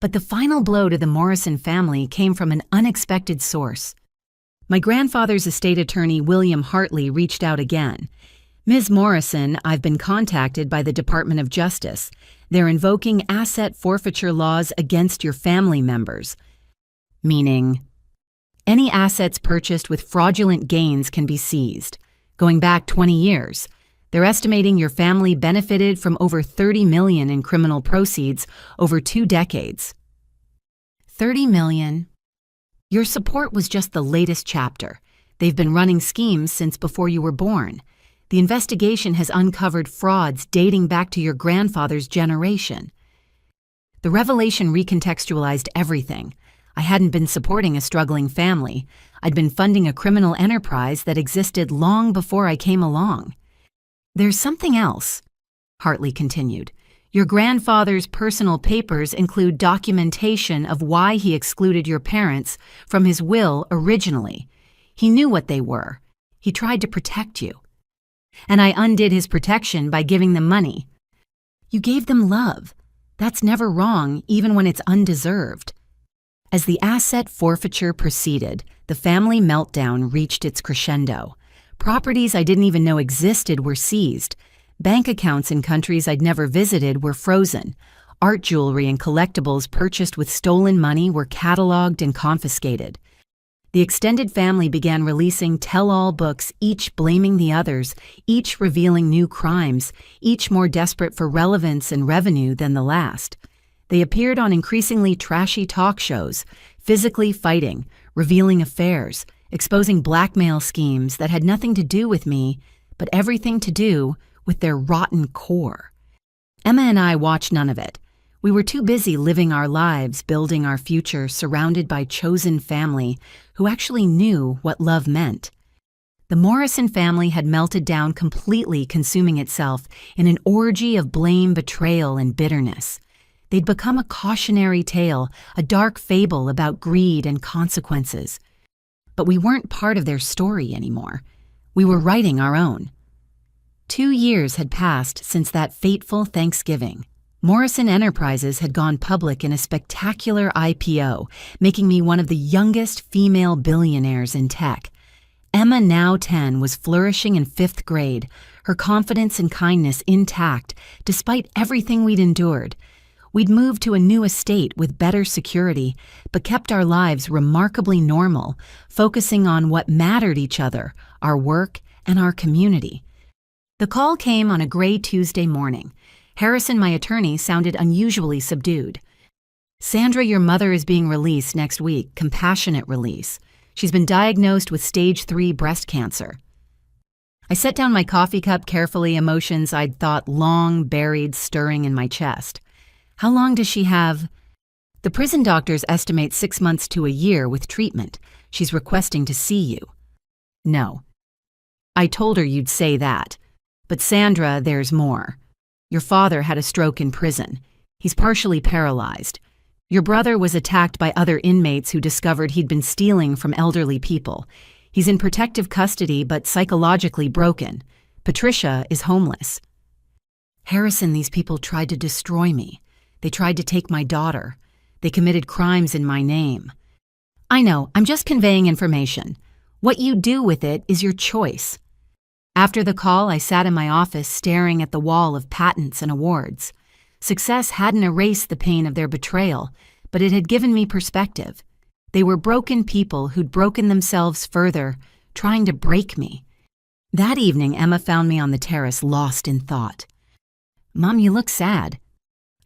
But the final blow to the Morrison family came from an unexpected source. My grandfather's estate attorney, William Hartley, reached out again. Ms. Morrison, I've been contacted by the Department of Justice. They're invoking asset forfeiture laws against your family members. Meaning, any assets purchased with fraudulent gains can be seized. Going back 20 years. They're estimating your family benefited from over $30 million in criminal proceeds over 2 decades. $30 million. Your support was just the latest chapter. They've been running schemes since before you were born. The investigation has uncovered frauds dating back to your grandfather's generation. The revelation recontextualized everything. I hadn't been supporting a struggling family. I'd been funding a criminal enterprise that existed long before I came along. There's something else, Hartley continued. Your grandfather's personal papers include documentation of why he excluded your parents from his will originally. He knew what they were. He tried to protect you. And I undid his protection by giving them money. You gave them love. That's never wrong, even when it's undeserved. As the asset forfeiture proceeded, the family meltdown reached its crescendo. Properties I didn't even know existed were seized. Bank accounts in countries I'd never visited were frozen. Art jewelry and collectibles purchased with stolen money were cataloged and confiscated. The extended family began releasing tell-all books, each blaming the others, each revealing new crimes, each more desperate for relevance and revenue than the last. They appeared on increasingly trashy talk shows, physically fighting, revealing affairs, exposing blackmail schemes that had nothing to do with me, but everything to do with their rotten core. Emma and I watched none of it. We were too busy living our lives, building our future, surrounded by chosen family who actually knew what love meant. The Morrison family had melted down completely, consuming itself in an orgy of blame, betrayal, and bitterness. They'd become a cautionary tale, a dark fable about greed and consequences. But we weren't part of their story anymore. We were writing our own. 2 years had passed since that fateful Thanksgiving. Morrison Enterprises had gone public in a spectacular IPO, making me one of the youngest female billionaires in tech. Emma, now 10, was flourishing in 5th grade, her confidence and kindness intact, despite everything we'd endured. We'd moved to a new estate with better security, but kept our lives remarkably normal, focusing on what mattered each other, our work, and our community. The call came on a gray Tuesday morning. Harrison, my attorney, sounded unusually subdued. "Sandra, your mother is being released next week, compassionate release. She's been diagnosed with stage 3 breast cancer." I set down my coffee cup carefully, emotions I'd thought long buried stirring in my chest. "How long does she have?" "The prison doctors estimate 6 months to a year with treatment. She's requesting to see you." "No." "I told her you'd say that. But Sandra, there's more. Your father had a stroke in prison. He's partially paralyzed. Your brother was attacked by other inmates who discovered he'd been stealing from elderly people. He's in protective custody but psychologically broken. Patricia is homeless." "Harrison, these people tried to destroy me. They tried to take my daughter. They committed crimes in my name." "I know, I'm just conveying information. What you do with it is your choice." After the call, I sat in my office staring at the wall of patents and awards. Success hadn't erased the pain of their betrayal, but it had given me perspective. They were broken people who'd broken themselves further, trying to break me. That evening, Emma found me on the terrace, lost in thought. "Mom, you look sad."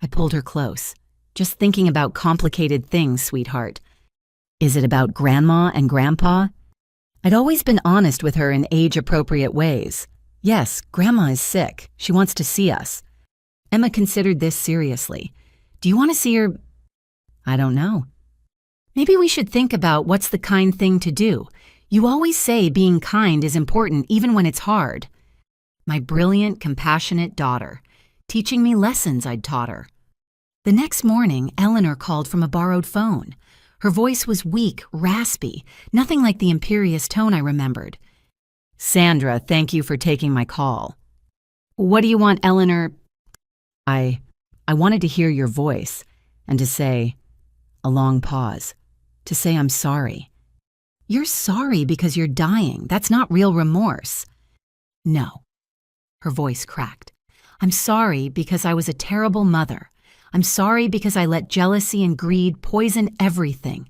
I pulled her close. "Just thinking about complicated things, sweetheart." "Is it about Grandma and Grandpa?" I'd always been honest with her in age-appropriate ways. "Yes, Grandma is sick. She wants to see us." Emma considered this seriously. "Do you want to see her?" "I don't know." "Maybe we should think about what's the kind thing to do. You always say being kind is important even when it's hard." My brilliant, compassionate daughter, teaching me lessons I'd taught her. The next morning, Eleanor called from a borrowed phone. Her voice was weak, raspy, nothing like the imperious tone I remembered. "Sandra, thank you for taking my call." "What do you want, Eleanor?" I wanted to hear your voice, and to say," a long pause, "to say I'm sorry." "You're sorry because you're dying. That's not real remorse." "No." Her voice cracked. "I'm sorry because I was a terrible mother. I'm sorry because I let jealousy and greed poison everything.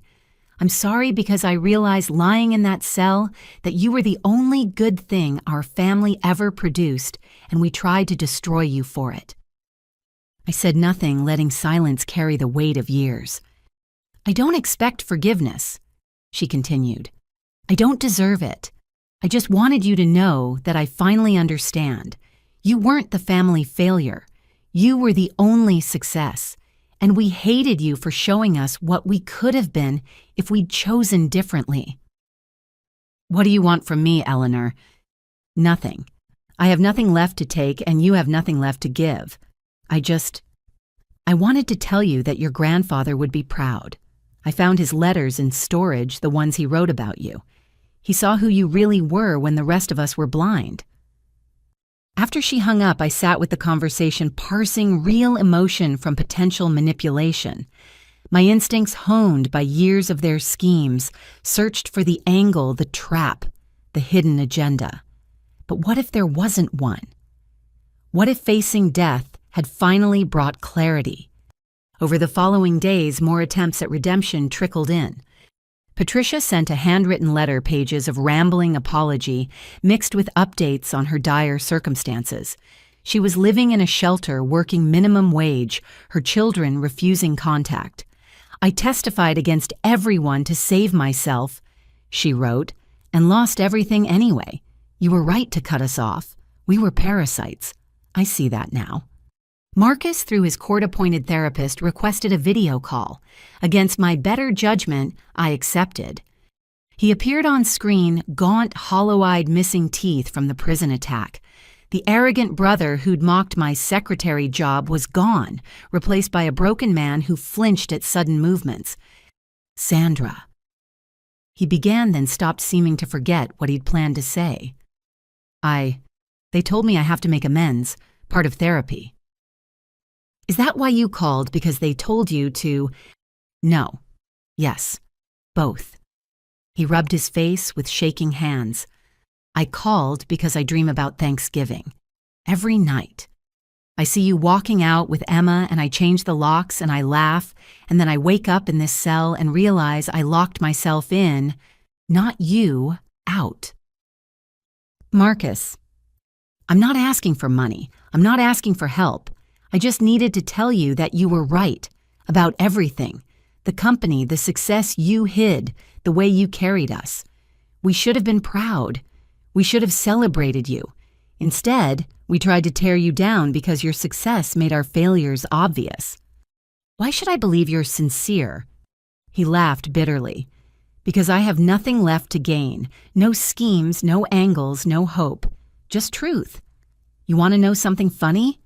I'm sorry because I realized lying in that cell that you were the only good thing our family ever produced, and we tried to destroy you for it." I said nothing, letting silence carry the weight of years. "I don't expect forgiveness," she continued. "I don't deserve it. I just wanted you to know that I finally understand. You weren't the family failure. You were the only success, and we hated you for showing us what we could have been if we'd chosen differently." "What do you want from me, Eleanor?" "Nothing. I have nothing left to take, and you have nothing left to give. I wanted to tell you that your grandfather would be proud. I found his letters in storage, the ones he wrote about you. He saw who you really were when the rest of us were blind." After she hung up, I sat with the conversation, parsing real emotion from potential manipulation. My instincts, honed by years of their schemes, searched for the angle, the trap, the hidden agenda. But what if there wasn't one? What if facing death had finally brought clarity? Over the following days, more attempts at redemption trickled in. Patricia sent a handwritten letter, pages of rambling apology mixed with updates on her dire circumstances. She was living in a shelter, working minimum wage, her children refusing contact. "I testified against everyone to save myself," she wrote, "and lost everything anyway. You were right to cut us off. We were parasites. I see that now." Marcus, through his court-appointed therapist, requested a video call. Against my better judgment, I accepted. He appeared on screen, gaunt, hollow-eyed, missing teeth from the prison attack. The arrogant brother who'd mocked my secretary job was gone, replaced by a broken man who flinched at sudden movements. "Sandra." He began, then stopped, seeming to forget what he'd planned to say. They told me I have to make amends, part of therapy." "Is that why you called, because they told you to?" "No. Yes. Both." He rubbed his face with shaking hands. "I called because I dream about Thanksgiving. Every night. I see you walking out with Emma, and I change the locks and I laugh, and then I wake up in this cell and realize I locked myself in, not you, out." "Marcus, I'm not asking for money. I'm not asking for help. I just needed to tell you that you were right about everything. The company, the success you hid, the way you carried us. We should have been proud. We should have celebrated you. Instead, we tried to tear you down because your success made our failures obvious. Why should I believe you're sincere?" He laughed bitterly. "Because I have nothing left to gain. No schemes, no angles, no hope. Just truth. You want to know something funny?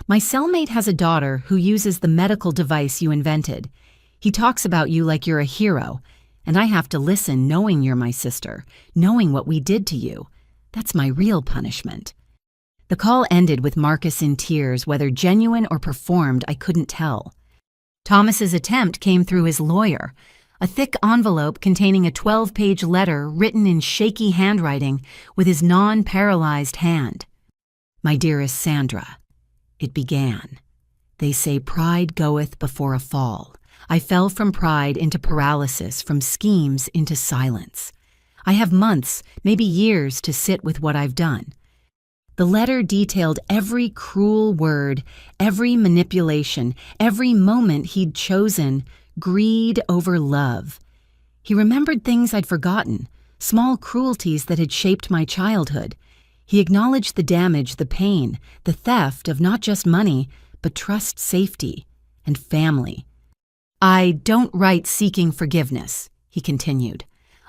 My cellmate has a daughter who uses the medical device you invented. He talks about you like you're a hero, and I have to listen knowing you're my sister, knowing what we did to you. That's my real punishment." The call ended with Marcus in tears. Whether genuine or performed, I couldn't tell. Thomas's attempt came through his lawyer. A thick envelope containing a 12-page letter written in shaky handwriting with his non-paralyzed hand. "My dearest Sandra," it began. "They say pride goeth before a fall. I fell from pride into paralysis, from schemes into silence. I have months, maybe years, to sit with what I've done." The letter detailed every cruel word, every manipulation, every moment he'd chosen, greed over love. He remembered things I'd forgotten, small cruelties that had shaped my childhood. He acknowledged the damage, the pain, the theft of not just money, but trust, safety, and family. "I don't write seeking forgiveness," he continued.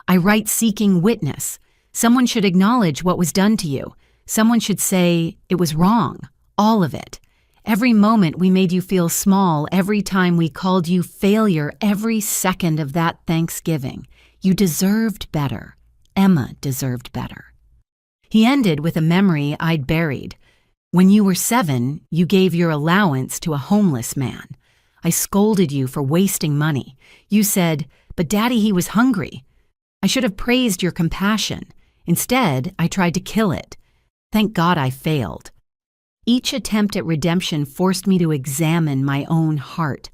"I write seeking witness. Someone should acknowledge what was done to you. Someone should say it was wrong, all of it. Every moment we made you feel small, every time we called you failure, every second of that Thanksgiving. You deserved better. Emma deserved better." He ended with a memory I'd buried. "When you were 7, you gave your allowance to a homeless man. I scolded you for wasting money. You said, 'But Daddy, he was hungry.' I should have praised your compassion. Instead, I tried to kill it. Thank God I failed. Each attempt at redemption forced me to examine my own heart.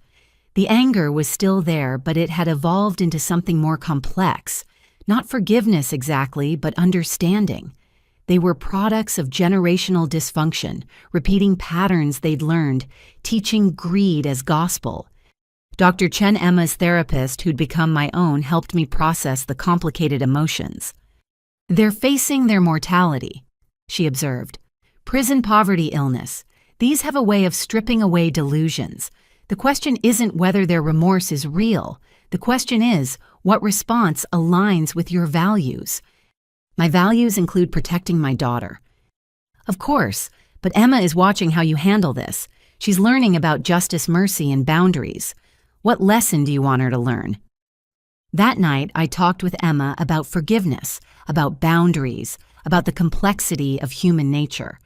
The anger was still there, but it had evolved into something more complex. Not forgiveness exactly, but understanding. They were products of generational dysfunction, repeating patterns they'd learned, teaching greed as gospel. Dr. Chen, Emma's therapist, who'd become my own, helped me process the complicated emotions. "They're facing their mortality," she observed. "Prison, poverty, illness. These have a way of stripping away delusions. The question isn't whether their remorse is real. The question is, what response aligns with your values? My values include protecting my daughter. Of course, but Emma is watching how you handle this. She's learning about justice, mercy, and boundaries. What lesson do you want her to learn?" That night, I talked with Emma about forgiveness, about boundaries, about the complexity of human nature.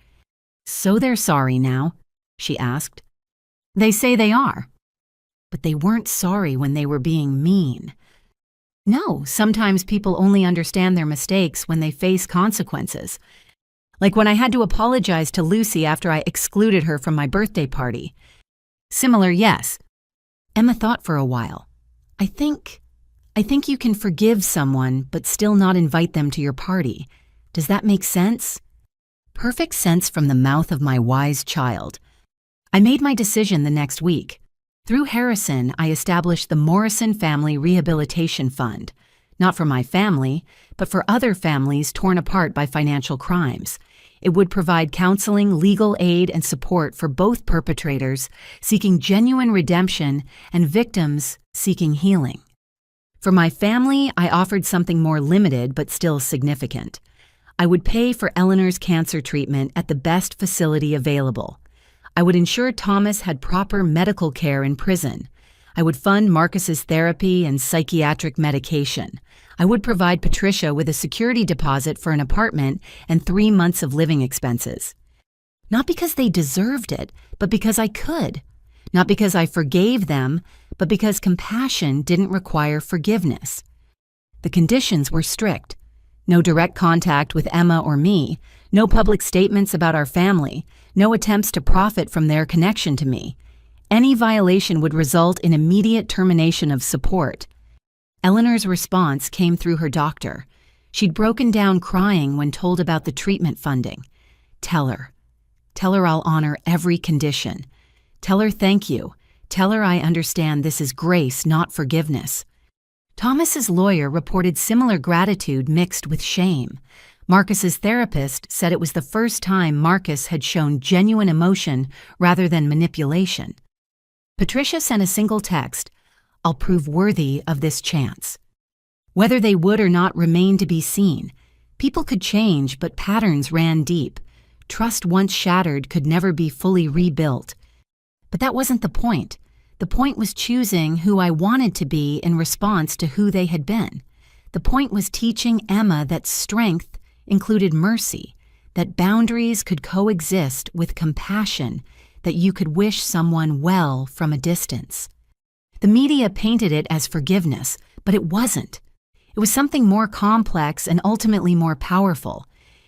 "So they're sorry now?" she asked. "They say they are. But they weren't sorry when they were being mean." "No, sometimes people only understand their mistakes when they face consequences. Like when I had to apologize to Lucy after I excluded her from my birthday party." "Similar, yes." Emma thought for a while. I think I think you can forgive someone but still not invite them to your party. Does that make sense? Perfect sense from the mouth of my wise child. I made my decision the next week. Through Harrison, I established the Morrison Family Rehabilitation Fund, not for my family, but for other families torn apart by financial crimes. It would provide counseling, legal aid, and support for both perpetrators seeking genuine redemption and victims seeking healing. For my family, I offered something more limited but still significant. I would pay for Eleanor's cancer treatment at the best facility available. I would ensure Thomas had proper medical care in prison. I would fund Marcus's therapy and psychiatric medication. I would provide Patricia with a security deposit for an apartment and 3 months of living expenses. Not because they deserved it, but because I could. Not because I forgave them, but because compassion didn't require forgiveness. The conditions were strict. No direct contact with Emma or me, no public statements about our family, no attempts to profit from their connection to me. Any violation would result in immediate termination of support. Eleanor's response came through her doctor. She'd broken down crying when told about the treatment funding. Tell her I'll honor every condition. Tell her thank you. Tell her I understand this is grace, not forgiveness. Thomas's lawyer reported similar gratitude mixed with shame. Marcus's therapist said it was the first time Marcus had shown genuine emotion rather than manipulation. Patricia sent a single text, "I'll prove worthy of this chance." Whether they would or not remained to be seen. People could change, but patterns ran deep. Trust once shattered could never be fully rebuilt. But that wasn't the point. The point was choosing who I wanted to be in response to who they had been. The point was teaching Emma that strength included mercy, that boundaries could coexist with compassion, that you could wish someone well from a distance. The media painted it as forgiveness, but it wasn't. It was something more complex and ultimately more powerful.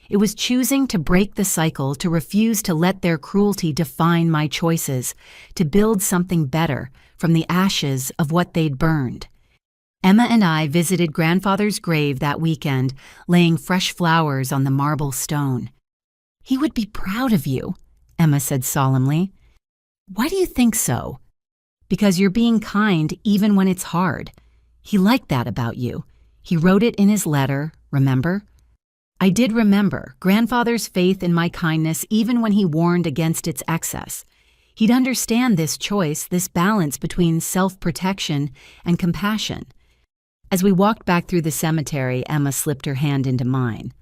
It was choosing to break the cycle, to refuse to let their cruelty define my choices, to build something better from the ashes of what they'd burned. Emma and I visited grandfather's grave that weekend, laying fresh flowers on the marble stone. "He would be proud of you," Emma said solemnly. "Why do you think so?" "Because you're being kind even when it's hard. He liked that about you. He wrote it in his letter, remember?" I did remember grandfather's faith in my kindness even when he warned against its excess. He'd understand this choice, this balance between self-protection and compassion. As we walked back through the cemetery, Emma slipped her hand into mine.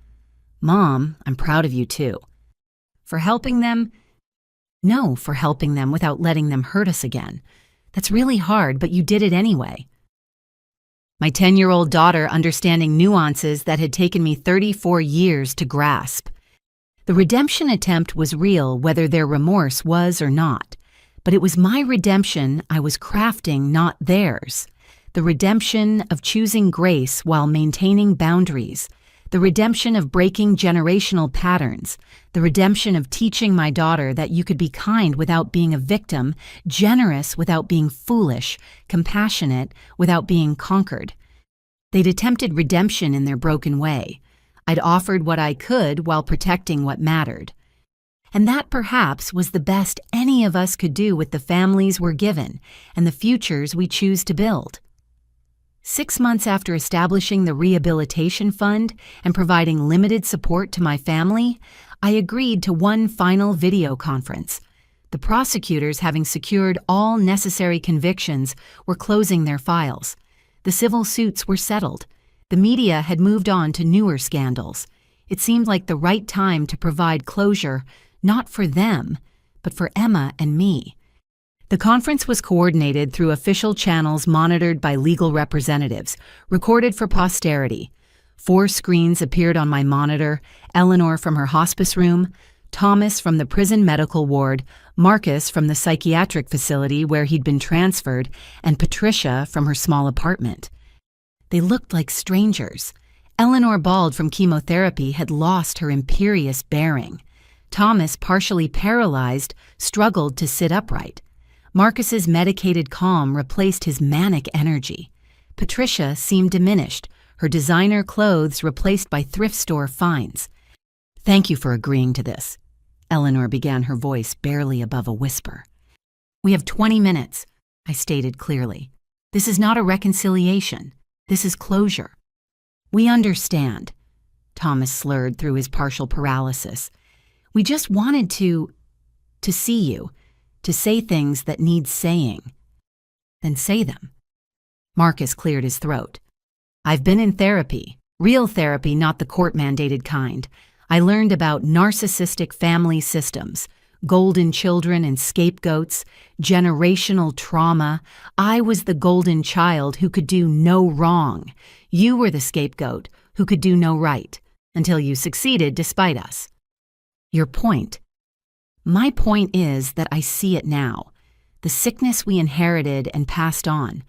"Mom, I'm proud of you too." "For helping them?" "No, for helping them without letting them hurt us again. That's really hard, but you did it anyway." My 10-year-old daughter understanding nuances that had taken me 34 years to grasp. The redemption attempt was real whether their remorse was or not. But it was my redemption I was crafting, not theirs. The redemption of choosing grace while maintaining boundaries. The redemption of breaking generational patterns. The redemption of teaching my daughter that you could be kind without being a victim, generous without being foolish, compassionate without being conquered. They'd attempted redemption in their broken way. I'd offered what I could while protecting what mattered. And that perhaps was the best any of us could do with the families we're given and the futures we choose to build. 6 months after establishing the Rehabilitation Fund and providing limited support to my family, I agreed to one final video conference. The prosecutors, having secured all necessary convictions, were closing their files. The civil suits were settled. The media had moved on to newer scandals. It seemed like the right time to provide closure, not for them, but for Emma and me. The conference was coordinated through official channels monitored by legal representatives, recorded for posterity. 4 screens appeared on my monitor: Eleanor from her hospice room, Thomas from the prison medical ward, Marcus from the psychiatric facility where he'd been transferred, and Patricia from her small apartment. They looked like strangers. Eleanor, bald from chemotherapy, had lost her imperious bearing. Thomas, partially paralyzed, struggled to sit upright. Marcus's medicated calm replaced his manic energy. Patricia seemed diminished, her designer clothes replaced by thrift store finds. "Thank you for agreeing to this," Eleanor began, her voice barely above a whisper. "We have 20 minutes, I stated clearly. "This is not a reconciliation. This is closure." "We understand," Thomas slurred through his partial paralysis. "We just wanted to see you, to say things that need saying." "Then say them." Marcus cleared his throat. "I've been in therapy, real therapy, not the court-mandated kind. I learned about narcissistic family systems, golden children and scapegoats, generational trauma. I was the golden child who could do no wrong. You were the scapegoat who could do no right, until you succeeded despite us." "Your point?" "My point is that I see it now. The sickness we inherited and passed on.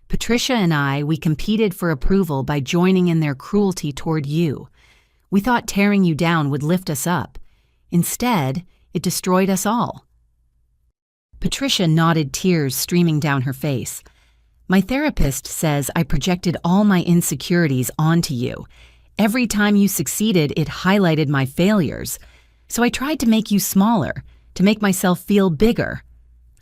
Patricia and we competed for approval by joining in their cruelty toward you. We thought tearing you down would lift us up. Instead, it destroyed us all." Patricia nodded, tears streaming down her face. "My therapist says I projected all my insecurities onto you. Every time you succeeded, it highlighted my failures. So I tried to make you smaller, to make myself feel bigger.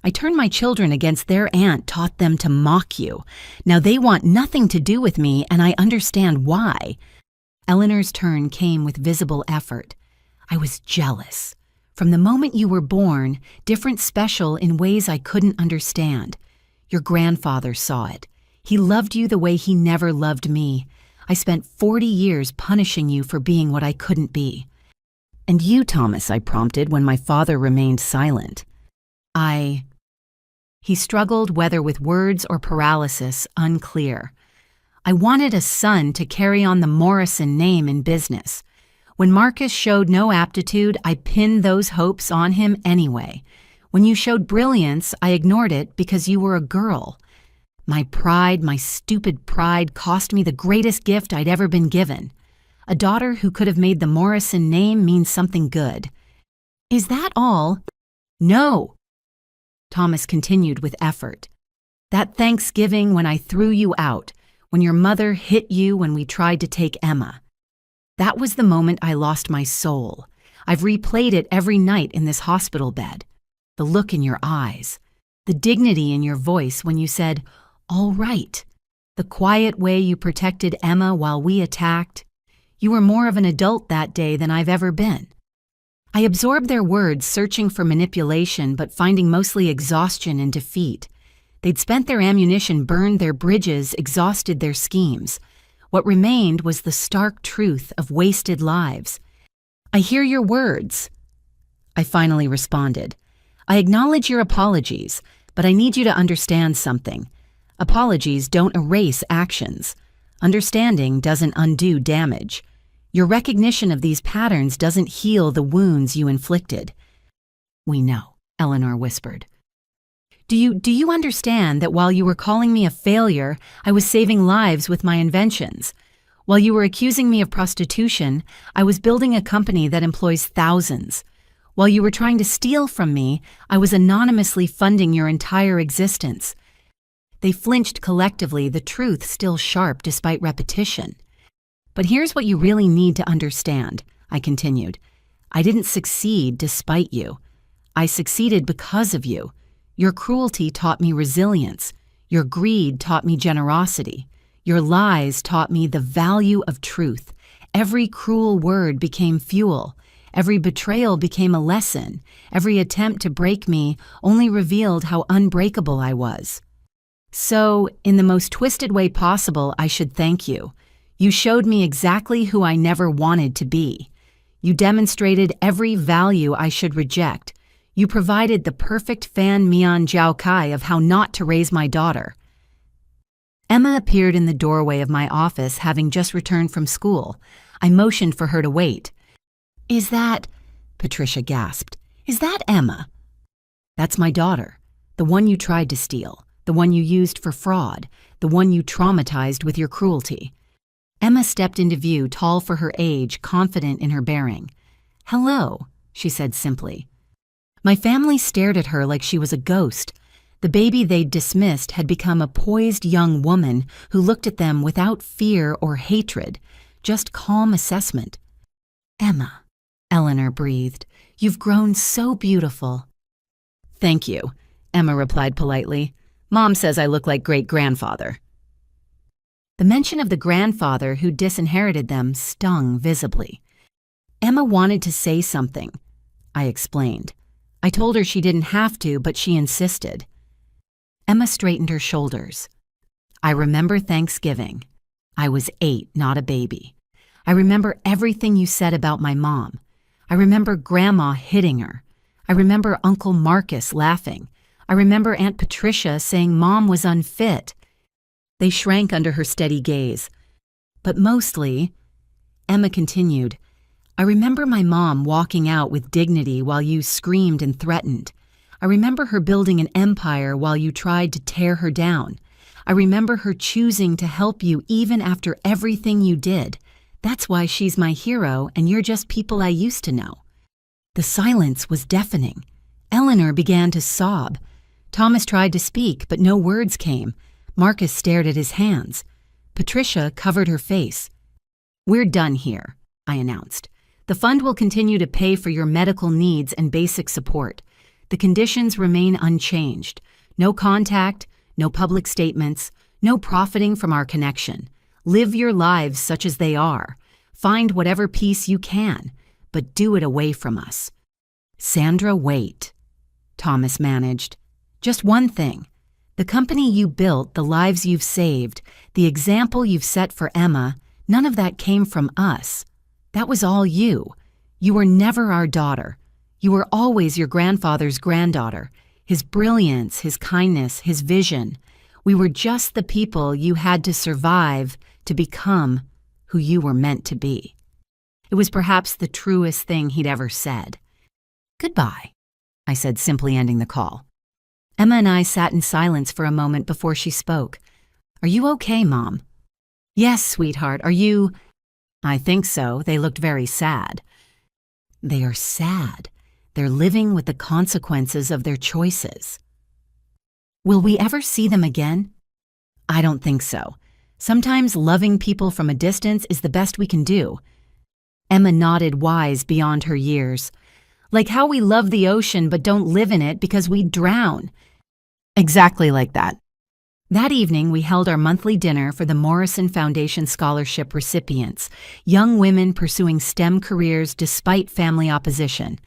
I turned my children against their aunt, taught them to mock you. Now they want nothing to do with me, and I understand why." Eleanor's turn came with visible effort. "I was jealous. From the moment you were born, different, special in ways I couldn't understand. Your grandfather saw it. He loved you the way he never loved me. I spent 40 years punishing you for being what I couldn't be." "And you, Thomas," I prompted when my father remained silent. He struggled, whether with words or paralysis, unclear. "I wanted a son to carry on the Morrison name in business. When Marcus showed no aptitude, I pinned those hopes on him anyway. When you showed brilliance, I ignored it because you were a girl. My pride, my stupid pride, cost me the greatest gift I'd ever been given. A daughter who could have made the Morrison name mean something good." "Is that all?" "No," Thomas continued with effort. "That Thanksgiving when I threw you out, when your mother hit you when we tried to take Emma. That was the moment I lost my soul. I've replayed it every night in this hospital bed. The look in your eyes, the dignity in your voice when you said, 'All right,' the quiet way you protected Emma while we attacked. You were more of an adult that day than I've ever been." I absorbed their words, searching for manipulation but finding mostly exhaustion and defeat. They'd spent their ammunition, burned their bridges, exhausted their schemes. What remained was the stark truth of wasted lives. "I hear your words," I finally responded. "I acknowledge your apologies, but I need you to understand something. Apologies don't erase actions. Understanding doesn't undo damage. Your recognition of these patterns doesn't heal the wounds you inflicted." "We know," Eleanor whispered. Do you understand that while you were calling me a failure, I was saving lives with my inventions? While you were accusing me of prostitution, I was building a company that employs thousands. While you were trying to steal from me, I was anonymously funding your entire existence." They flinched collectively, the truth still sharp despite repetition. "But here's what you really need to understand," I continued. "I didn't succeed despite you. I succeeded because of you. Your cruelty taught me resilience. Your greed taught me generosity. Your lies taught me the value of truth. Every cruel word became fuel. Every betrayal became a lesson. Every attempt to break me only revealed how unbreakable I was. So, in the most twisted way possible, I should thank you. You showed me exactly who I never wanted to be. You demonstrated every value I should reject. You provided the perfect fan mian jiao kai of how not to raise my daughter." Emma appeared in the doorway of my office, having just returned from school. I motioned for her to wait. "Is that—" Patricia gasped. "Is that Emma?" "That's my daughter, the one you tried to steal, the one you used for fraud, the one you traumatized with your cruelty." Emma stepped into view, tall for her age, confident in her bearing. "Hello," she said simply. My family stared at her like she was a ghost. The baby they'd dismissed had become a poised young woman who looked at them without fear or hatred, just calm assessment. "Emma," Eleanor breathed, "you've grown so beautiful." "Thank you," Emma replied politely. "Mom says I look like great-grandfather." The mention of the grandfather who disinherited them stung visibly. Emma wanted to say something. I explained. I told her she didn't have to, but she insisted. Emma straightened her shoulders. "I remember Thanksgiving. I was 8, not a baby. I remember everything you said about my mom. I remember Grandma hitting her. I remember Uncle Marcus laughing. I remember Aunt Patricia saying Mom was unfit." They shrank under her steady gaze. "But mostly," Emma continued, "I remember my mom walking out with dignity while you screamed and threatened. I remember her building an empire while you tried to tear her down. I remember her choosing to help you even after everything you did. That's why she's my hero and you're just people I used to know." The silence was deafening. Eleanor began to sob. Thomas tried to speak, but no words came. Marcus stared at his hands. Patricia covered her face. "We're done here," I announced. "The fund will continue to pay for your medical needs and basic support. The conditions remain unchanged. No contact, no public statements, no profiting from our connection. Live your lives such as they are. Find whatever peace you can, but do it away from us." "Sandra, wait," Thomas managed. "Just one thing. The company you built, the lives you've saved, the example you've set for Emma, none of that came from us. That was all you. You were never our daughter. You were always your grandfather's granddaughter. His brilliance, his kindness, his vision. We were just the people you had to survive to become who you were meant to be." It was perhaps the truest thing he'd ever said. "Goodbye," I said, simply ending the call. Emma and I sat in silence for a moment before she spoke. "Are you okay, Mom?" "Yes, sweetheart. Are you—" "I think so. They looked very sad." "They are sad. They're living with the consequences of their choices." "Will we ever see them again?" "I don't think so. Sometimes loving people from a distance is the best we can do." Emma nodded, wise beyond her years. "Like how we love the ocean but don't live in it because we'd drown." Exactly like that. That evening, we held our monthly dinner for the Morrison Foundation Scholarship recipients, young women pursuing STEM careers despite family opposition.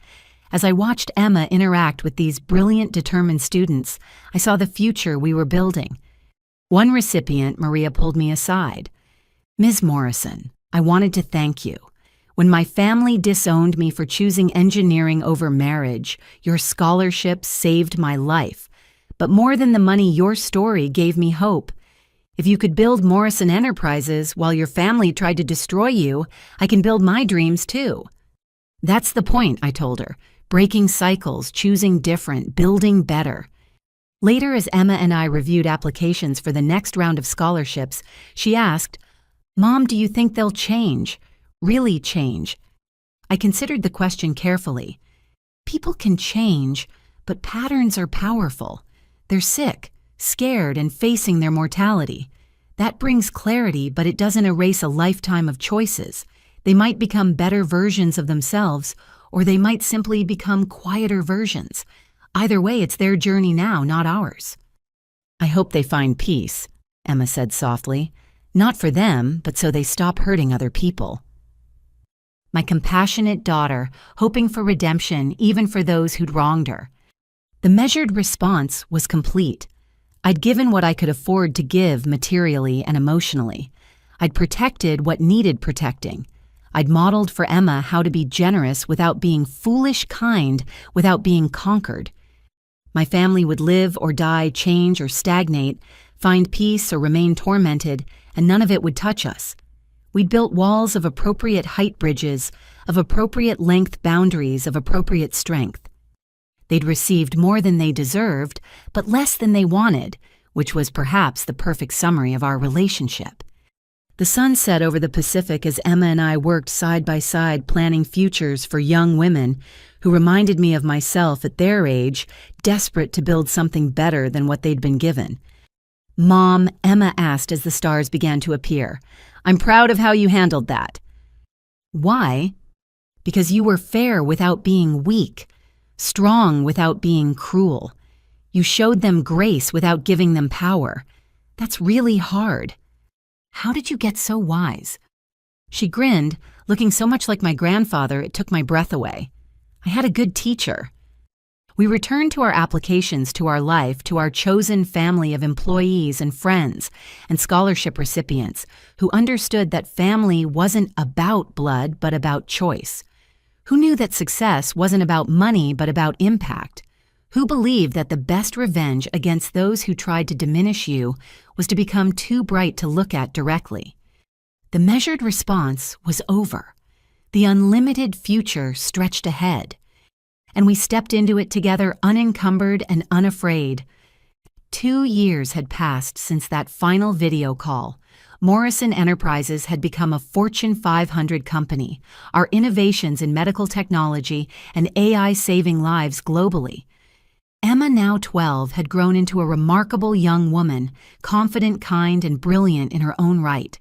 As I watched Emma interact with these brilliant, determined students, I saw the future we were building. One recipient, Maria, pulled me aside. "Ms. Morrison, I wanted to thank you. When my family disowned me for choosing engineering over marriage, your scholarship saved my life. But more than the money, your story gave me hope. If you could build Morrison Enterprises while your family tried to destroy you, I can build my dreams too." "That's the point," I told her. "Breaking cycles, choosing different, building better." Later, as Emma and I reviewed applications for the next round of scholarships, she asked, "Mom, do you think they'll change? Really change?" I considered the question carefully. People can change, but patterns are powerful. They're sick, scared, and facing their mortality. That brings clarity, but it doesn't erase a lifetime of choices. They might become better versions of themselves, or they might simply become quieter versions. Either way, it's their journey now, not ours. "I hope they find peace," Emma said softly. "Not for them, but so they stop hurting other people." My compassionate daughter, hoping for redemption even for those who'd wronged her. The measured response was complete. I'd given what I could afford to give materially and emotionally. I'd protected what needed protecting. I'd modeled for Emma how to be generous without being foolish kind, without being conquered. My family would live or die, change or stagnate, find peace or remain tormented, and none of it would touch us. We'd built walls of appropriate height bridges, of appropriate length boundaries, of appropriate strength. They'd received more than they deserved, but less than they wanted, which was perhaps the perfect summary of our relationship. The sun set over the Pacific as Emma and I worked side by side planning futures for young women who reminded me of myself at their age, desperate to build something better than what they'd been given. "Mom," Emma asked as the stars began to appear, "I'm proud of how you handled that." "Why?" "Because you were fair without being weak, strong without being cruel. You showed them grace without giving them power. That's really hard. How did you get so wise?" She grinned, looking so much like my grandfather it took my breath away. I had a good teacher. We returned to our applications to our life, to our chosen family of employees and friends and scholarship recipients who understood that family wasn't about blood but about choice. Who knew that success wasn't about money but about impact? Who believed that the best revenge against those who tried to diminish you was to become too bright to look at directly? The measured response was over. The unlimited future stretched ahead. And we stepped into it together unencumbered and unafraid. 2 years had passed since that final video call. Morrison Enterprises had become a Fortune 500 company, our innovations in medical technology and AI saving lives globally. Emma, now 12, had grown into a remarkable young woman, confident, kind, and brilliant in her own right.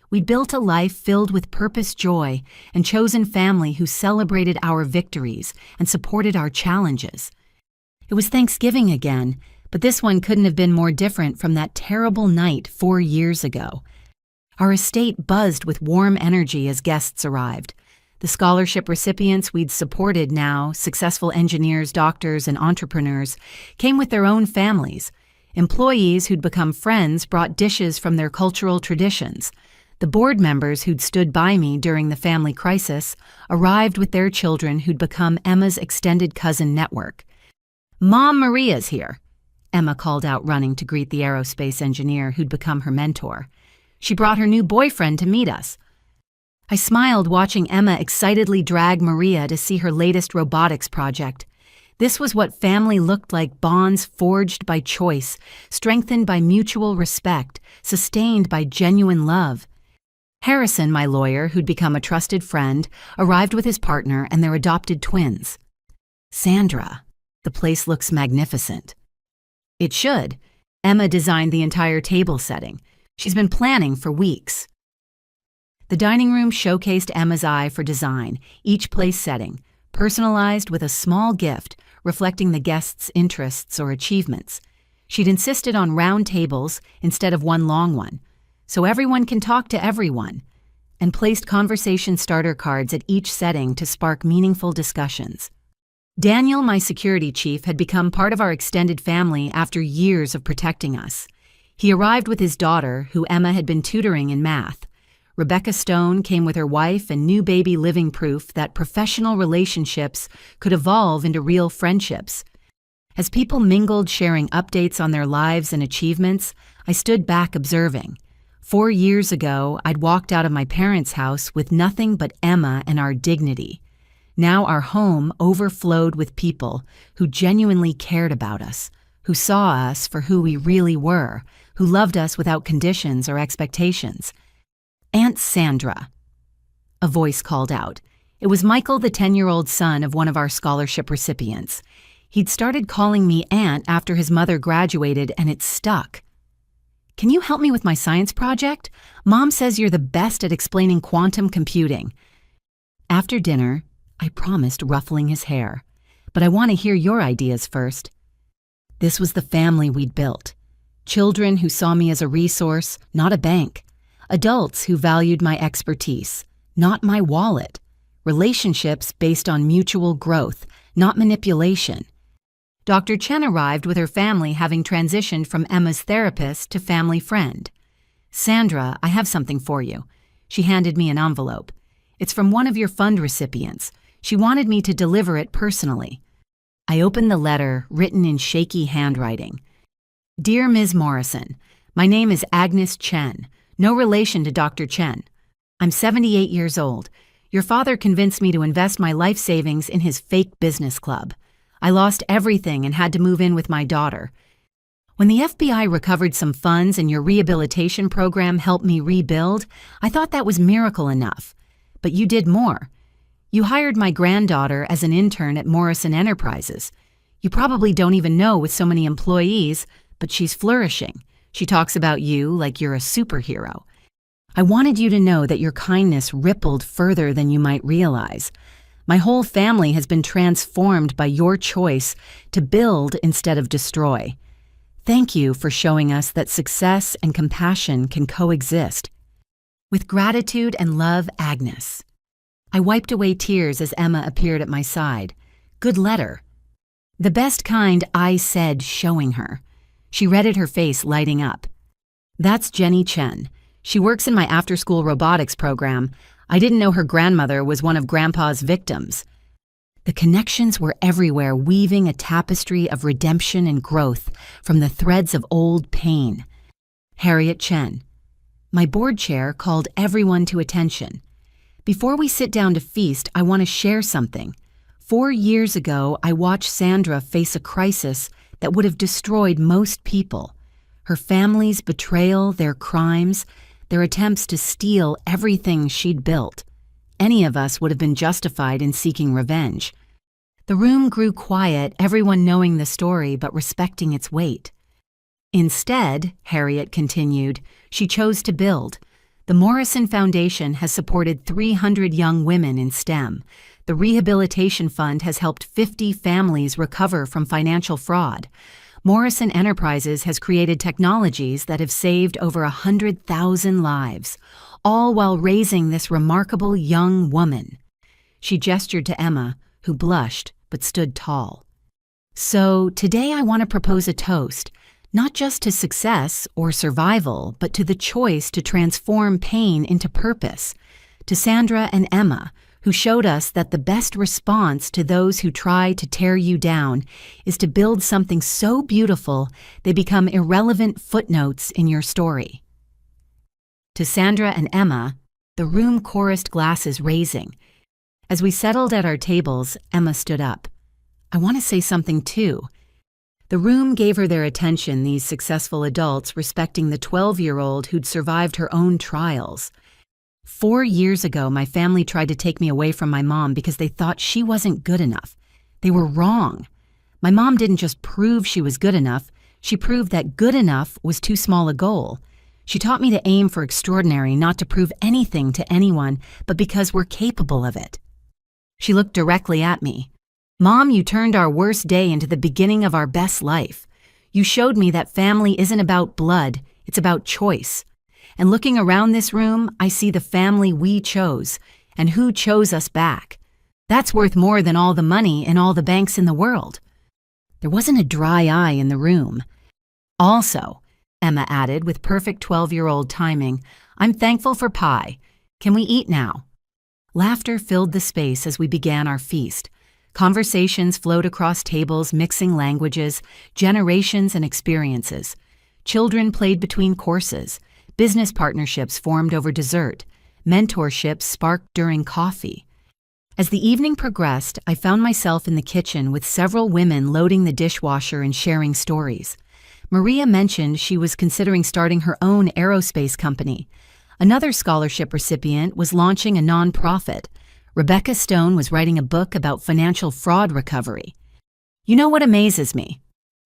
We'd built a life filled with purpose, joy, and chosen family who celebrated our victories and supported our challenges. It was Thanksgiving again, but this one couldn't have been more different from that terrible night 4 years ago. Our estate buzzed with warm energy as guests arrived. The scholarship recipients we'd supported now, successful engineers, doctors, and entrepreneurs, came with their own families. Employees who'd become friends brought dishes from their cultural traditions. The board members who'd stood by me during the family crisis arrived with their children who'd become Emma's extended cousin network. "Mom Maria's here," Emma called out, running to greet the aerospace engineer who'd become her mentor. "She brought her new boyfriend to meet us." I smiled, watching Emma excitedly drag Maria to see her latest robotics project. This was what family looked like: bonds forged by choice, strengthened by mutual respect, sustained by genuine love. Harrison, my lawyer, who'd become a trusted friend, arrived with his partner and their adopted twins. "Sandra, the place looks magnificent." "It should." Emma designed the entire table setting. She's been planning for weeks. The dining room showcased Emma's eye for design, each place setting, personalized with a small gift reflecting the guests' interests or achievements. She'd insisted on round tables instead of one long one, so everyone can talk to everyone, and placed conversation starter cards at each setting to spark meaningful discussions. Daniel, my security chief, had become part of our extended family after years of protecting us. He arrived with his daughter, who Emma had been tutoring in math. Rebecca Stone came with her wife and new baby, living proof that professional relationships could evolve into real friendships. As people mingled, sharing updates on their lives and achievements, I stood back observing. 4 years ago, I'd walked out of my parents' house with nothing but Emma and our dignity. Now our home overflowed with people who genuinely cared about us, who saw us for who we really were, who loved us without conditions or expectations. "Aunt Sandra," a voice called out. It was Michael, the 10-year-old son of one of our scholarship recipients. He'd started calling me Aunt after his mother graduated, and it stuck. "Can you help me with my science project? Mom says you're the best at explaining quantum computing." After dinner, I promised, ruffling his hair. "But I want to hear your ideas first." This was the family we'd built. Children who saw me as a resource, not a bank. Adults who valued my expertise, not my wallet. Relationships based on mutual growth, not manipulation. Dr. Chen arrived with her family, having transitioned from Emma's therapist to family friend. "Sandra, I have something for you." She handed me an envelope. "It's from one of your fund recipients. She wanted me to deliver it personally." I opened the letter, written in shaky handwriting. "Dear Ms. Morrison, my name is Agnes Chen. No relation to Dr. Chen. I'm 78 years old. Your father convinced me to invest my life savings in his fake business club. I lost everything and had to move in with my daughter. When the FBI recovered some funds and your rehabilitation program helped me rebuild, I thought that was miracle enough. But you did more. You hired my granddaughter as an intern at Morrison Enterprises. You probably don't even know with so many employees, but she's flourishing. She talks about you like you're a superhero. I wanted you to know that your kindness rippled further than you might realize. My whole family has been transformed by your choice to build instead of destroy. Thank you for showing us that success and compassion can coexist. With gratitude and love, Agnes. I wiped away tears as Emma appeared at my side. Good letter. The best kind, I said, showing her. She read it, her face lighting up. That's Jenny Chen. She works in my after-school robotics program. I didn't know her grandmother was one of Grandpa's victims. The connections were everywhere, weaving a tapestry of redemption and growth from the threads of old pain. Harriet Chen. My board chair called everyone to attention. Before we sit down to feast, I want to share something. 4 years ago, I watched Sandra face a crisis that would have destroyed most people. Her family's betrayal, their crimes, their attempts to steal everything she'd built. Any of us would have been justified in seeking revenge. The room grew quiet, everyone knowing the story but respecting its weight. Instead, Harriet continued, she chose to build. The Morrison Foundation has supported 300 young women in STEM. The Rehabilitation Fund has helped 50 families recover from financial fraud. Morrison Enterprises has created technologies that have saved over 100,000 lives, all while raising this remarkable young woman. She gestured to Emma, who blushed but stood tall. So today I want to propose a toast, not just to success or survival, but to the choice to transform pain into purpose. To Sandra and Emma, who showed us that the best response to those who try to tear you down is to build something so beautiful they become irrelevant footnotes in your story. To Sandra and Emma, the room chorused, glasses raising. As we settled at our tables, Emma stood up. I want to say something too. The room gave her their attention, these successful adults respecting the 12-year-old who'd survived her own trials. 4 years ago, my family tried to take me away from my mom because they thought she wasn't good enough. They were wrong. My mom didn't just prove she was good enough, she proved that good enough was too small a goal. She taught me to aim for extraordinary, not to prove anything to anyone, but because we're capable of it. She looked directly at me. Mom, you turned our worst day into the beginning of our best life. You showed me that family isn't about blood, it's about choice. And looking around this room, I see the family we chose, and who chose us back. That's worth more than all the money in all the banks in the world. There wasn't a dry eye in the room. Also, Emma added with perfect 12-year-old timing, I'm thankful for pie. Can we eat now? Laughter filled the space as we began our feast. Conversations flowed across tables, mixing languages, generations, and experiences. Children played between courses. Business partnerships formed over dessert. Mentorships sparked during coffee. As the evening progressed, I found myself in the kitchen with several women loading the dishwasher and sharing stories. Maria mentioned she was considering starting her own aerospace company. Another scholarship recipient was launching a nonprofit. Rebecca Stone was writing a book about financial fraud recovery. You know what amazes me?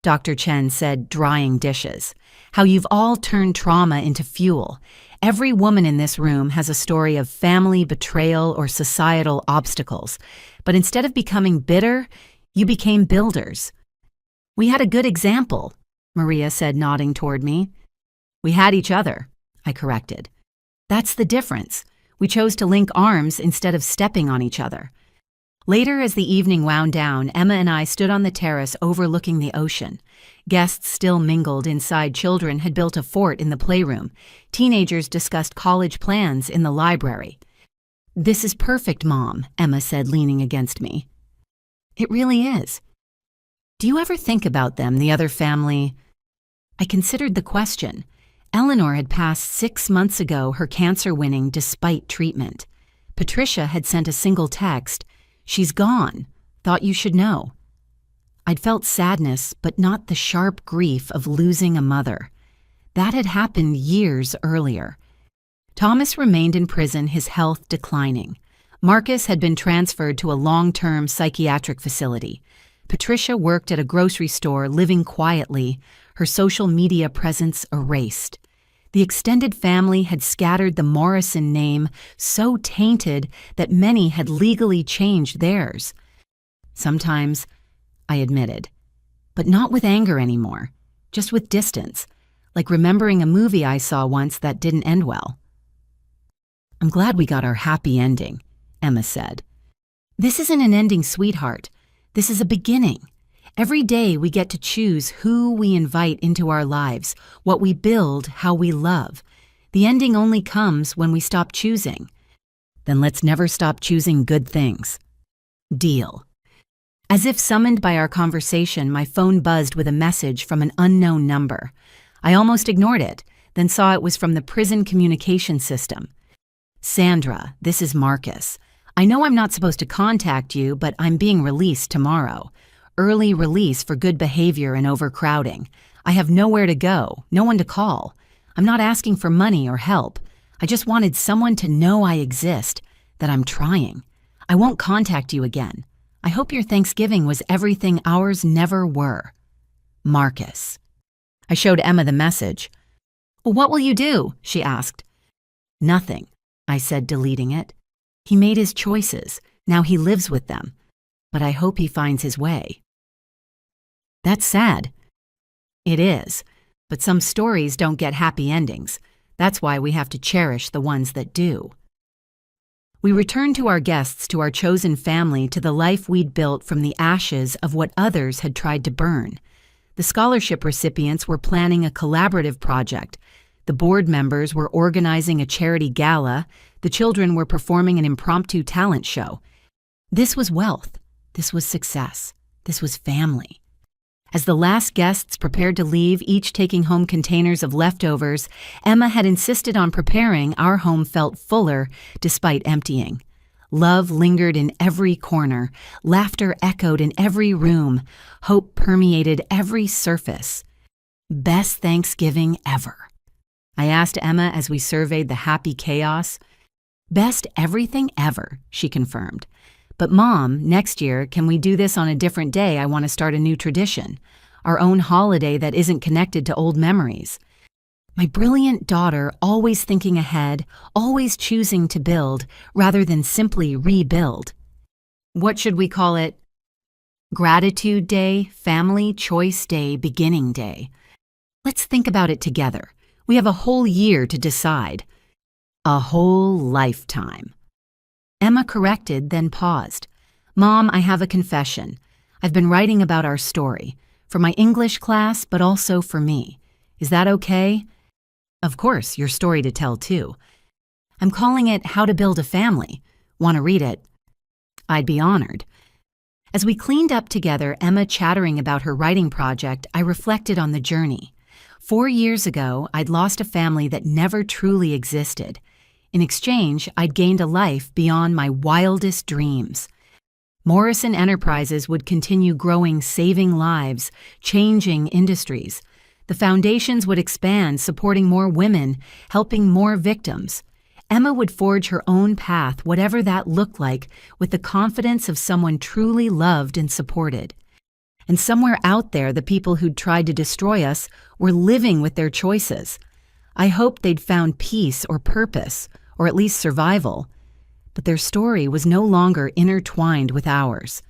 Dr. Chen said, drying dishes. How you've all turned trauma into fuel. Every woman in this room has a story of family betrayal or societal obstacles. But instead of becoming bitter, you became builders. We had a good example, Maria said, nodding toward me. We had each other, I corrected. That's the difference. We chose to link arms instead of stepping on each other. Later, as the evening wound down, Emma and I stood on the terrace overlooking the ocean. Guests still mingled inside. Children had built a fort in the playroom. Teenagers discussed college plans in the library. This is perfect, Mom, Emma said, leaning against me. It really is. Do you ever think about them, the other family? I considered the question. Eleanor had passed 6 months ago, her cancer winning despite treatment. Patricia had sent a single text. She's gone. Thought you should know. I'd felt sadness, but not the sharp grief of losing a mother. That had happened years earlier. Thomas remained in prison, his health declining. Marcus had been transferred to a long-term psychiatric facility. Patricia worked at a grocery store, living quietly, her social media presence erased. The extended family had scattered the Morrison name, so tainted that many had legally changed theirs. Sometimes, I admitted, but not with anger anymore, just with distance, like remembering a movie I saw once that didn't end well. "I'm glad we got our happy ending," Emma said. "This isn't an ending, sweetheart. This is a beginning. Every day we get to choose who we invite into our lives, what we build, how we love. The ending only comes when we stop choosing. Then let's never stop choosing good things. Deal." As if summoned by our conversation, my phone buzzed with a message from an unknown number. I almost ignored it, then saw it was from the prison communication system. "Sandra, this is Marcus. I know I'm not supposed to contact you, but I'm being released tomorrow. Early release for good behavior and overcrowding. I have nowhere to go, no one to call. I'm not asking for money or help. I just wanted someone to know I exist, that I'm trying. I won't contact you again. I hope your Thanksgiving was everything ours never were. Marcus." I showed Emma the message. "Well, what will you do?" she asked. "Nothing," I said, deleting it. "He made his choices. Now he lives with them. But I hope he finds his way." That's sad. It is, but some stories don't get happy endings. That's why we have to cherish the ones that do. We returned to our guests, to our chosen family, to the life we'd built from the ashes of what others had tried to burn. The scholarship recipients were planning a collaborative project. The board members were organizing a charity gala. The children were performing an impromptu talent show. This was wealth. This was success. This was family. As the last guests prepared to leave, each taking home containers of leftovers, Emma had insisted on preparing. Our home felt fuller despite emptying. Love lingered in every corner. Laughter echoed in every room. Hope permeated every surface. Best Thanksgiving ever. I asked Emma as we surveyed the happy chaos. "Best everything ever," she confirmed. "But Mom, next year, can we do this on a different day? I want to start a new tradition. Our own holiday that isn't connected to old memories." My brilliant daughter, always thinking ahead, always choosing to build rather than simply rebuild. "What should we call it?" "Gratitude Day, Family Choice Day, Beginning Day. Let's think about it together. We have a whole year to decide." "A whole lifetime." Emma corrected, then paused. "Mom, I have a confession. I've been writing about our story, for my English class, but also for me. Is that okay?" "Of course, your story to tell too. I'm calling it How to Build a Family. Want to read it?" I'd be honored. As we cleaned up together, Emma chattering about her writing project, I reflected on the journey. 4 years ago, I'd lost a family that never truly existed. In exchange, I'd gained a life beyond my wildest dreams. Morrison Enterprises would continue growing, saving lives, changing industries. The foundations would expand, supporting more women, helping more victims. Emma would forge her own path, whatever that looked like, with the confidence of someone truly loved and supported. And somewhere out there, the people who'd tried to destroy us were living with their choices. I hoped they'd found peace or purpose, or at least survival. But their story was no longer intertwined with ours.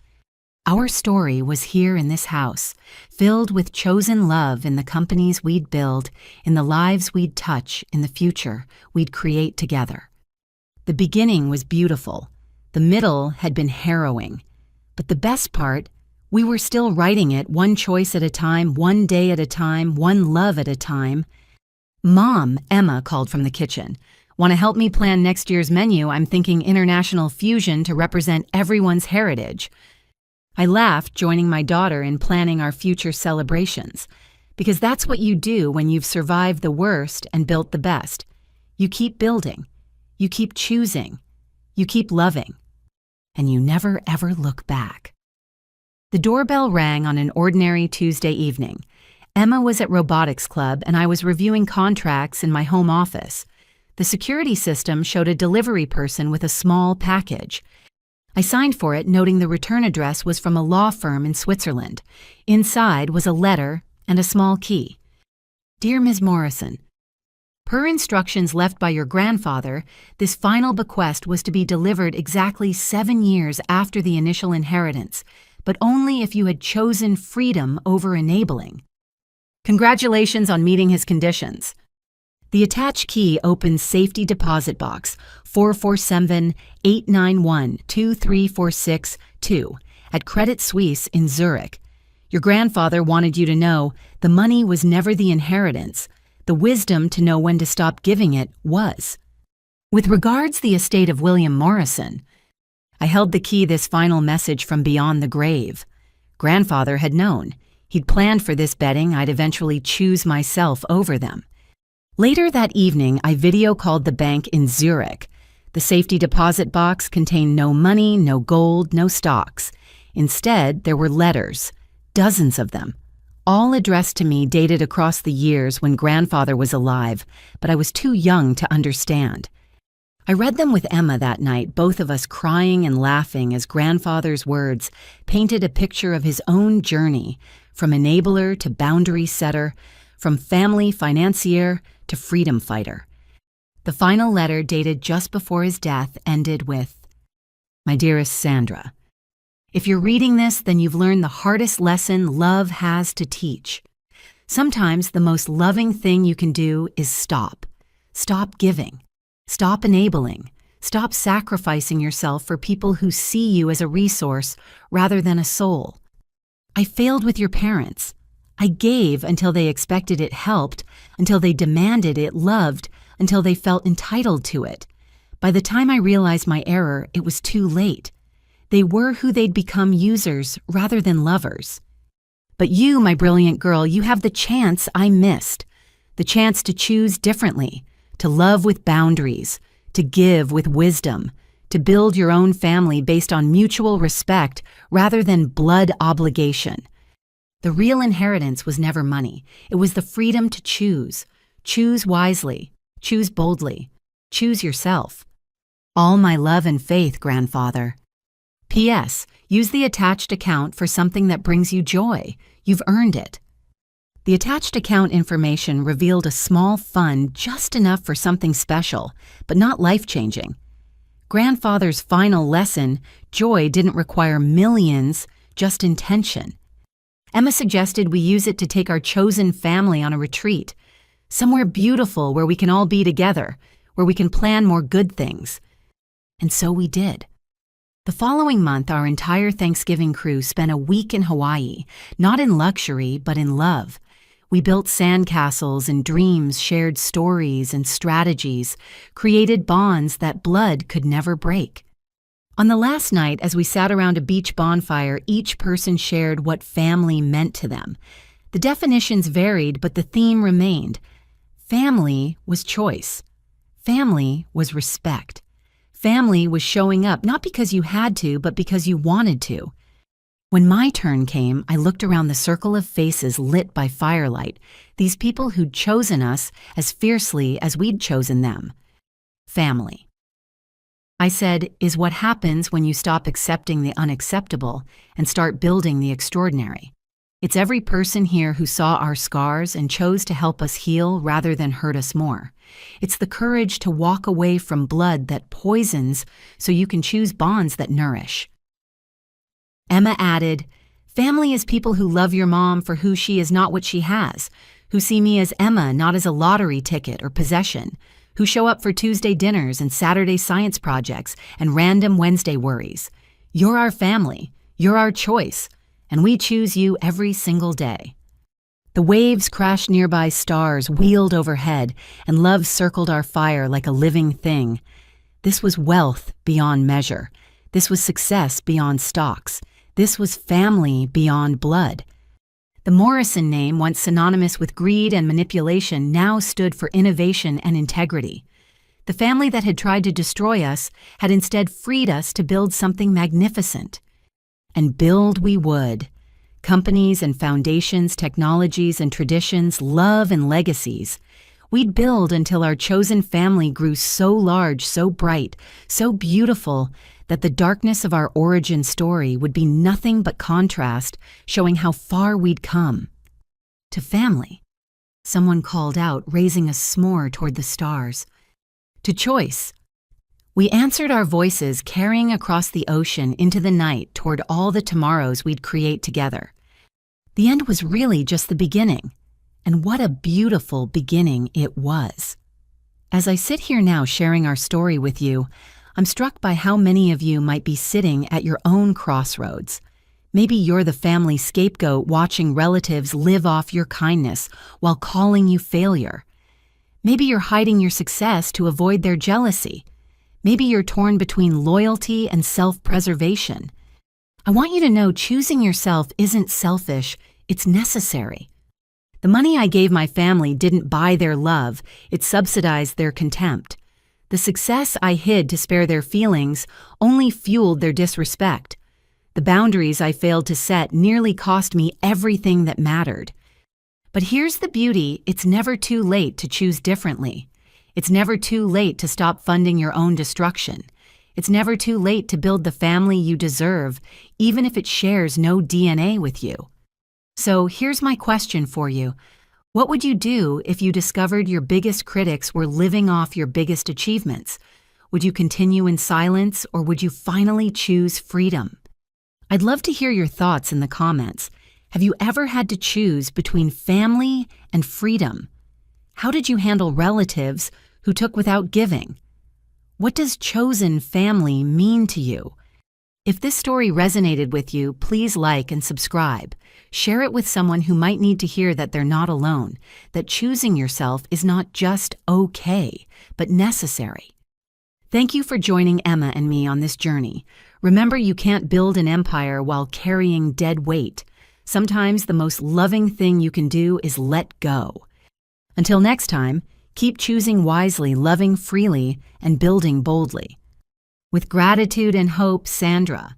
Our story was here in this house, filled with chosen love in the companies we'd build, in the lives we'd touch, in the future we'd create together. The beginning was beautiful. The middle had been harrowing. But the best part, we were still writing it, one choice at a time, one day at a time, one love at a time. "Mom," Emma called from the kitchen. "Want to help me plan next year's menu? I'm thinking international fusion to represent everyone's heritage." I laughed, joining my daughter in planning our future celebrations. Because that's what you do when you've survived the worst and built the best. You keep building. You keep choosing. You keep loving. And you never ever look back. The doorbell rang on an ordinary Tuesday evening. Emma was at robotics club and I was reviewing contracts in my home office. The security system showed a delivery person with a small package. I signed for it, noting the return address was from a law firm in Switzerland. Inside was a letter and a small key. Dear Ms. Morrison, per instructions left by your grandfather, this final bequest was to be delivered exactly 7 years after the initial inheritance, but only if you had chosen freedom over enabling. Congratulations on meeting his conditions. The attached key opens safety deposit box 447-891-23462 at Credit Suisse in Zurich. Your grandfather wanted you to know the money was never the inheritance. The wisdom to know when to stop giving it was. With regards the estate of William Morrison, I held the key this final message from beyond the grave. Grandfather had known. He'd planned for this betting I'd eventually choose myself over them. Later that evening, I video called the bank in Zurich. The safety deposit box contained no money, no gold, no stocks. Instead, there were letters, dozens of them, all addressed to me dated across the years when grandfather was alive, but I was too young to understand. I read them with Emma that night, both of us crying and laughing as grandfather's words painted a picture of his own journey, from enabler to boundary setter, from family financier to freedom fighter. The final letter, dated just before his death, ended with, My dearest Sandra, if you're reading this, then you've learned the hardest lesson love has to teach. Sometimes the most loving thing you can do is stop. Stop giving. Stop enabling. Stop sacrificing yourself for people who see you as a resource rather than a soul. I failed with your parents. I gave until they expected it helped, until they demanded it loved, until they felt entitled to it. By the time I realized my error, it was too late. They were who they'd become, users rather than lovers. But you, my brilliant girl, you have the chance I missed. The chance to choose differently, to love with boundaries, to give with wisdom, to build your own family based on mutual respect rather than blood obligation. The real inheritance was never money. It was the freedom to choose. Choose wisely. Choose boldly. Choose yourself. All my love and faith, grandfather. P.S. Use the attached account for something that brings you joy. You've earned it. The attached account information revealed a small fund, just enough for something special, but not life-changing. Grandfather's final lesson, joy didn't require millions, just intention. Emma suggested we use it to take our chosen family on a retreat, somewhere beautiful where we can all be together, where we can plan more good things. And so we did. The following month, our entire Thanksgiving crew spent a week in Hawaii, not in luxury, but in love. We built sandcastles and dreams, shared stories and strategies, created bonds that blood could never break. On the last night, as we sat around a beach bonfire, each person shared what family meant to them. The definitions varied, but the theme remained. Family was choice. Family was respect. Family was showing up, not because you had to, but because you wanted to. When my turn came, I looked around the circle of faces lit by firelight, these people who'd chosen us as fiercely as we'd chosen them. Family. I said, is what happens when you stop accepting the unacceptable and start building the extraordinary. It's every person here who saw our scars and chose to help us heal rather than hurt us more. It's the courage to walk away from blood that poisons so you can choose bonds that nourish. Emma added, family is people who love your mom for who she is, not what she has, who see me as Emma, not as a lottery ticket or possession, who show up for Tuesday dinners and Saturday science projects and random Wednesday worries. You're our family. You're our choice. And we choose you every single day. The waves crashed nearby stars, wheeled overhead, and love circled our fire like a living thing. This was wealth beyond measure. This was success beyond stocks. This was family beyond blood. The Morrison name, once synonymous with greed and manipulation, now stood for innovation and integrity. The family that had tried to destroy us had instead freed us to build something magnificent. And build we would. Companies and foundations, technologies and traditions, love and legacies. We'd build until our chosen family grew so large, so bright, so beautiful, that the darkness of our origin story would be nothing but contrast, showing how far we'd come. To family. Someone called out, raising a s'more toward the stars. To choice. We answered our voices, carrying across the ocean into the night toward all the tomorrows we'd create together. The end was really just the beginning. And what a beautiful beginning it was. As I sit here now sharing our story with you, I'm struck by how many of you might be sitting at your own crossroads. Maybe you're the family scapegoat watching relatives live off your kindness while calling you failure. Maybe you're hiding your success to avoid their jealousy. Maybe you're torn between loyalty and self-preservation. I want you to know choosing yourself isn't selfish, it's necessary. The money I gave my family didn't buy their love, it subsidized their contempt. The success I hid to spare their feelings only fueled their disrespect. The boundaries I failed to set nearly cost me everything that mattered. But here's the beauty, it's never too late to choose differently. It's never too late to stop funding your own destruction. It's never too late to build the family you deserve, even if it shares no DNA with you. So here's my question for you. What would you do if you discovered your biggest critics were living off your biggest achievements? Would you continue in silence, or would you finally choose freedom? I'd love to hear your thoughts in the comments. Have you ever had to choose between family and freedom? How did you handle relatives who took without giving? What does chosen family mean to you? If this story resonated with you, please like and subscribe. Share it with someone who might need to hear that they're not alone, that choosing yourself is not just okay, but necessary. Thank you for joining Emma and me on this journey. Remember, you can't build an empire while carrying dead weight. Sometimes the most loving thing you can do is let go. Until next time, keep choosing wisely, loving freely, and building boldly. With gratitude and hope, Sandra.